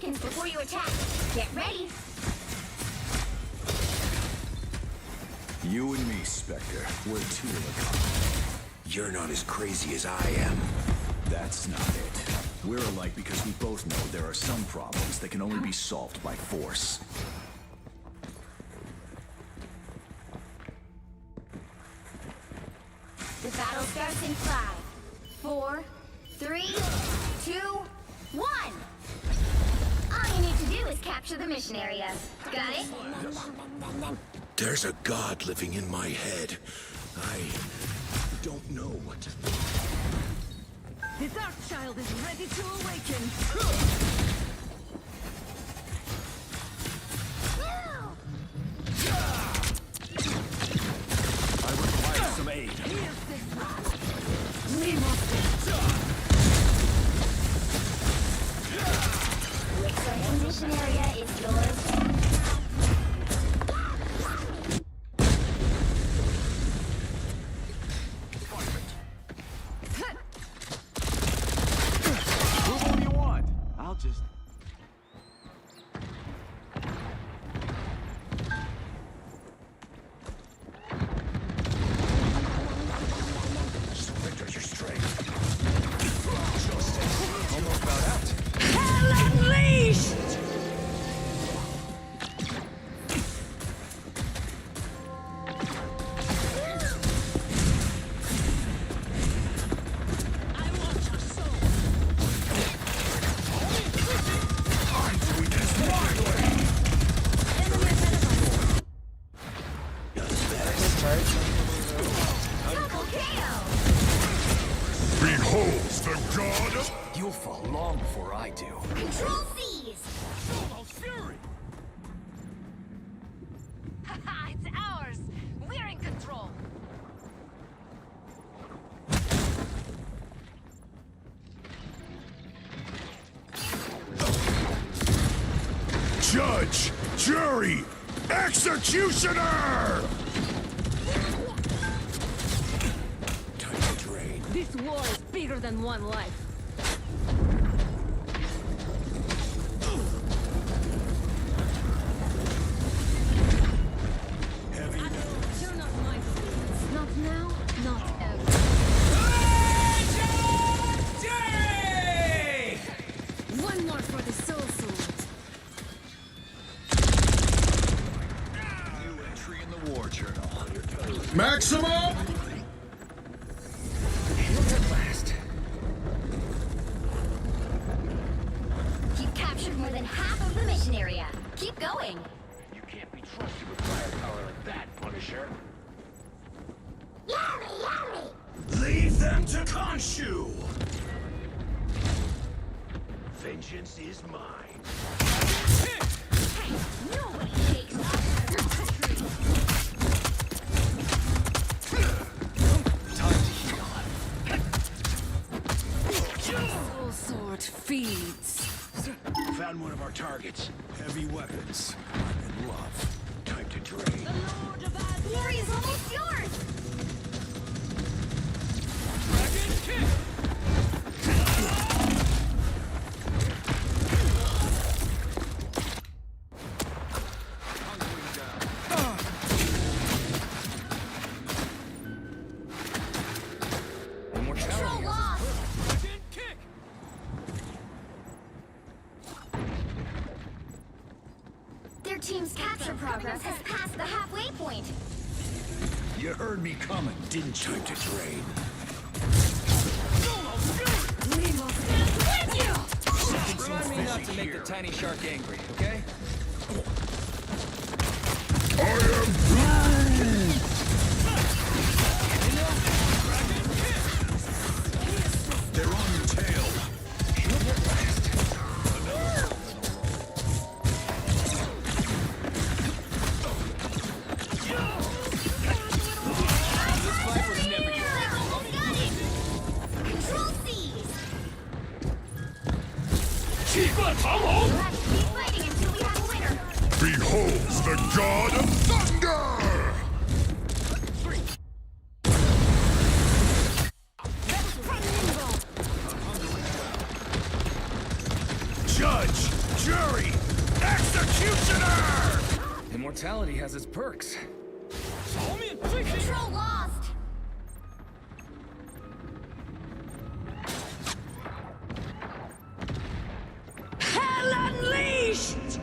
Before you attack, get ready. You and me, Spectre, we're two of a kind. You're not as crazy as I am. That's not it. We're alike because we both know there are some problems that can only be solved by force. The battle starts in 5, 4, 3, 2, 1. All you need to do is capture the mission area. Got it? There's a god living in my head. I don't know what to think. The Dark Child is ready to awaken. I require some aid. We must. The mission area is yours. Who do you want? I'll just... Surrender your strength. Justice. Almost about out. Hell unleashed! Behold the god of... You'll fall long before I do. Control C's. Fury! It's ours. We're in control. Judge! Jury! Executioner! Time to drain. This war is bigger than one life. Heavy. You're not my friends. Not now, not ever. Maximum! You've captured more than half of the mission area. Keep going. You can't be trusted with firepower like that, Punisher. Yummy, yummy! Leave them to Khonshu! Vengeance is mine. Hey, nobody takes our country. Time to heal. Soul sword feeds. Found one of our targets. Heavy weapons. And love. Time to drain. Glory is almost yours! Dragon kick! Control lost! Their team's capture progress has passed the halfway point. You heard me coming, didn't you? Time to drain. We will stand with you! Remind me not to make the tiny shark angry, okay? I am Groot! They're on your tail. Control seize! Keep on following! Let's keep fighting until we have a winner! Beholds the god of thunder! Judge, jury, executioner! Immortality has its perks. Control lost! Hell unleashed!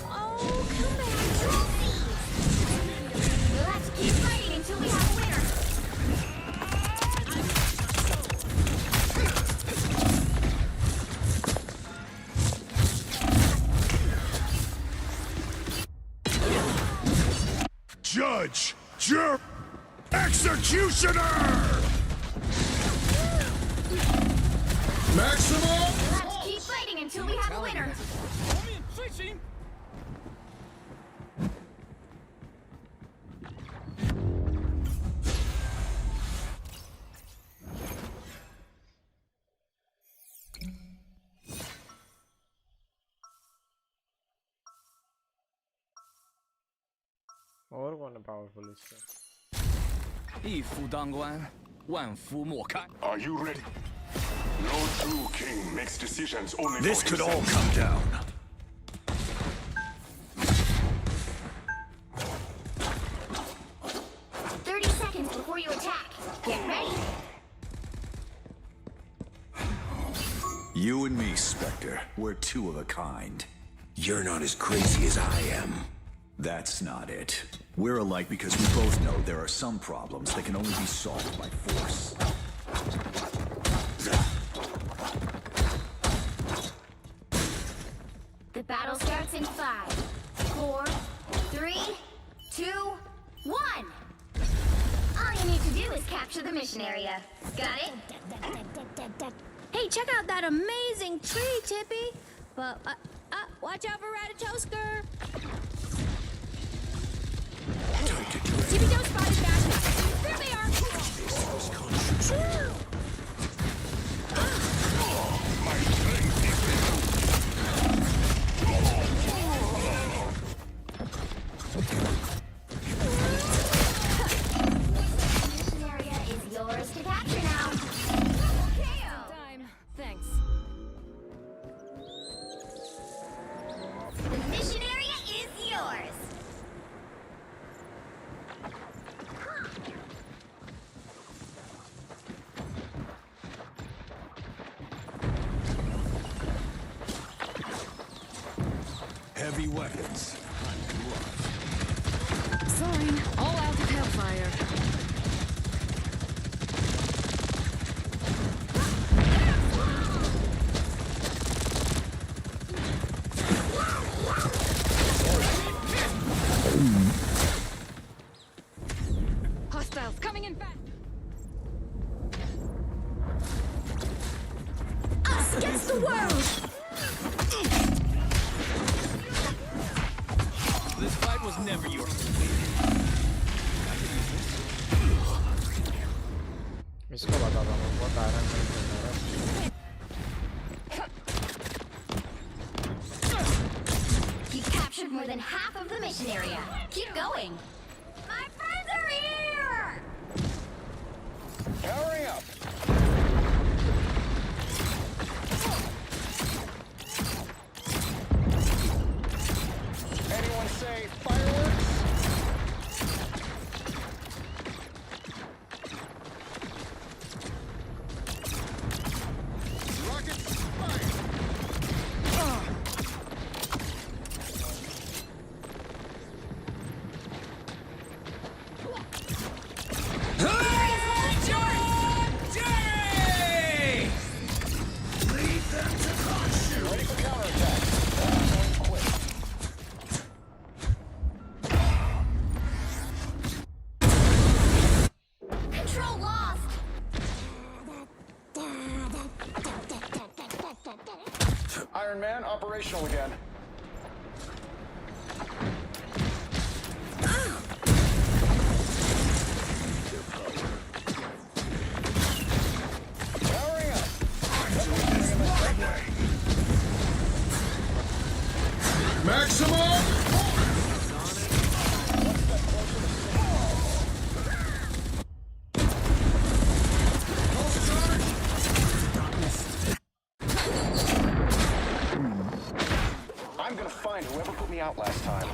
Oh, come back! Control seize! Let's keep fighting until we have a winner! Judge, jury, executioner! Maximum! Let's keep fighting until we have a winner! और कौन है powerful इससे? 一夫当关，万夫莫开。 Are you ready? No true king makes decisions only This for could himself. all come down. Seconds before you attack. Get ready. You and me, Spectre, we're two of a kind. You're not as crazy as I am. That's not it. We're alike because we both know there are some problems that can only be solved by force. The battle starts in 5, 4, 3, 2, 1. All you need to do is capture the mission area. Got it? Hey, check out that amazing tree, Tippy. But, watch out for Ratatosker. Tippy, don't spot his back. There they are. Mission area is yours to capture now. Time. Thanks. The mission area is yours. Heavy weapons. Sorry, all out of hellfire. Hostiles coming in fast. Us against the world! This fight was never yours. इसको बता दो मैं बहुत आराम से You captured more than half of the mission area. Keep going. My friends are here! Powering up. Anyone say fireworks? Rockets fire! Ready for counterattack. Quick. Control lost! Iron Man operational again. Powering up. Maximum! I'm gonna find whoever put me out last time.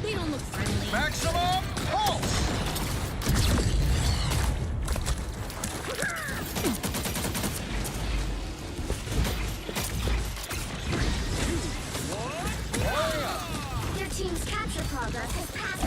They don't look friendly. Maximum pulse! Your team's capture progress has passed.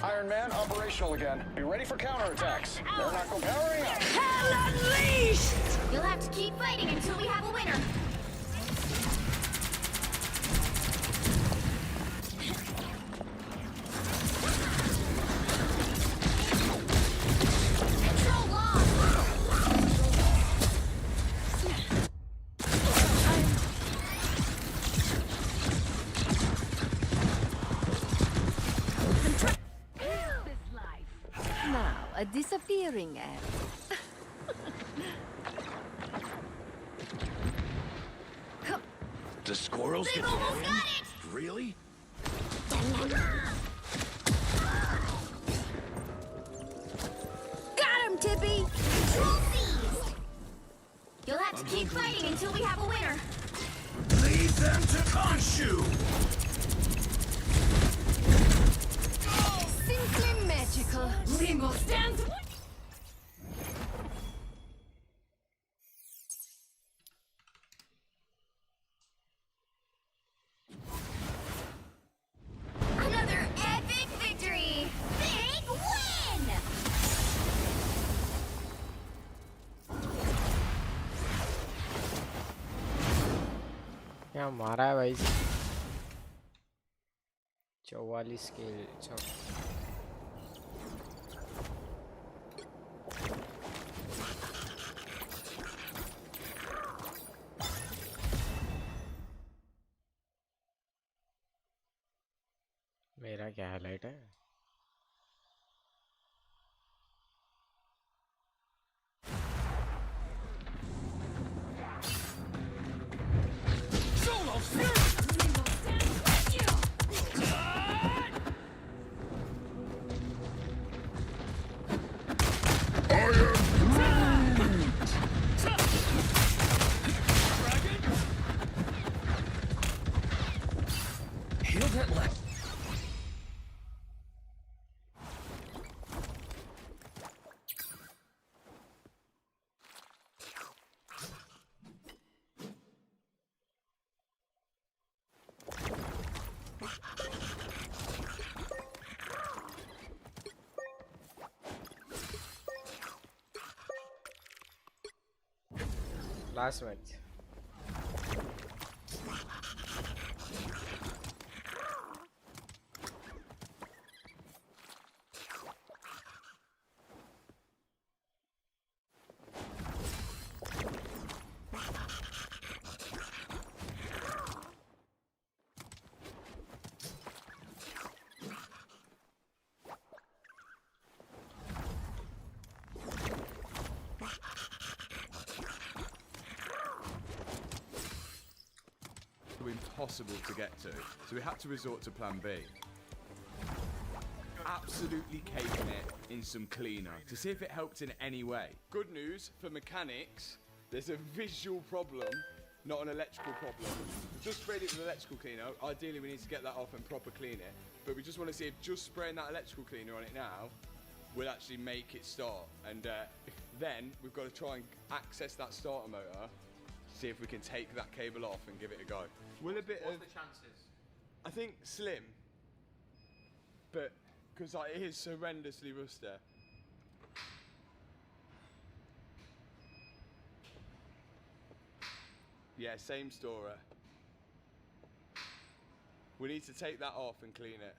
Iron Man operational again. Be ready for counterattacks. They're not going powering up. Hell unleashed! You'll have to keep fighting until we have a winner. Control lost! Now, a disappearing act. The squirrels get Almost in? got it! Really? Got him, Tippy! Control seized! You'll have to keep fighting until we have a winner. Lead them to Khonshu! Simply magical. Limbo stands. Another epic victory! Big win! क्या मारा है भाई 44 किल मेरा क्या highlight है Last match. Impossible to get to, so we had to resort to plan B. Absolutely caking it in some cleaner to see if it helped in any way. Good news for mechanics, there's a visual problem, not an electrical problem. We've just sprayed it with electrical cleaner. Ideally we need to get that off and proper clean it, but we just want to see if just spraying that electrical cleaner on it now will actually make it start. And then we've got to try and access that starter motor, see if we can take that cable off and give it a go. What's the chances? I think slim, but because it is horrendously rusty. Yeah, same story. We need to take that off and clean it.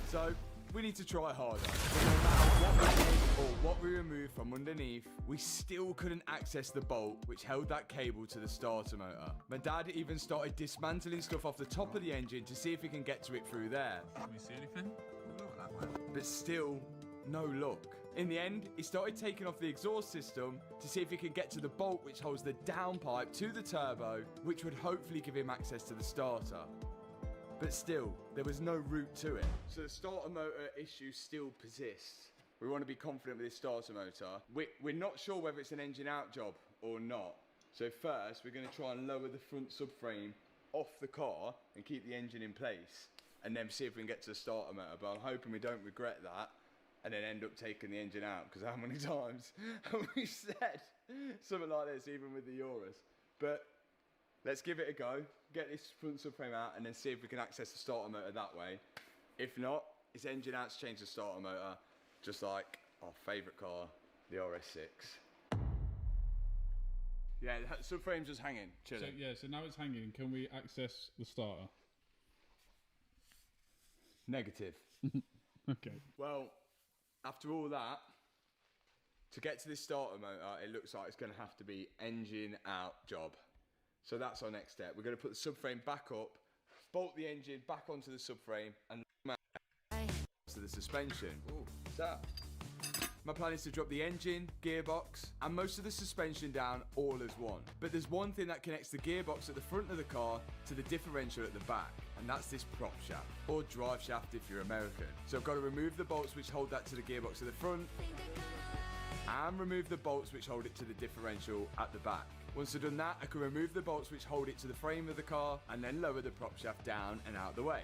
So we need to try harder. But no matter what we did or what we removed from underneath, we still couldn't access the bolt which held that cable to the starter motor. My dad even started dismantling stuff off the top of the engine to see if he can get to it through there. Can we see anything? But still, no luck. In the end, he started taking off the exhaust system to see if he could get to the bolt which holds the downpipe to the turbo, which would hopefully give him access to the starter. But still, there was no route to it. So the starter motor issue still persists. We want to be confident with this starter motor. We're not sure whether it's an engine out job or not. So first, we're going to try and lower the front subframe off the car and keep the engine in place, and then see if we can get to the starter motor. But I'm hoping we don't regret that and then end up taking the engine out, because how many times have we said something like this, even with the Urus? But let's give it a go, get this front subframe out, and then see if we can access the starter motor that way. If not, it's engine out to change the starter motor, just like our favourite car, the RS6. Yeah, the subframe's just hanging, chilling. So now it's hanging. Can we access the starter? Negative. Okay. Well, after all that, to get to this starter motor, it looks like it's going to have to be engine out job. So that's our next step. We're going to put the subframe back up, bolt the engine back onto the subframe, and to the suspension. Ooh, what's that? My plan is to drop the engine, gearbox, and most of the suspension down all as one. But there's one thing that connects the gearbox at the front of the car to the differential at the back, and that's this prop shaft, or drive shaft if you're American. So I've got to remove the bolts which hold that to the gearbox at the front, and remove the bolts which hold it to the differential at the back. Once I've done that, I can remove the bolts which hold it to the frame of the car, and then lower the prop shaft down and out of the way.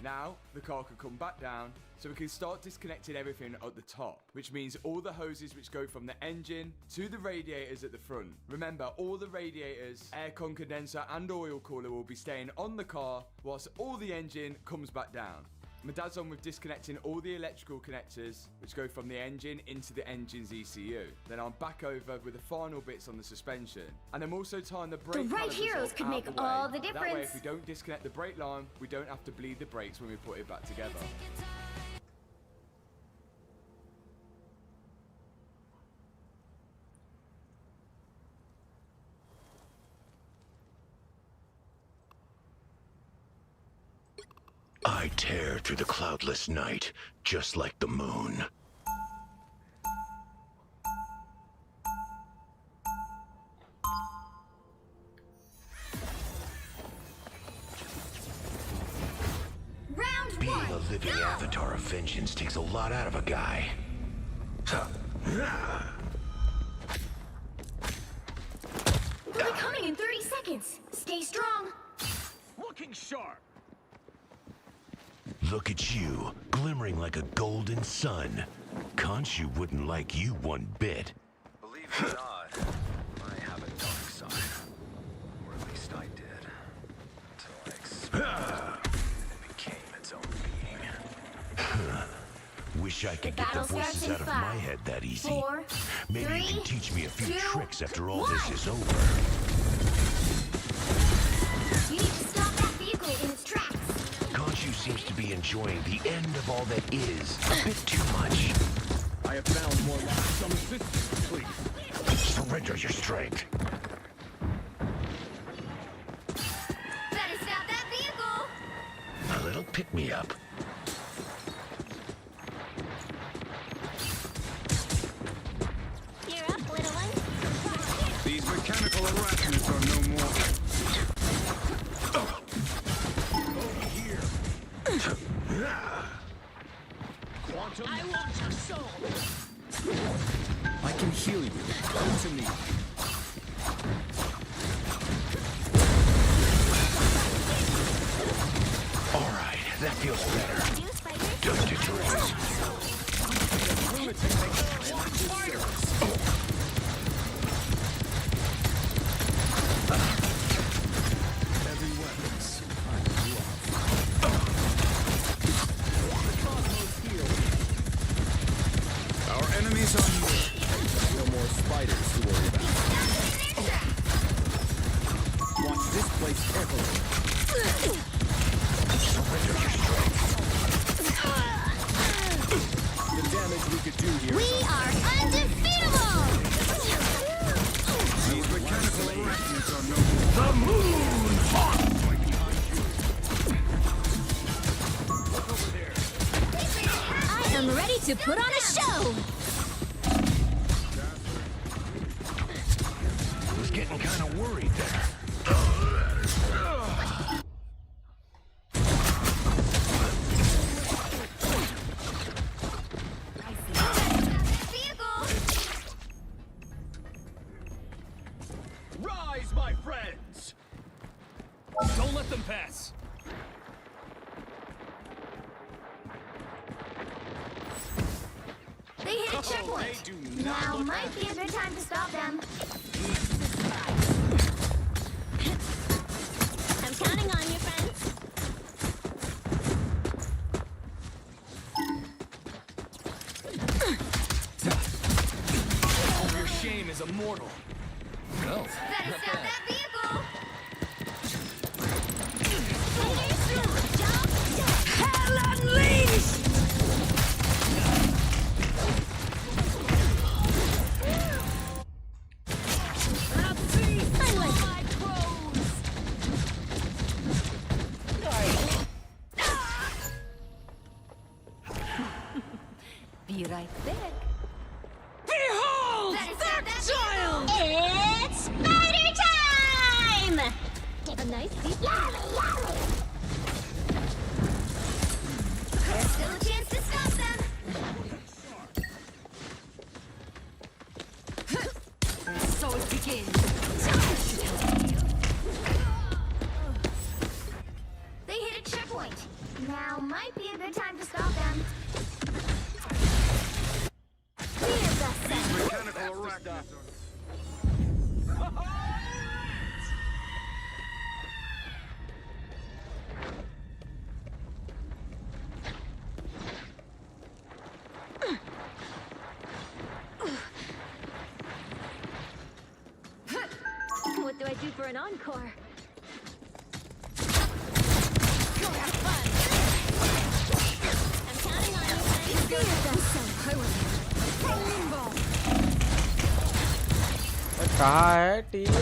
Now, the car can come back down, so we can start disconnecting everything at the top, which means all the hoses which go from the engine to the radiators at the front. Remember, all the radiators, aircon condenser and oil cooler will be staying on the car, whilst all the engine comes back down. My dad's on with disconnecting all the electrical connectors which go from the engine into the engine's ECU. Then I'm back over with the final bits on the suspension. And I'm also tying the brake The right calipers heroes up could out make the way. all the That way, difference. if we don't disconnect the brake line, we don't have to bleed the brakes when we put it back together. I tear through the cloudless night, just like the moon. Round Being one. a living avatar of vengeance takes a lot out of a guy. We'll be coming in 30 seconds. Stay strong. Looking sharp. Look at you, glimmering like a golden sun. Khonshu wouldn't like you one bit. Believe it or not, I have a dark side. Or at least I did. Until I expanded and it became its own being. Wish wish I could get the voices out of my head that easy. 4, Maybe 3, you can teach me a few 2, tricks after all 1. this is over. You need to stop that vehicle in its tracks. Khonshu seems to be enjoying the end of all that is a bit too much. I have found more lives. Some assistance, please. Surrender your strength. Better stop that vehicle. A little pick-me-up. You're up, little one. These mechanical arachnids are no more. Over here. Quantum. I want your soul. I can heal you. Come to me. All right, that feels better. Don't do drugs. Heavy weapons. Our enemies are near. No more spiders to worry about. Watch this place carefully. Surrender your strength. The damage we could do here. We are undefeatable! These mechanical arachnids are no more. The moon hawk! I am ready to put on a show. I was getting kind of worried there. Rise, my friends! Don't let them pass. They hit a checkpoint. Now might be a good time to stop them. I'm counting on you, friends. Your shame is immortal. No. Better stop that vehicle. Hell unleashed! Be right back. Behold! Better That stop that child! It's spider time! Take a nice deep There's still a chance to stop them. So it begins. They hit a checkpoint. Now might be a good time to stop them. Here's the sun. Mechanical arachnids are... What do I do for an encore? I'm counting on you, friends. Here's the sun. कहाँ है team?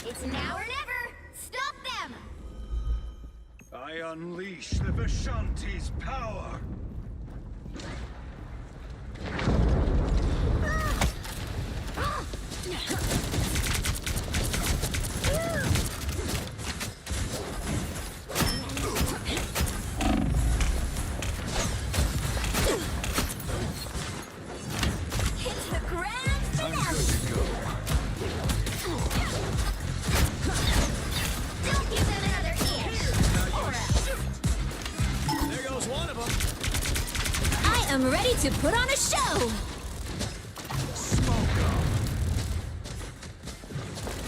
It's now or never. Stop them. I unleash the Vishanti's power. Hit the ground finale. Don't give them another inch. There goes one of them. I am ready to put on a show. Smoke 'em.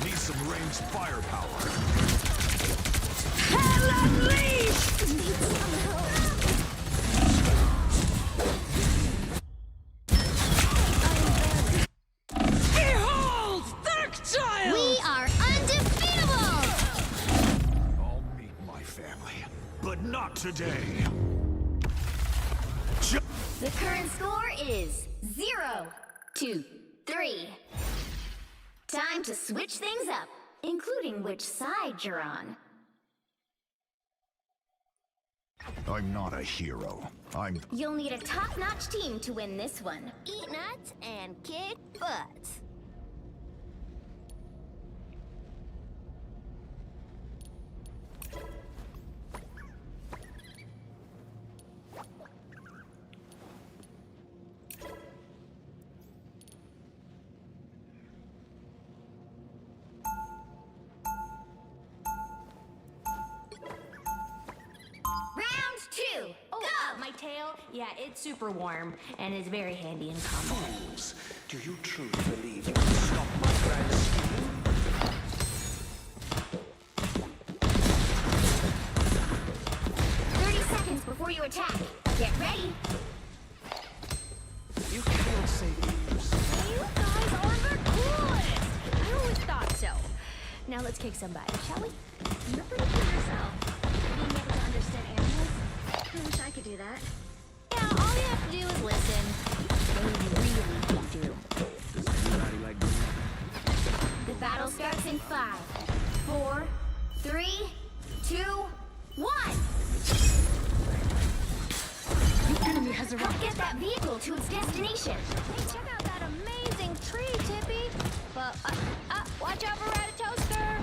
Need some rain brings firepower. Hell unleashed! Behold, Dark Child! We are undefeatable! I'll meet my family, but not today. The current score is 0-3. Time to switch things up, including which side you're on. I'm not a hero. You'll need a top-notch team to win this one. Eat nuts and kick butt. My tail, yeah, it's super warm and is very handy in combat. Fools! Do you truly believe you can stop my grand scheme? 30 seconds before you attack. Get ready. You can't save me. You guys are the coolest! I always thought so. Now let's kick some butt, shall we? You're pretty cool yourself. Being able to understand animals. I wish I could do that. Yeah, all you have to do is listen. They really do. The battle starts in 5, 4, 3, 2, 1. The enemy has Help arrived. get that vehicle to its destination. Hey, check out that amazing tree, Tippy. But, watch out for Ratatouster.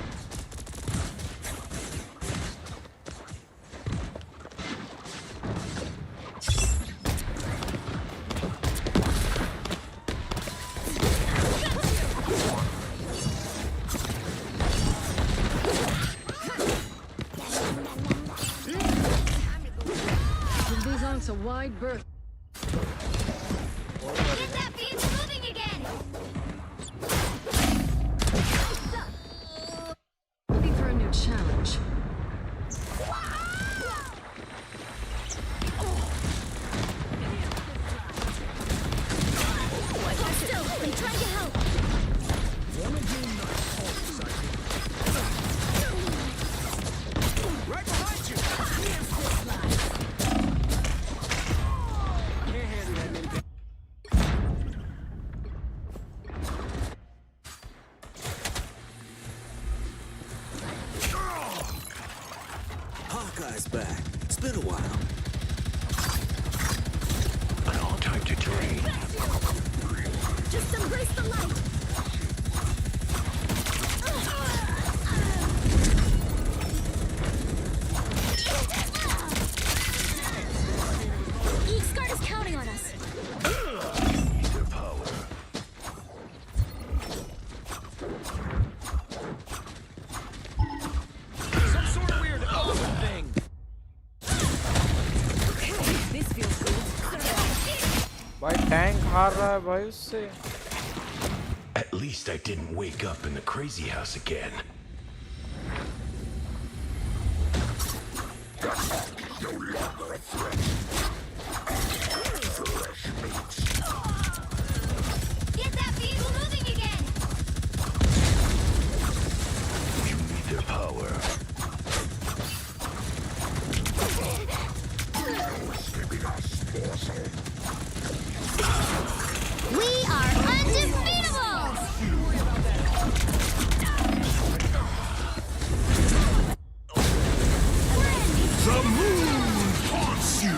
A wide berth. Get that vehicle moving again. Looking for a new challenge. Still, I'm trying to help. Right behind you! Hawkeye's back. It's been a while. On all types of terrain. Just embrace the light. Eastguard is counting on us. Their power. Some sort of weird oven thing. This feels good. भाई tank हार रहा है भाई उससे. At least I didn't wake up in the crazy house again. No longer a threat. Get that vehicle moving again. You need their power. We are undefeatable. The moon haunts you!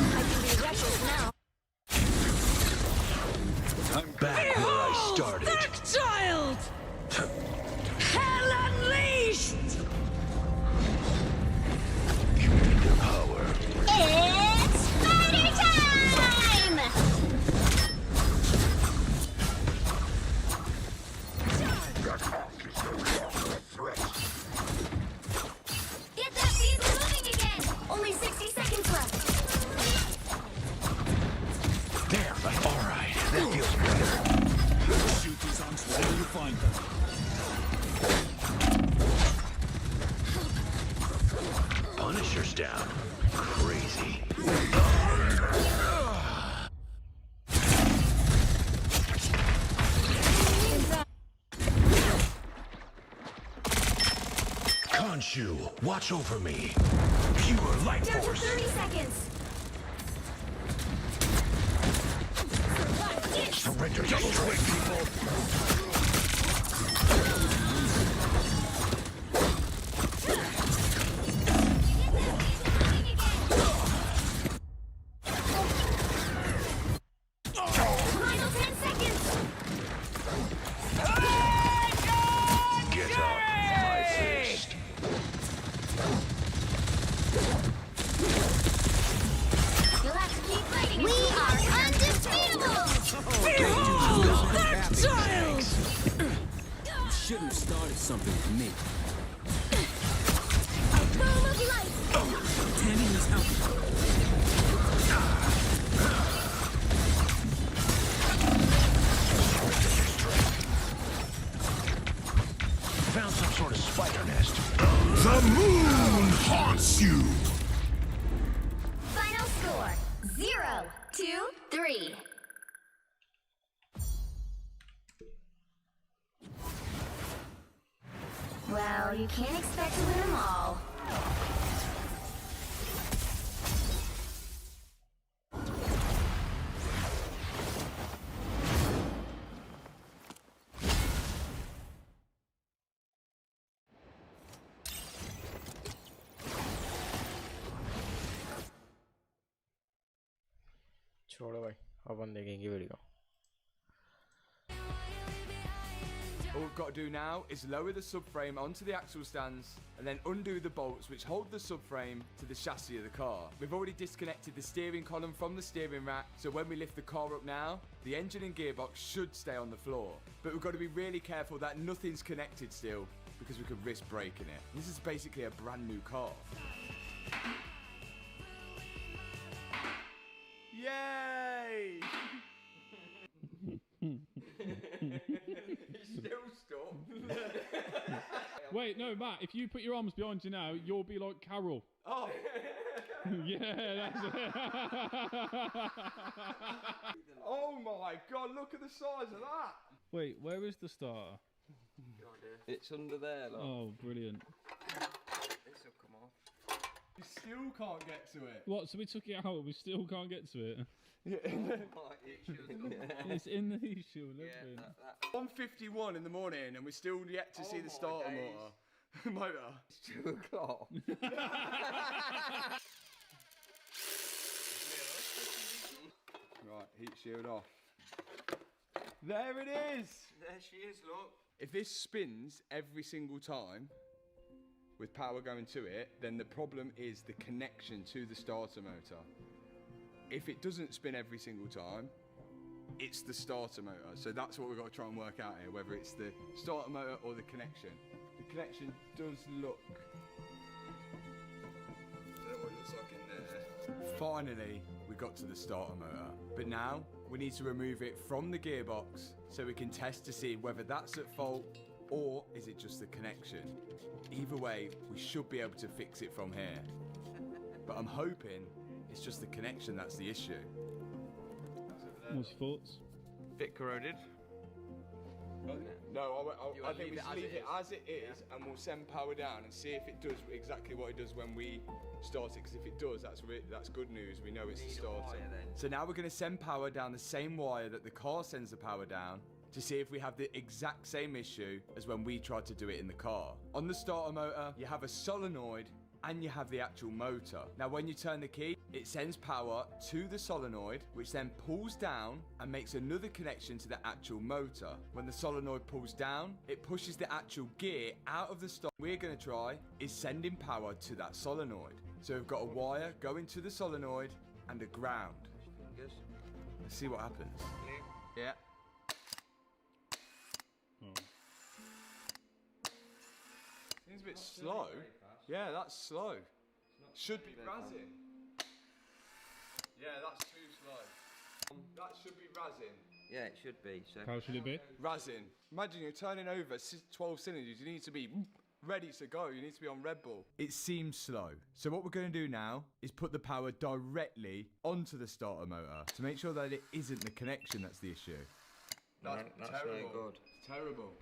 I'm back where I started. Dark Child! Hell unleashed! You need their power. It's party time! down. Crazy. Khonshu, watch over me. Pure light Down to force. 30 seconds. Surrender your strength, people. Final 10 seconds. Get up, my fist. You'll have to keep fighting. We are undefeatable. Behold that child! You should have started something with me. A boom of light. Tammy needs help. Found some sort of spider nest. The moon haunts you! Final score 0-2-3. Well, you can't expect to win them all. छोड़ो भाई अपन देखेंगे video All we've got to do now is lower the subframe onto the axle stands and then undo the bolts which hold the subframe to the chassis of the car. We've already disconnected the steering column from the steering rack, so when we lift the car up now, the engine and gearbox should stay on the floor. But we've got to be really careful that nothing's connected still, because we could risk breaking it. This is basically a brand new car. Yay! Still stuck. Wait, no, Matt, if you put your arms behind you now, you'll be like Carol. Oh! Yeah, that's it. Oh my god, look at the size of that! Wait, where is the starter? It's under there, look. Oh, brilliant. This'll come off. You still can't get to it. What, so we took it out, we still can't get to it? Yeah. It's in the issue, look at it. 1:51 in the morning and we're still yet to see the starter motor. It's 2 o'clock. Right, heat shield off. There it is! There she is, look. If this spins every single time, with power going to it, then the problem is the connection to the starter motor. If it doesn't spin every single time, it's the starter motor. So that's what we've got to try and work out here, whether it's the starter motor or the connection. The connection does look... I don't know what it looks like in there. Finally, we got to the starter motor. But now, we need to remove it from the gearbox so we can test to see whether that's at fault or is it just the connection. Either way, we should be able to fix it from here. But I'm hoping it's just the connection that's the issue. What's your thoughts? Bit corroded. No, I think we just leave it as it is and we'll send power down and see if it does exactly what it does when we start it, because if it does, that's good news. We know it's the starter. So now we're going to send power down the same wire that the car sends the power down to see if we have the exact same issue as when we tried to do it in the car. On the starter motor, you have a solenoid and you have the actual motor. Now when you turn the key, it sends power to the solenoid, which then pulls down and makes another connection to the actual motor. When the solenoid pulls down, it pushes the actual gear out of the stop. We're going to try is sending power to that solenoid. So we've got a wire going to the solenoid and a ground. Let's see what happens. Yeah. Seems a bit slow. Yeah, that's slow. Should be razzing. Yeah, that's too slow. That should be razzing. Yeah, it should be. So how should it be? Razzing. Imagine you're turning over 12 cylinders. You need to be ready to go. You need to be on Red Bull. It seems slow. So what we're going to do now is put the power directly onto the starter motor to make sure that it isn't the connection that's the issue. That's terrible. no good. It's terrible.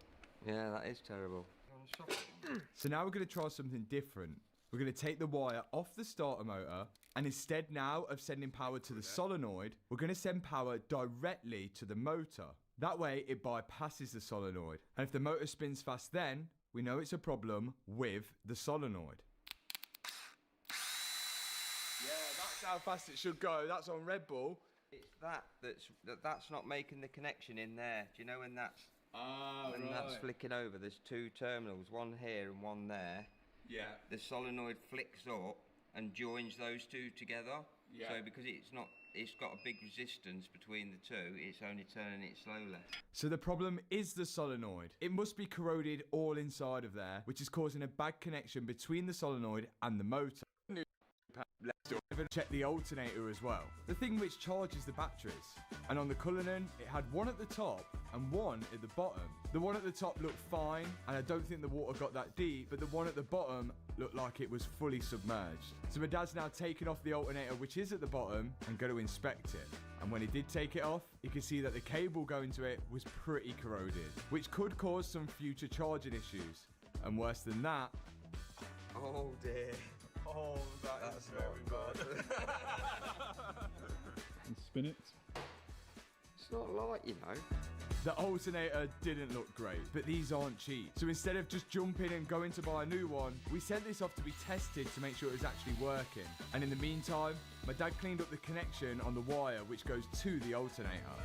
Yeah, that is terrible. So now we're going to try something different. We're going to take the wire off the starter motor, and instead now of sending power to the solenoid, we're going to send power directly to the motor. That way it bypasses the solenoid. And if the motor spins fast then, we know it's a problem with the solenoid. Yeah, that's how fast it should go. That's on Red Bull. It's that's not making the connection in there. Do you know when that's that's flicking over? There's two terminals, one here and one there. Yeah. The solenoid flicks up and joins those two together. Yeah. So because it's got a big resistance between the two, it's only turning it slowly. So the problem is the solenoid. It must be corroded all inside of there, which is causing a bad connection between the solenoid and the motor. Check the alternator as well, the thing which charges the batteries. And on the Cullinan, it had one at the top and one at the bottom. The one at the top looked fine, and I don't think the water got that deep, but the one at the bottom looked like it was fully submerged. So my dad's now taken off the alternator, which is at the bottom, and going to inspect it. And when he did take it off, you can see that the cable going to it was pretty corroded, which could cause some future charging issues. And worse than that... Oh dear. Oh, that's very bad. And spin it. It's not light, you know. The alternator didn't look great, but these aren't cheap. So instead of just jumping and going to buy a new one, we sent this off to be tested to make sure it was actually working. And in the meantime, my dad cleaned up the connection on the wire which goes to the alternator.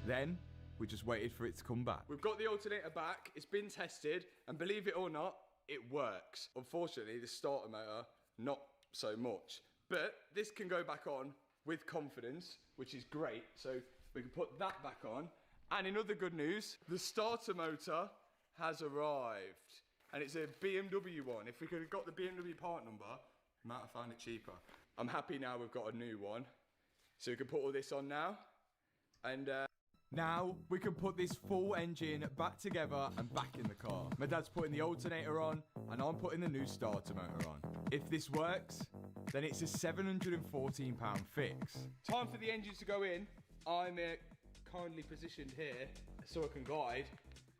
Then, we just waited for it to come back. We've got the alternator back, it's been tested, and believe it or not, it works. Unfortunately, the starter motor, not so much. But this can go back on with confidence, which is great. So we can put that back on. And in other good news, the starter motor has arrived. And it's a BMW one. If we could have got the BMW part number, we might have found it cheaper. I'm happy now we've got a new one. So we can put all this on now. And now we can put this full engine back together and back in the car. My dad's putting the alternator on, and I'm putting the new starter motor on. If this works, then it's a £714 fix. Time for the engine to go in. I'm kindly positioned here so I can guide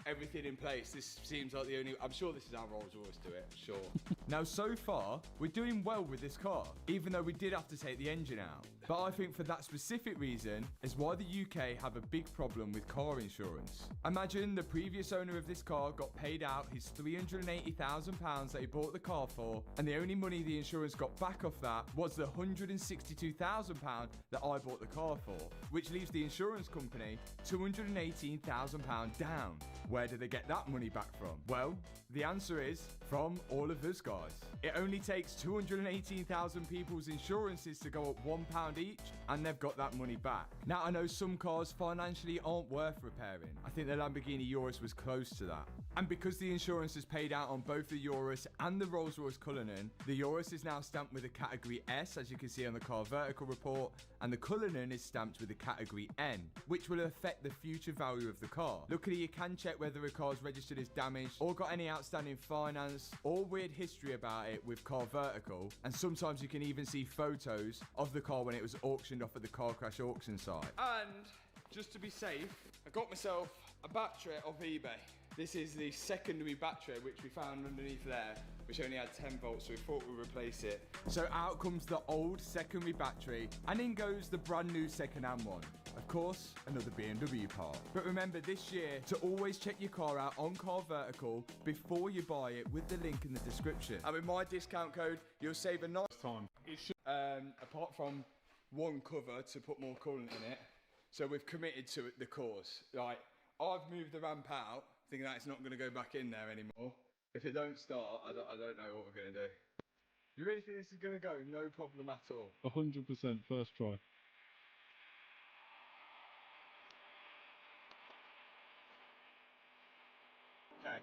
everything in place. This seems like the only... I'm sure this is how Rolls Royce do it, sure. Now, so far, we're doing well with this car, even though we did have to take the engine out. But I think for that specific reason is why the UK have a big problem with car insurance. Imagine the previous owner of this car got paid out his £380,000 that he bought the car for, and the only money the insurance got back off that was the £162,000 that I bought the car for, which leaves the insurance company £218,000 down. Where do they get that money back from? Well, the answer is from all of us guys. It only takes 218,000 people's insurances to go up £1 each, and they've got that money back. Now, I know some cars financially aren't worth repairing. I think the Lamborghini Urus was close to that. And because the insurance is paid out on both the Urus and the Rolls-Royce Cullinan, the Urus is now stamped with a Category S, as you can see on the car vertical report, and the Cullinan is stamped with a Category N, which will affect the future value of the car. Luckily, you can check whether a car's registered as damaged or got any outstanding finance or weird history about it with car vertical, and sometimes you can even see photos of the car when it was auctioned off at the car crash auction site. And just to be safe, I got myself a battery off eBay. This is the secondary battery which we found underneath there, which only had 10 volts, so we thought we'd replace it. So out comes the old secondary battery, and in goes the brand new second-hand one. Of course, another BMW part. But remember this year to always check your car out on Car Vertical before you buy it with the link in the description. And with my discount code, you'll save a nice time. Apart from one cover to put more coolant in it, so we've committed to the cause. Like, I've moved the ramp out, thinking that it's not going to go back in there anymore. If it don't start, I don't know what we're going to do. You really think this is going to go? No problem at all. 100% first try. Okay,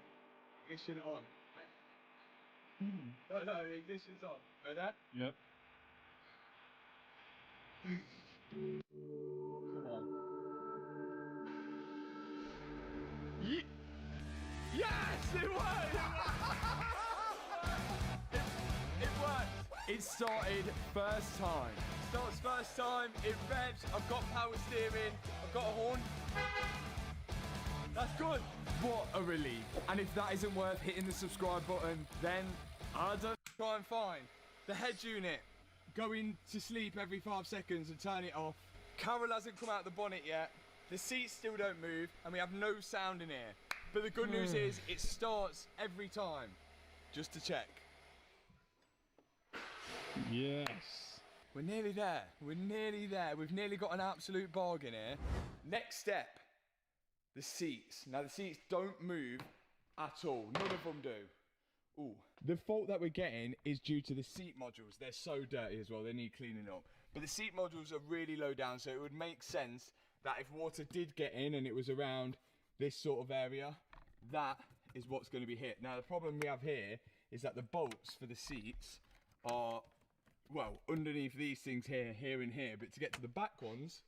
ignition on. No, ignition's on. Heard that? Yep. Come on. Yes, it worked! It started first time. Starts first time, it revs, I've got power steering, I've got a horn. That's good. What a relief. And if that isn't worth hitting the subscribe button, then I don't try and find the head unit going to sleep every 5 seconds and turn it off. Carol hasn't come out the bonnet yet. The seats still don't move and we have no sound in here. But the good news is it starts every time. Just to check. Yes. We're nearly there. We're nearly there. We've nearly got an absolute bargain here. Next step, the seats. Now the seats don't move at all. None of them do. Ooh. The fault that we're getting is due to the seat modules. They're so dirty as well. They need cleaning up. But the seat modules are really low down, so it would make sense that if water did get in and it was around this sort of area, that is what's going to be hit. Now the problem we have here is that the bolts for the seats are, well, underneath these things here, here and here, but to get to the back ones,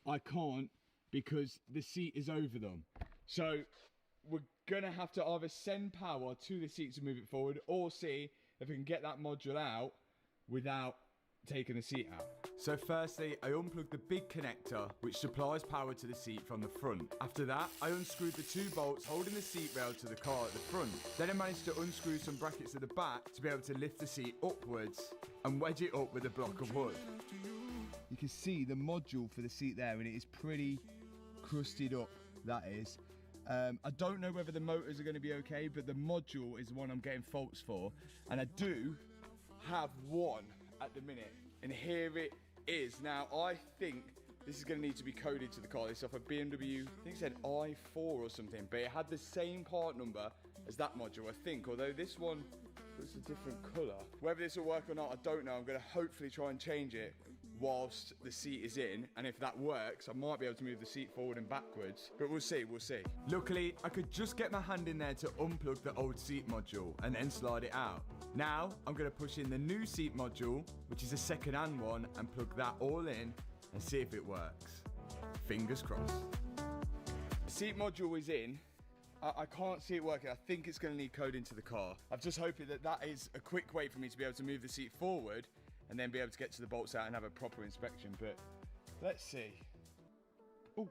I can't because the seat is over them. So we're gonna have to either send power to the seat to move it forward or see if we can get that module out without taking the seat out. So firstly, I unplugged the big connector which supplies power to the seat from the front. After that, I unscrewed the 2 bolts holding the seat rail to the car at the front. Then I managed to unscrew some brackets at the back to be able to lift the seat upwards and wedge it up with a block of wood. You can see the module for the seat there and it is pretty crusted up, that is. I don't know whether the motors are going to be okay, but the module is the one I'm getting faults for. And I do have one at the minute, and here it is. Now I think this is going to need to be coded to the car. It's off a BMW, I think it said i4 or something, but it had the same part number as that module, I think, although this one looks a different colour. Whether this will work or not, I don't know. I'm going to hopefully try and change it whilst the seat is in, and if that works, I might be able to move the seat forward and backwards, but we'll see, we'll see. Luckily, I could just get my hand in there to unplug the old seat module and then slide it out. Now, I'm going to push in the new seat module, which is a second-hand one, and plug that all in and see if it works. Fingers crossed. The seat module is in. I can't see it working. I think it's going to need code into the car. I'm just hoping that that is a quick way for me to be able to move the seat forward and then be able to get to the bolts out and have a proper inspection, but let's see. Oh,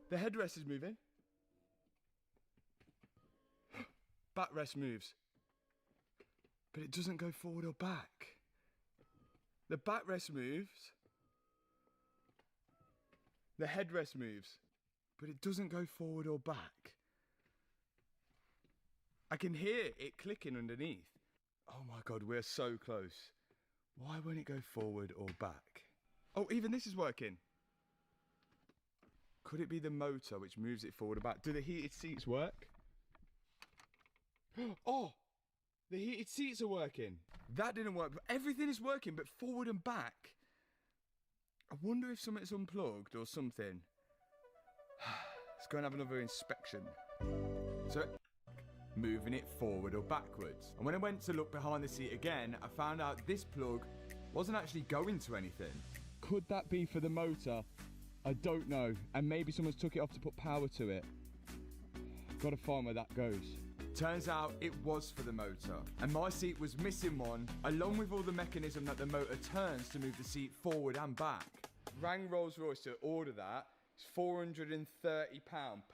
the headrest is moving. Backrest moves, but it doesn't go forward or back. The backrest moves. The headrest moves, but it doesn't go forward or back. I can hear it clicking underneath. Oh my God, we're so close. Why won't it go forward or back? Oh, even this is working. Could it be the motor which moves it forward or back? Do the heated seats work? Oh, the heated seats are working. That didn't work, but everything is working, but forward and back. I wonder if something's unplugged or something. Let's go and have another inspection. So, moving it forward or backwards. And when I went to look behind the seat again, I found out this plug wasn't actually going to anything. Could that be for the motor? I don't know. And maybe someone's took it off to put power to it. Gotta find where that goes. Turns out it was for the motor. And my seat was missing one, along with all the mechanism that the motor turns to move the seat forward and back. Rang Rolls-Royce to order that. It's £430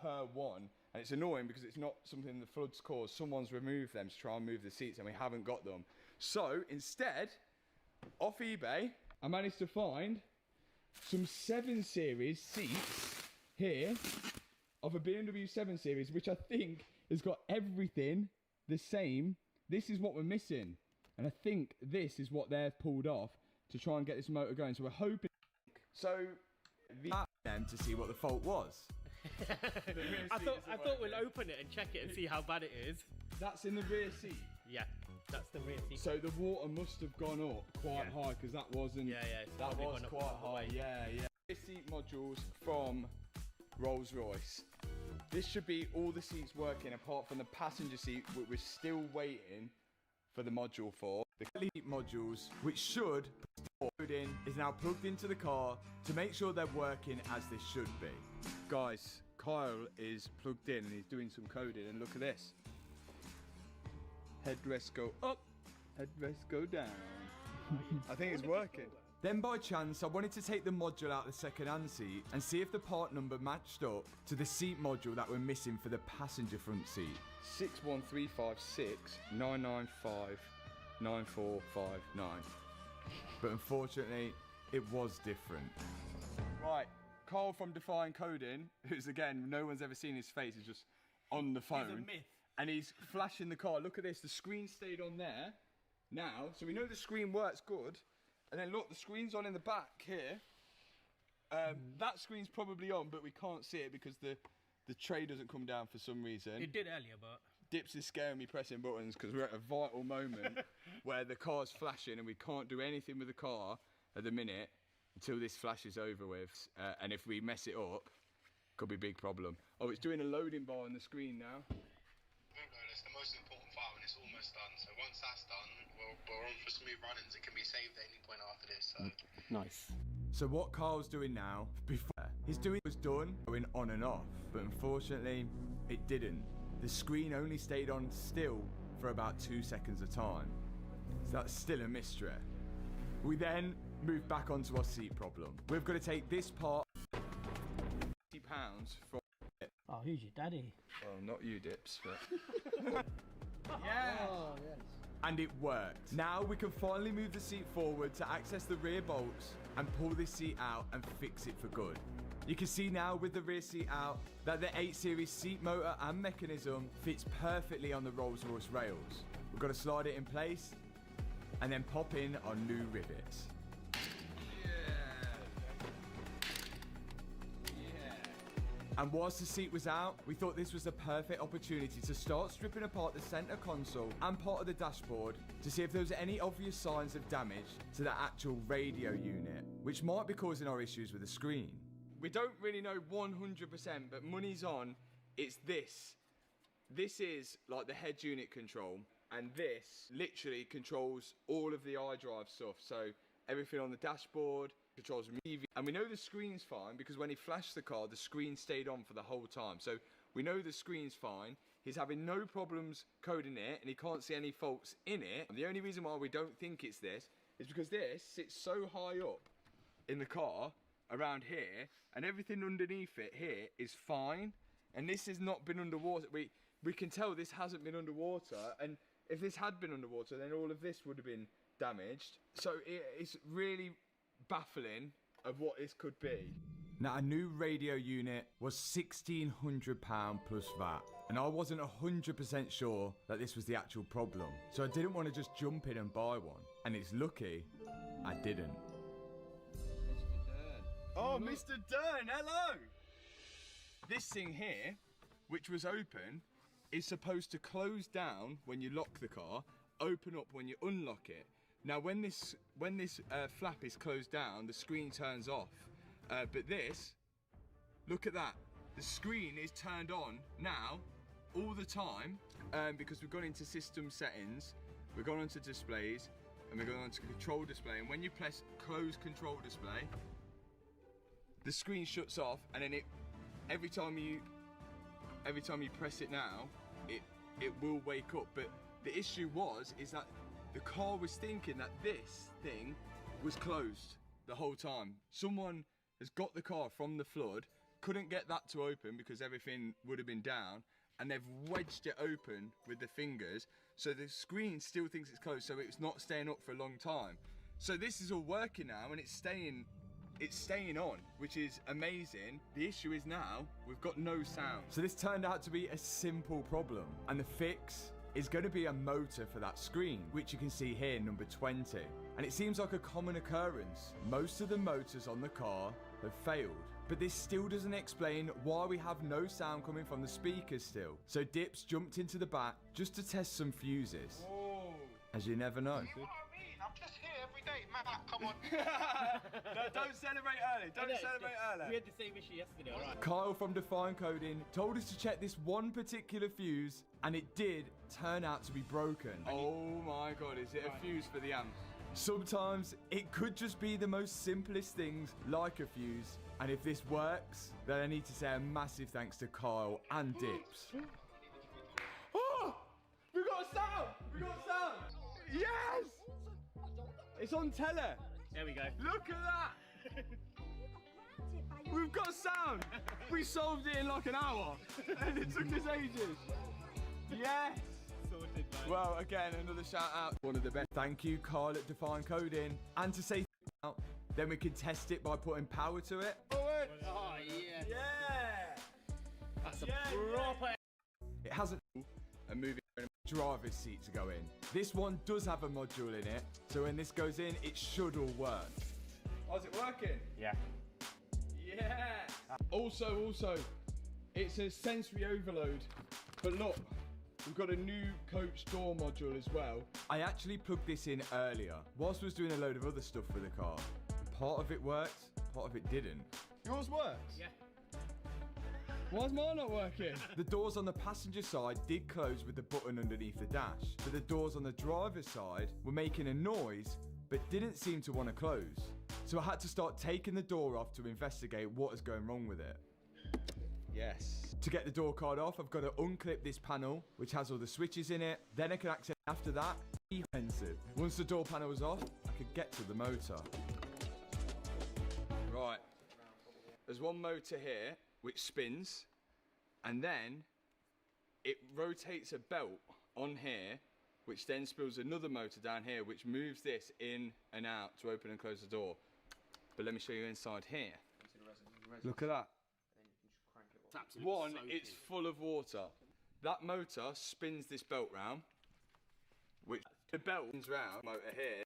per one. And it's annoying because it's not something the floods caused. Someone's removed them to try and move the seats and we haven't got them. So instead, off eBay, I managed to find some 7 Series seats here of a BMW 7 Series, which I think has got everything the same. This is what we're missing. And I think this is what they've pulled off to try and get this motor going. So we're hoping. So them to see what the fault was. I thought we'll open it and check it and see how bad it is. That's in the rear seat? Yeah, that's the rear seat. So the water must have gone up quite high because that wasn't... Yeah, that was quite high, yeah. Rear seat modules from Rolls-Royce. This should be all the seats working apart from the passenger seat, which we're still waiting for the module for. The seat modules, which should put in, is now plugged into the car to make sure they're working as they should be. Guys, Kyle is plugged in and he's doing some coding, and look at this. Headrests go up, headrests go down. I think it's working. Then by chance, I wanted to take the module out of the second-hand seat and see if the part number matched up to the seat module that we're missing for the passenger front seat. 61356 995 9459. But unfortunately, it was different. Right, Carl from Defying Coding, who's again, no one's ever seen his face, he's just on the phone. He's a myth. And he's flashing the car. Look at this, the screen stayed on there now, so we know the screen works good. And then look, the screen's on in the back here. That screen's probably on, but we can't see it because the tray doesn't come down for some reason. It did earlier, but... Dips is scaring me pressing buttons because we're at a vital moment where the car's flashing and we can't do anything with the car at the minute until this flash is over with. And if we mess it up, could be a big problem. Oh, it's doing a loading bar on the screen now. It's the most important file and it's almost done. So once that's done, we're on for smooth runnings. It can be saved at any point after this. So. Nice. So what Carl's doing now, before his doing was done, going on and off, but unfortunately, it didn't. The screen only stayed on still for about 2 seconds a time. So that's still a mystery. We then move back onto our seat problem. We've got to take this part £50 from it. Oh, who's your daddy? Well, not you, Dips, but... Yeah. Oh, yes. And it worked. Now we can finally move the seat forward to access the rear bolts and pull this seat out and fix it for good. You can see now with the rear seat out that the 8 Series seat motor and mechanism fits perfectly on the Rolls-Royce rails. We've got to slide it in place and then pop in our new rivets. And whilst the seat was out, we thought this was the perfect opportunity to start stripping apart the center console and part of the dashboard to see if there was any obvious signs of damage to the actual radio unit, which might be causing our issues with the screen. We don't really know 100%, but money's on, it's this. This is like the head unit control, and this literally controls all of the iDrive stuff. So everything on the dashboard, controls TV, and we know the screen's fine because when he flashed the car, the screen stayed on for the whole time. So we know the screen's fine. He's having no problems coding it, and he can't see any faults in it. And the only reason why we don't think it's this is because this sits so high up in the car around here, and everything underneath it here is fine. And this has not been underwater. We can tell this hasn't been underwater, and if this had been underwater, then all of this would have been damaged. So it's really baffling of what this could be. Now, a new radio unit was £1,600 plus VAT, and I wasn't 100% sure that this was the actual problem. So I didn't want to just jump in and buy one, and it's lucky I didn't. Oh, Mr. Dern, hello! This thing here, which was open, is supposed to close down when you lock the car, open up when you unlock it. Now, when this flap is closed down, the screen turns off. But this, look at that. The screen is turned on now, all the time, because we've gone into system settings, we've gone onto displays, and we've gone onto control display. And when you press close control display, the screen shuts off, and then every time you press it now, it will wake up. But the issue is that the car was thinking that this thing was closed the whole time. Someone has got the car from the flood, couldn't get that to open because everything would have been down, and they've wedged it open with the fingers, so the screen still thinks it's closed, so it's not staying up for a long time. So this is all working now, and it's staying on, which is amazing. The issue is now we've got no sound. So this turned out to be a simple problem, and the fix is going to be a motor for that screen, which you can see here, number 20. And it seems like a common occurrence. Most of the motors on the car have failed, but this still doesn't explain why we have no sound coming from the speakers still. So Dips jumped into the back just to test some fuses. Whoa. As you never know. I'm just here every day, man. Come on. No, don't celebrate early. Don't celebrate early. We had the same issue yesterday, alright? Kyle from Defying Coding told us to check this one particular fuse, and it did turn out to be broken. Oh my god, is it a fuse for the amp? Sometimes it could just be the most simplest things, like a fuse. And if this works, then I need to say a massive thanks to Kyle and Dips. Oh! We got sound! We got sound! Yes! It's on tele. There we go. Look at that. We've got sound. We solved it in like an hour, and it took us ages. Yes. Sorted, man. Well, again, another shout out. One of the best. Thank you, Carl at Define Coding. And to say out, then we can test it by putting power to it. Oh, yeah. Yeah. That's a proper. It hasn't a moving driver's seat to go in. This one does have a module in it, so when this goes in, it should all work. Oh, is it working? Yeah. Yeah. Also, it's a sensory overload. But look, we've got a new coach door module as well. I actually plugged this in earlier, whilst I was doing a load of other stuff with the car. Part of it worked, part of it didn't. Yours works? Yeah. Why's mine not working? The doors on the passenger side did close with the button underneath the dash, but the doors on the driver's side were making a noise, but didn't seem to want to close. So I had to start taking the door off to investigate what is going wrong with it. Yes. To get the door card off, I've got to unclip this panel, which has all the switches in it. Then I can access after that. Defensive. Once the door panel was off, I could get to the motor. Right. There's one motor here, which spins, and then it rotates a belt on here, which then spills another motor down here, which moves this in and out to open and close the door. But let me show you inside here. Look at that. One, it's full of water. That motor spins this belt round, which the belt spins round, motor here.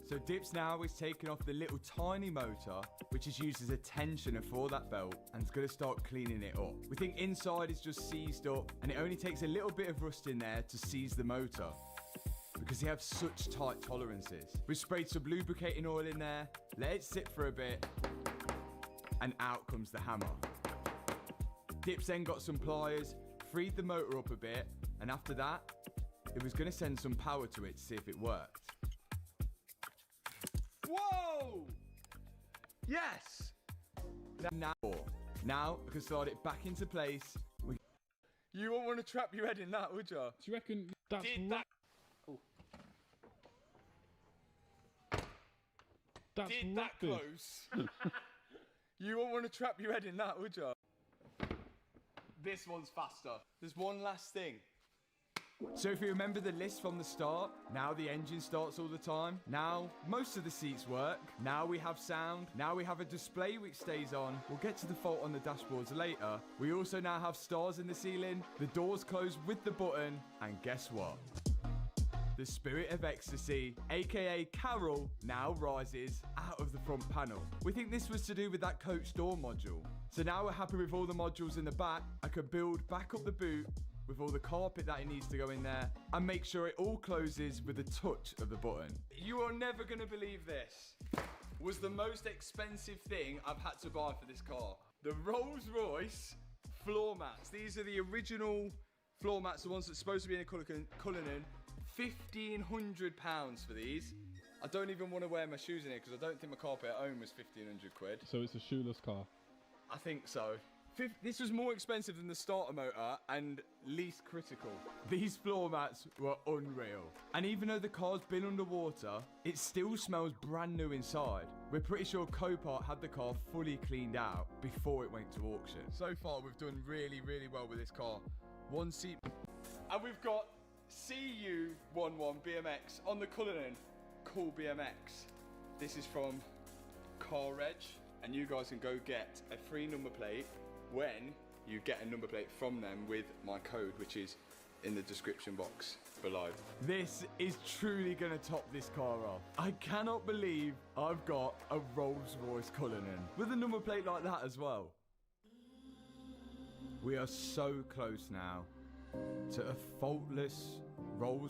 So Dips now is taking off the little tiny motor, which is used as a tensioner for that belt, and it's going to start cleaning it up. We think inside is just seized up, and it only takes a little bit of rust in there to seize the motor, because they have such tight tolerances. We've sprayed some lubricating oil in there, let it sit for a bit, and out comes the hammer. Dips then got some pliers, freed the motor up a bit, and after that, it was going to send some power to it to see if it worked. Whoa! Yes! Now I can slide it back into place. You wouldn't want to trap your head in that, would you? Do you reckon that's that? Oh. That's Did that close? You wouldn't want to trap your head in that, would you? This one's faster. There's one last thing. So if you remember the list from the start, now the engine starts all the time. Now most of the seats work. Now we have sound. Now we have a display which stays on. We'll get to the fault on the dashboards later. We also now have stars in the ceiling. The doors close with the button. And guess what? The spirit of ecstasy, aka Carol, now rises out of the front panel. We think this was to do with that coach door module. So now we're happy with all the modules in the back. I can build back up the boot with all the carpet that it needs to go in there, and make sure it all closes with a touch of the button. You are never gonna believe this. Was the most expensive thing I've had to buy for this car. The Rolls-Royce floor mats. These are the original floor mats, the ones that's supposed to be in a Cullinan. £1,500 for these. I don't even want to wear my shoes in here because I don't think my carpet at home was 1,500 quid. So it's a shoeless car? I think so. This was more expensive than the starter motor and least critical. These floor mats were unreal. And even though the car's been underwater, it still smells brand new inside. We're pretty sure Copart had the car fully cleaned out before it went to auction. So far, we've done really, really well with this car. One seat. And we've got CU11 BMX on the Cullinan. Cool BMX. This is from Car Reg. And you guys can go get a free number plate when you get a number plate from them with my code, which is in the description box below. This is truly gonna top this car off. I cannot believe I've got a Rolls-Royce Cullinan with a number plate like that as well. We are so close now to a faultless Rolls.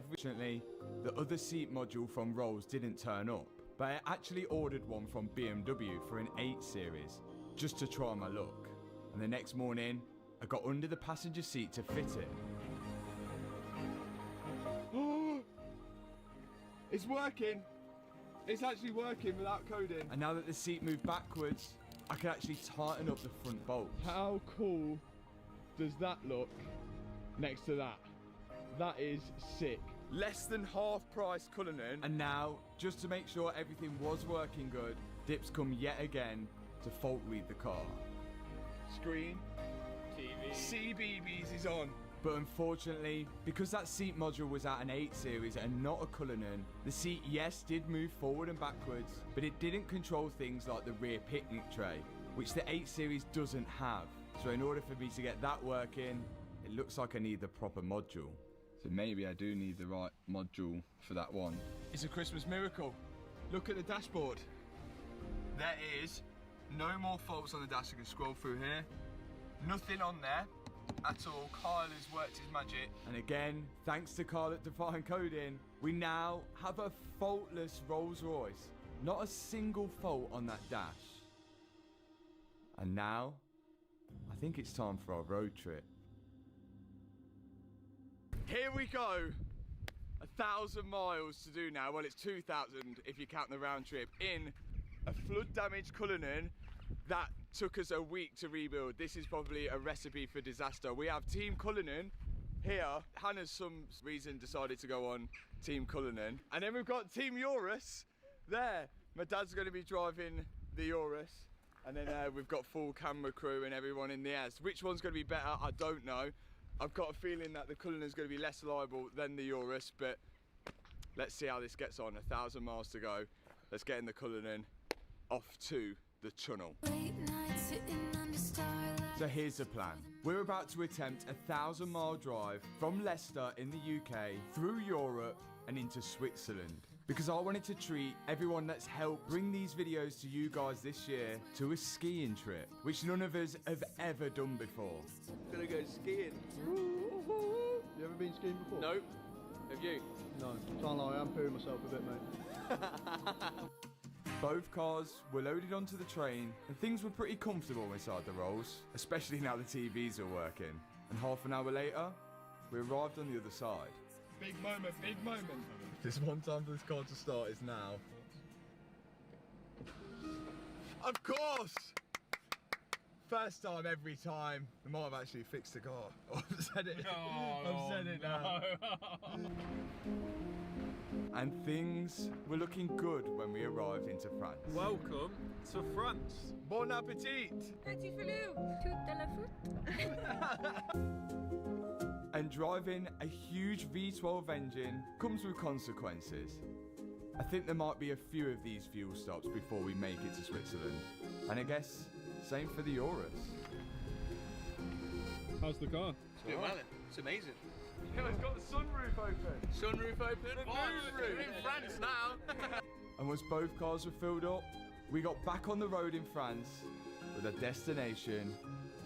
Fortunately, the other seat module from Rolls didn't turn up, but I actually ordered one from BMW for an 8 Series just to try my luck. And the next morning, I got under the passenger seat to fit it. It's working. It's actually working without coding. And now that the seat moved backwards, I can actually tighten up the front bolt. How cool does that look next to that? That is sick. Less than half price Cullinan, and now just to make sure everything was working good, Dips come yet again to fault read the car. Screen, TV, CBeebies is on. But unfortunately, because that seat module was at an 8 series and not a Cullinan, the seat, yes, did move forward and backwards, but it didn't control things like the rear picnic tray, which the 8 series doesn't have. So in order for me to get that working, it looks like I need the proper module. So maybe I do need the right module for that one. It's a Christmas miracle. Look at the dashboard. There is no more faults on the dash. I can scroll through here. Nothing on there at all. Kyle has worked his magic. And again, thanks to Kyle at Define Coding, we now have a faultless Rolls Royce. Not a single fault on that dash. And now, I think it's time for our road trip. Here we go. 1,000 miles to do now. Well, it's 2,000 if you count the round trip in a flood damaged Cullinan that took us a week to rebuild. This is probably a recipe for disaster. We have Team Cullinan here. Hannah's some reason decided to go on Team Cullinan. And then we've got Team Eurus there. My dad's going to be driving the Eurus. And then we've got full camera crew and everyone in the air. So which one's going to be better? I don't know. I've got a feeling that the Cullinan's going to be less reliable than the Eurus, but let's see how this gets on. 1,000 miles to go. Let's get in the Cullinan off to the tunnel. So here's the plan. We're about to attempt a 1,000-mile drive from Leicester in the UK through Europe and into Switzerland, because I wanted to treat everyone that's helped bring these videos to you guys this year to a skiing trip, which none of us have ever done before. Gonna go skiing. You ever been skiing before? Nope. Have you? No. Can't lie, I'm pooing myself a bit, mate. Both cars were loaded onto the train and things were pretty comfortable inside the Rolls, especially now the TVs are working. And half an hour later, we arrived on the other side. Big moment, big moment. There's one time for this car to start, is now. Of course! First time, every time. I might have actually fixed the car. Oh, I've said it. I've said it now. And things were looking good when we arrived into France. Welcome to France. Bon appetit! Petit filou, toute de la foot. And driving a huge V12 engine comes with consequences. I think there might be a few of these fuel stops before we make it to Switzerland. And I guess, same for the Eurus. How's the car? It's doing well. It's amazing. Yeah, it's got the sunroof open. Sunroof open? We're in France now. And once both cars were filled up, we got back on the road in France with a destination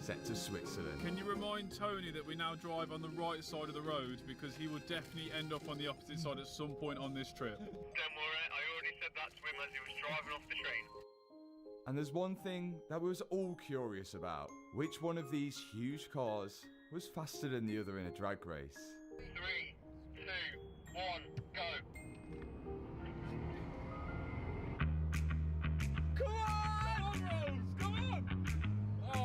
set to Switzerland. Can you remind Tony that we now drive on the right side of the road, because he would definitely end up on the opposite side at some point on this trip? Don't worry, I already said that to him as he was driving off the train. And there's one thing that we was all curious about. Which one of these huge cars was faster than the other in a drag race? 3, 2, 1, go. Come on, Rose! Come on! Oh!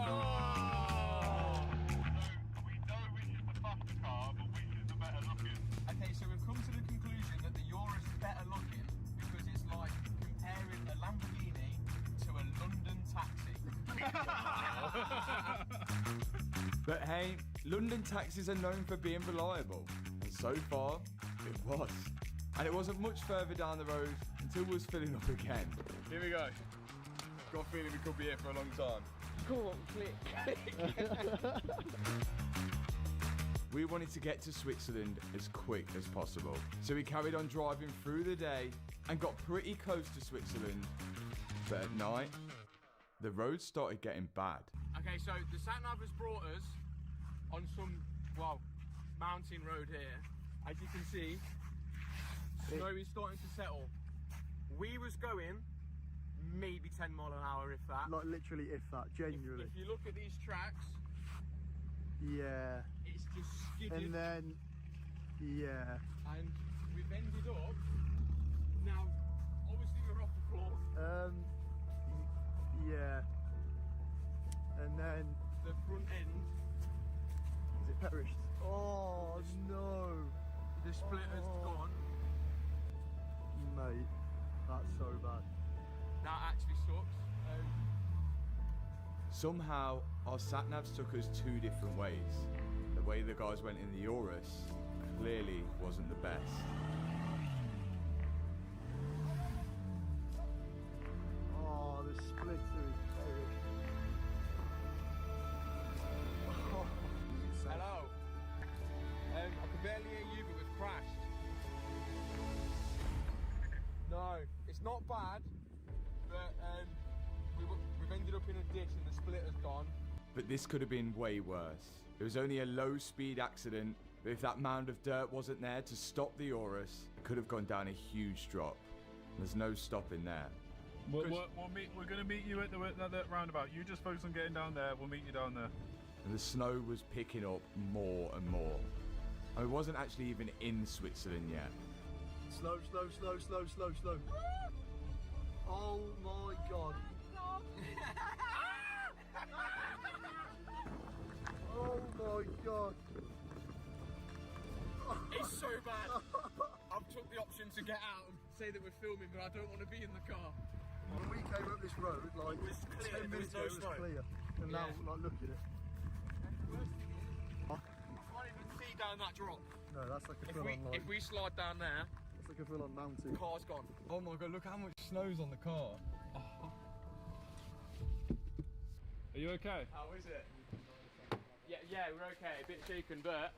So, we know which is the faster car, but which is the better looking. Okay, so we've come to the conclusion that the Eurus is better looking because it's like comparing a Lamborghini to a London taxi. But hey, London taxis are known for being reliable. And so far, it was. And it wasn't much further down the road until we was filling up again. Here we go. Got a feeling we could be here for a long time. Go on, click. We wanted to get to Switzerland as quick as possible. So we carried on driving through the day and got pretty close to Switzerland. But at night, the road started getting bad. Okay, so the sat-nav has brought us on some, well, mountain road here. As you can see, snow is starting to settle. We was going maybe 10 mile an hour, if that. Like literally, if that, genuinely. If you look at these tracks, yeah. It's just skidded. And then, yeah. And we've ended up, now, obviously we're off the floor. Yeah. And then the front end, is it perished? Oh no! The splitter's gone. Mate. Somehow, our sat-navs took us 2 different ways. The way the guys went in the Eurus clearly wasn't the best. Oh, the splitter is terrible. Hello. I can barely hear you, but we've crashed. No, it's not bad, but we've ended up in a ditch and the splitter's gone. But this could have been way worse. It was only a low-speed accident, but if that mound of dirt wasn't there to stop the Eurus, it could have gone down a huge drop. There's no stopping there. We're going to meet you at the roundabout. You just focus on getting down there. We'll meet you down there. And the snow was picking up more and more. I wasn't actually even in Switzerland yet. Slow, slow, slow, slow, slow, slow. Oh my god. Oh my god. It's so bad. I've took the option to get out and say that we're filming, but I don't want to be in the car. When we came up this road, like, it was clear, 10 minutes ago, it was clear. And now, like, look at it. I can't even see down that drop. No, that's like a full-on, like... If we slide down there... It's like a full-on mountain. Car's gone. Oh my god, look how much snow's on the car. Are you okay? How is it? Yeah, we're okay. A bit shaken, but...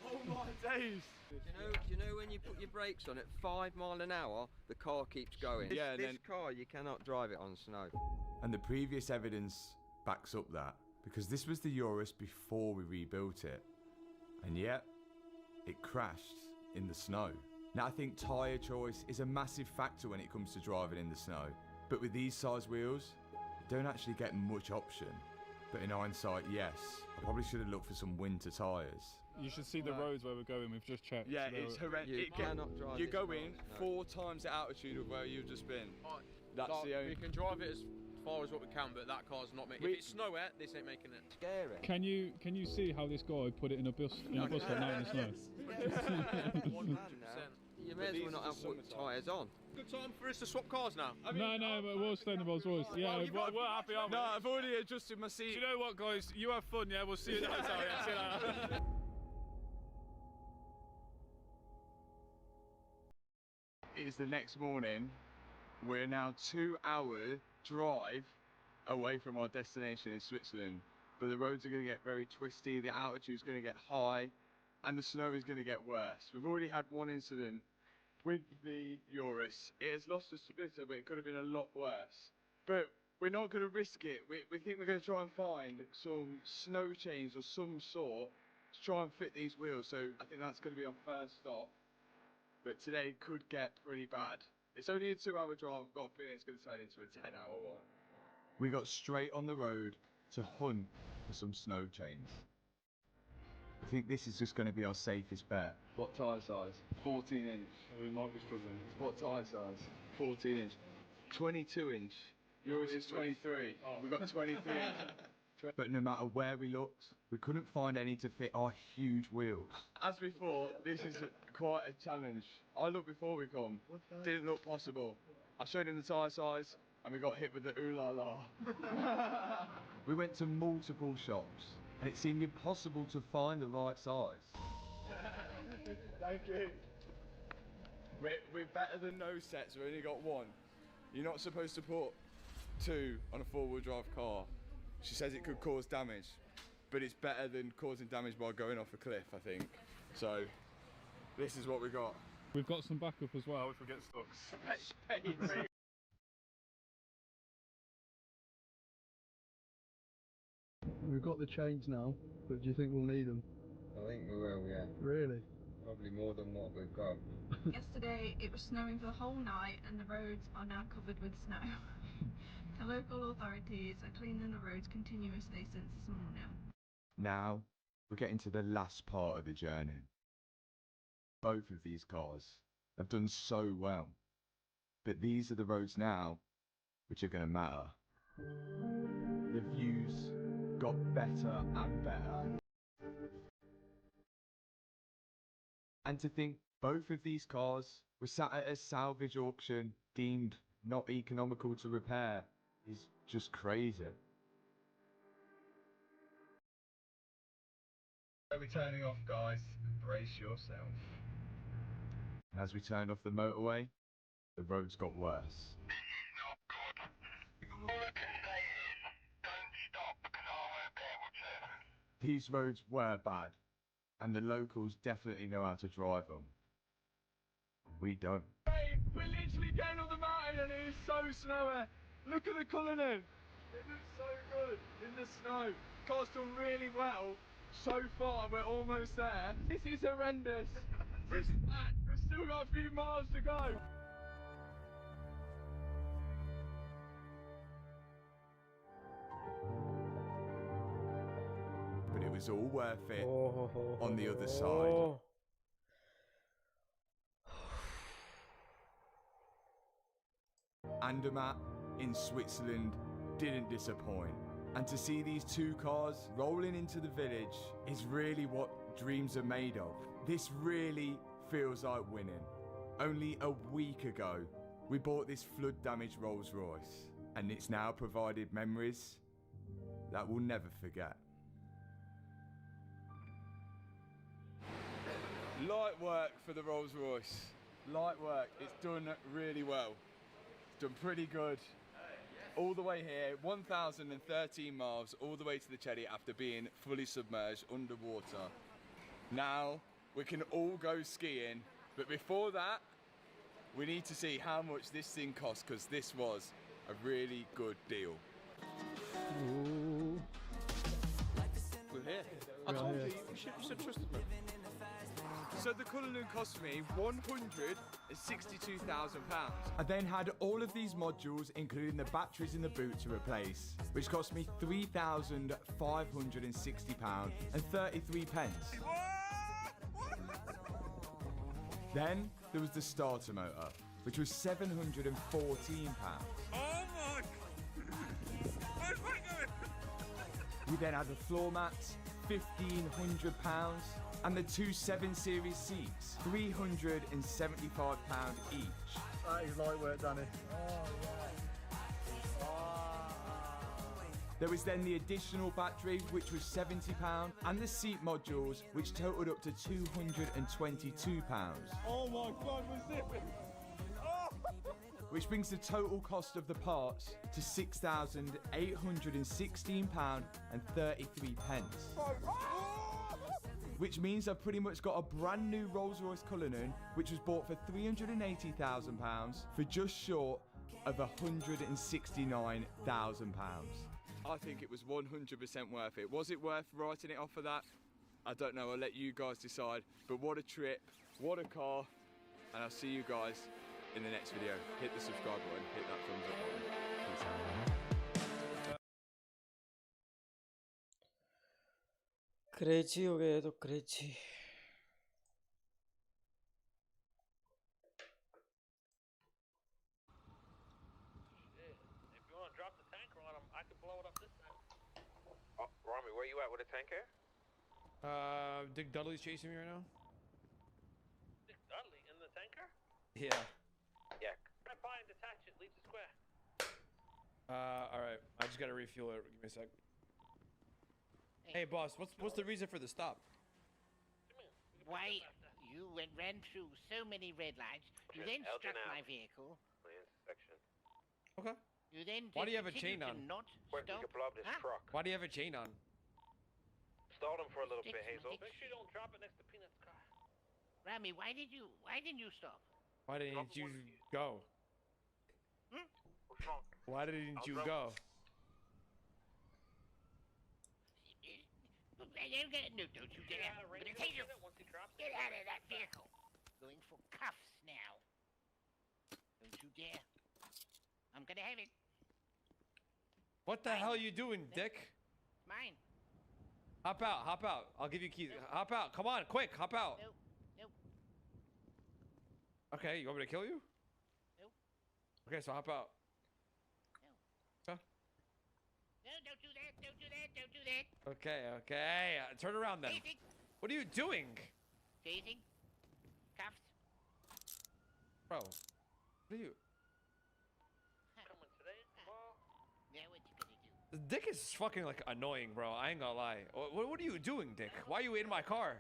Oh my days! Do you know when you put your brakes on at 5 miles an hour, the car keeps going? This car, you cannot drive it on snow. And the previous evidence backs up that, because this was the Eurus before we rebuilt it. And yet, it crashed in the snow. Now I think tyre choice is a massive factor when it comes to driving in the snow. But with these size wheels, you don't actually get much option. But in hindsight, yes, I probably should have looked for some winter tyres. You should see the roads where we're going. We've just checked. Yeah, it's horrendous. You cannot drive. You're going 4 times the altitude of where you've just been. That's the only. We can drive it as far as what we can, but that car's not making it. If it's snow wet, this ain't making it. Scary. Can you see how this guy put it in a bus at night in the snow? 100%. You may as well not have tyres on. Good time for us to swap cars now. No, but we'll stay in the Rolls Royce. Yeah, we're happy, aren't we? No, I've already adjusted my seat. Do you know what, guys? You have fun, yeah? We'll see you at the hotel, yeah? See you later. It's the next morning. We're now 2-hour drive away from our destination in Switzerland. But the roads are going to get very twisty, the altitude's going to get high, and the snow is going to get worse. We've already had one incident with the Eurus. It has lost a splitter, but it could have been a lot worse. But we're not going to risk it. We think we're going to try and find some snow chains or some sort to try and fit these wheels. So I think that's going to be our first stop. But today could get pretty bad. It's only a 2-hour drive. I've got a feeling it's going to turn into a 10-hour one. We got straight on the road to hunt for some snow chains. I think this is just going to be our safest bet. What tyre size? 14 inch. We might be struggling. What tyre size? 14 inch. 22 inch. Yours is 23. Oh. We've got 23 inch. But no matter where we looked, we couldn't find any to fit our huge wheels. As before, this is quite a challenge. I looked before we come. Didn't look possible. I showed him the tyre size and we got hit with the ooh la la. We went to multiple shops and it seemed impossible to find the right size. Thank you. We're better than no sets, we only got one. You're not supposed to put 2 on a 4-wheel drive car. She says it could cause damage, but it's better than causing damage by going off a cliff, I think. So, this is what we got. We've got some backup as well if we get stuck. We've got the chains now, but do you think we'll need them? I think we will, yeah. Really? Probably more than what we've got. Yesterday it was snowing for the whole night and the roads are now covered with snow. The local authorities are cleaning the roads continuously since this morning. Now, we're getting to the last part of the journey. Both of these cars have done so well, but these are the roads now which are going to matter. The views got better and better. And to think both of these cars were sat at a salvage auction deemed not economical to repair is just crazy. We're turning off, guys. Brace yourself. As we turned off the motorway, the roads got worse. These roads were bad, and the locals definitely know how to drive them. We don't. Hey, we're literally getting up the mountain and it is so snowy. Look at the Cullinan. It looks so good in the snow. Car's done really well. So far, we're almost there. This is horrendous. We've still got a few miles to go. But it was all worth it on the other side. Andermatt in Switzerland didn't disappoint. And to see these two cars rolling into the village is really what dreams are made of. This really feels like winning. Only a week ago, we bought this flood-damaged Rolls Royce, and it's now provided memories that we'll never forget. Light work for the Rolls Royce. Light work. It's done really well. It's done pretty good. All the way here, 1,013 miles, all the way to the Cheddi after being fully submerged underwater. Now, we can all go skiing, but before that, we need to see how much this thing costs, because this was a really good deal. We're here. I told you, you should have trusted me. So the Cullinan cost me £162,000. I then had all of these modules, including the batteries in the boot, to replace, which cost me £3,560 and 33 pence. Then there was the starter motor, which was £714. Oh my! Where's my going? We then had the floor mats, £1,500, and the two 7 Series seats, £375 each. That is light work, Danny. There was then the additional battery, which was £70, and the seat modules, which totaled up to £222. Oh my God, we're zipping! Which brings the total cost of the parts to £6,816 and 33 pence. Which means I've pretty much got a brand new Rolls-Royce Cullinan, which was bought for £380,000 for just short of £169,000. I think it was 100% worth it. Was it worth writing it off for that? I don't know, I'll let you guys decide. But what a trip, what a car, and I'll see you guys in the next video. Hit the subscribe button, hit that thumbs up button. Peace out. Crazy हो गया तो crazy If you want to drop the tanker on him, I can blow it up this time. Oh, Rami, where you at with a tanker? Dick Dudley's chasing me right now. Dick Dudley in the tanker? Yeah. Yeah. Right by and detach it, leave the square. Alright. I just gotta refuel it. Give me a sec. Hey boss, what's the reason for the stop? Why, you ran through so many red lights, you then struck my vehicle. Okay. You then Why do you have a continued chain on? to not Where you stop. can blow up this truck. Why do you have a chain on? Stalled him for a little bit, Dick's Hazel. my Make sure you don't drop it next to Peanut's car. Rami, why didn't you stop? Why didn't you go? What's wrong? Why didn't you go? No, don't you dare. I'm gonna take you. Get out of that vehicle. Going for cuffs now. Don't you dare. I'm gonna have it. What the hell are you doing, Dick? Mine. Hop out, hop out. I'll give you keys. Hop out. Come on, quick, hop out. No, no. Okay, you want me to kill you? No. Okay, so hop out. No, don't do that. Don't do that. Don't do that. Okay, okay. Turn around then. Chasing. What are you doing? Chasing. Cuffs. Bro, what are you? Dick is fucking like annoying, bro. I ain't gonna lie. What are you doing, Dick? Why are you in my car?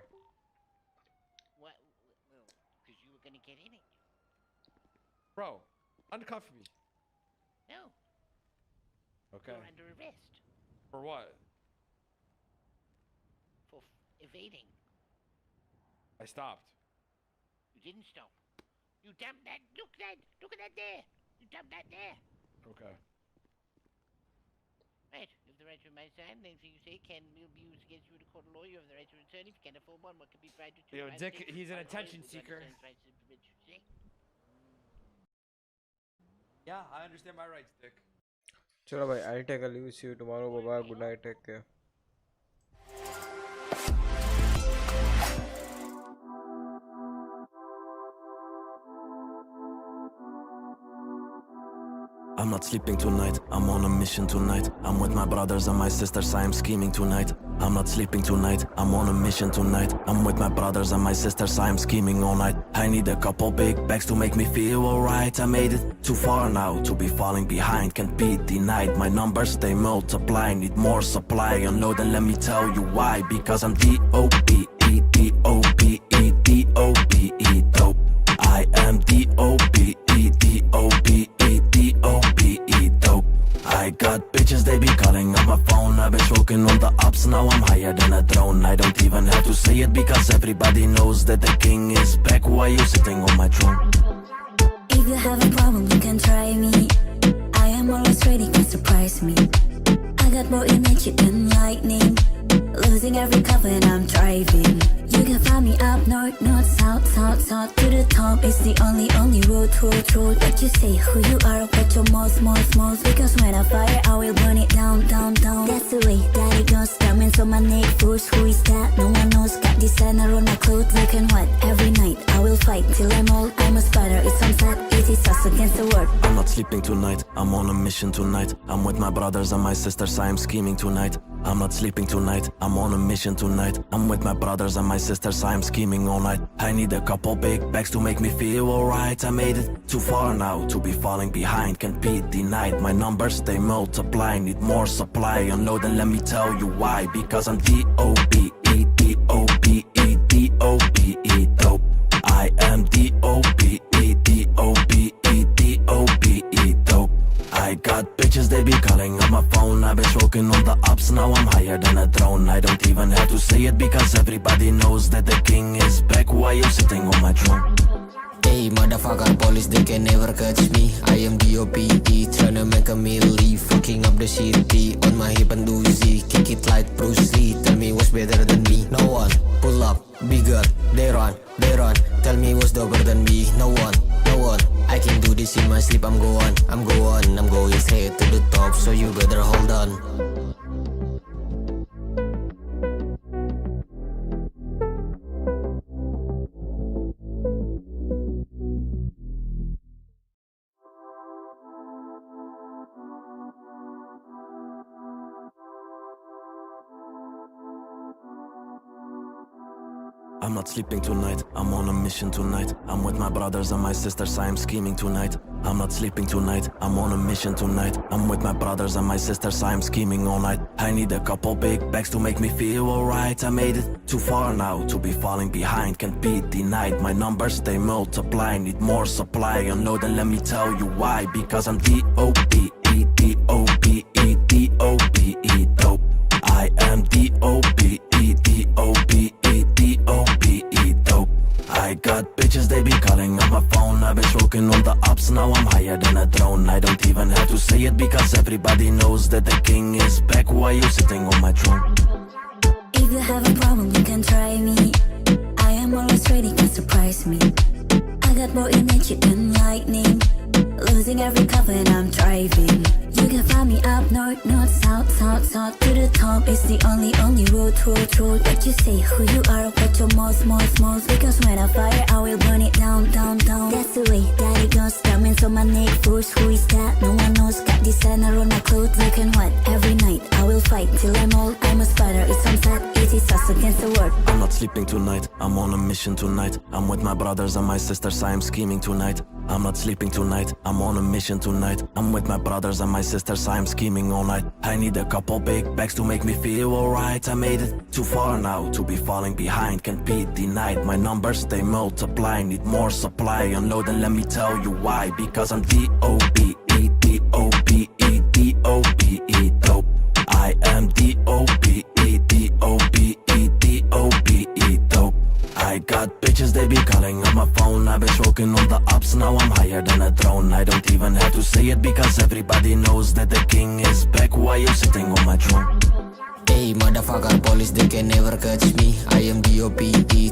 What? Well, because you were gonna get in it. Bro, uncuff me. No. Okay. You're under arrest For what? for evading. I stopped. You didn't stop. You dumped that. Look at that there. You dumped that there. Okay. Right. If the right to remain silent, anything you say can be used against you in a court of law. You have the right to return. If you can't afford one, what can be provided to you? Yo, Dick, he's an attention seeker. Yeah, I understand my rights, Dick. Chalo bhai, I'll take a leave. See you tomorrow. Bye bye. Good night. Take care. I'm not sleeping tonight, I'm on a mission tonight. I'm with my brothers and my sisters, I am scheming tonight. I'm not sleeping tonight, I'm on a mission tonight. I'm with my brothers and my sisters, I am scheming all night. I need a couple big bags to make me feel alright. I made it too far now to be falling behind. Can't be denied, my numbers they multiply. Need more supply, unload and let me tell you why. Because I'm D-O-P-E, D-O-P-E, D-O-P-E, dope. I am D-O-P-E, D-O-P-E, D-O-P-E, dope. I got bitches, they be calling on my phone. I've been smoking on the ups, now I'm higher than a drone. I don't even have to say it because everybody knows that the king is back. Why you sitting on my throne? If you have a problem, you can try me. I am always ready to surprise me. I got more energy than lightning. Losing every cup when I'm driving. You can find me up north, north, south, south, south. To the top is the only road. What you say, who you are, what your most. Because when I fire, I will burn it down. That's the way that it goes. Diamonds on my neck, force, who is that? No one knows. Got designer on my clothes. Look and what? Every night I will fight till I'm old. I'm a spider, it's on set. Easy sauce against the world. I'm not sleeping tonight, I'm on a mission tonight. I'm with my brothers and my sisters, I am scheming tonight. I'm not sleeping tonight, I'm on a mission tonight. I'm with my brothers and my sisters, I am scheming all night. I need a couple big bags to make me feel alright. I made it too far now to be falling behind. Can't be denied, my numbers they multiply. Need more supply, unload and let me tell you why. Because I'm D-O-P-E, D-O-P-E, D-O-P-E, dope. I am D-O-P-E, D-O-P-E, D-O-P-E, dope. I got bitches, they be calling on my phone. I've been smoking on the ups, now I'm higher than a drone. I don't even have to say it because everybody knows that the king is back. Why you sitting on my throne? Hey motherfucker, police they can never catch me. I am D.O.P.E, tryna make a melee. Fucking up the city, on my hip and doozy. Kick it like Bruce Lee, tell me what's better than me. No one, pull up, bigger, they run. Tell me what's doper than me. No one, I can do this in my sleep, I'm going straight to the top. So you better hold on. I'm not sleeping tonight, I'm on a mission tonight. I'm with my brothers and my sisters, I am scheming tonight. I'm not sleeping tonight, I'm on a mission tonight. I'm with my brothers and my sisters, I am scheming all night. I need a couple big bags to make me feel alright. I made it too far now to be falling behind. Can't be denied, my numbers they multiply. Need more supply, unload and let me tell you why. Because I'm D-O-P-E, D-O-P-E, D-O-P-E, dope. I am D-O-P-E, D-O-P-E, D-O-P-E, dope. I got bitches, they be calling on my phone. I've been smoking on the ups, now I'm higher than a drone. I don't even have to say it because everybody knows that the king is back. Why you sitting on my throne? If you have a problem, you can try me. I am always ready to surprise me. I got more energy than lightning. Losing every cup when I'm driving. You can find me up north, north, south, south, south. To the top is the only road. What you say, who you are, what your most. Because when I fire, I will burn it down. That's the way that it goes. Diamonds on my neck, force, who is that? No one knows, got designer on my clothes, black and white. Every night I will fight till I'm old. I'm a spider, it's some sad, it is us against the world. I'm not sleeping tonight, I'm on a mission tonight. I'm with my brothers and my sisters, I am scheming tonight. I'm not sleeping tonight, I'm on a mission tonight. I'm with my brothers and my sisters, I am scheming all night. I need a couple big bags to make me feel alright. I made it too far now to be falling behind, can't be denied. My numbers they multiply, need more supply. Unload and let me tell you why. Because I'm D-O-B-E, D-O-B-E, D-O-B-E, dope. I am D-O-B-E, D-O-B-E, D-O-B-E, dope. I got bitches, they be calling on my phone. I've been smoking on the ups, now I'm higher than a drone. I don't even have to say it because everybody knows that the king is back. Why you sitting on my throne? Hey motherfucker, police they can never catch me. I am D.O.P.E.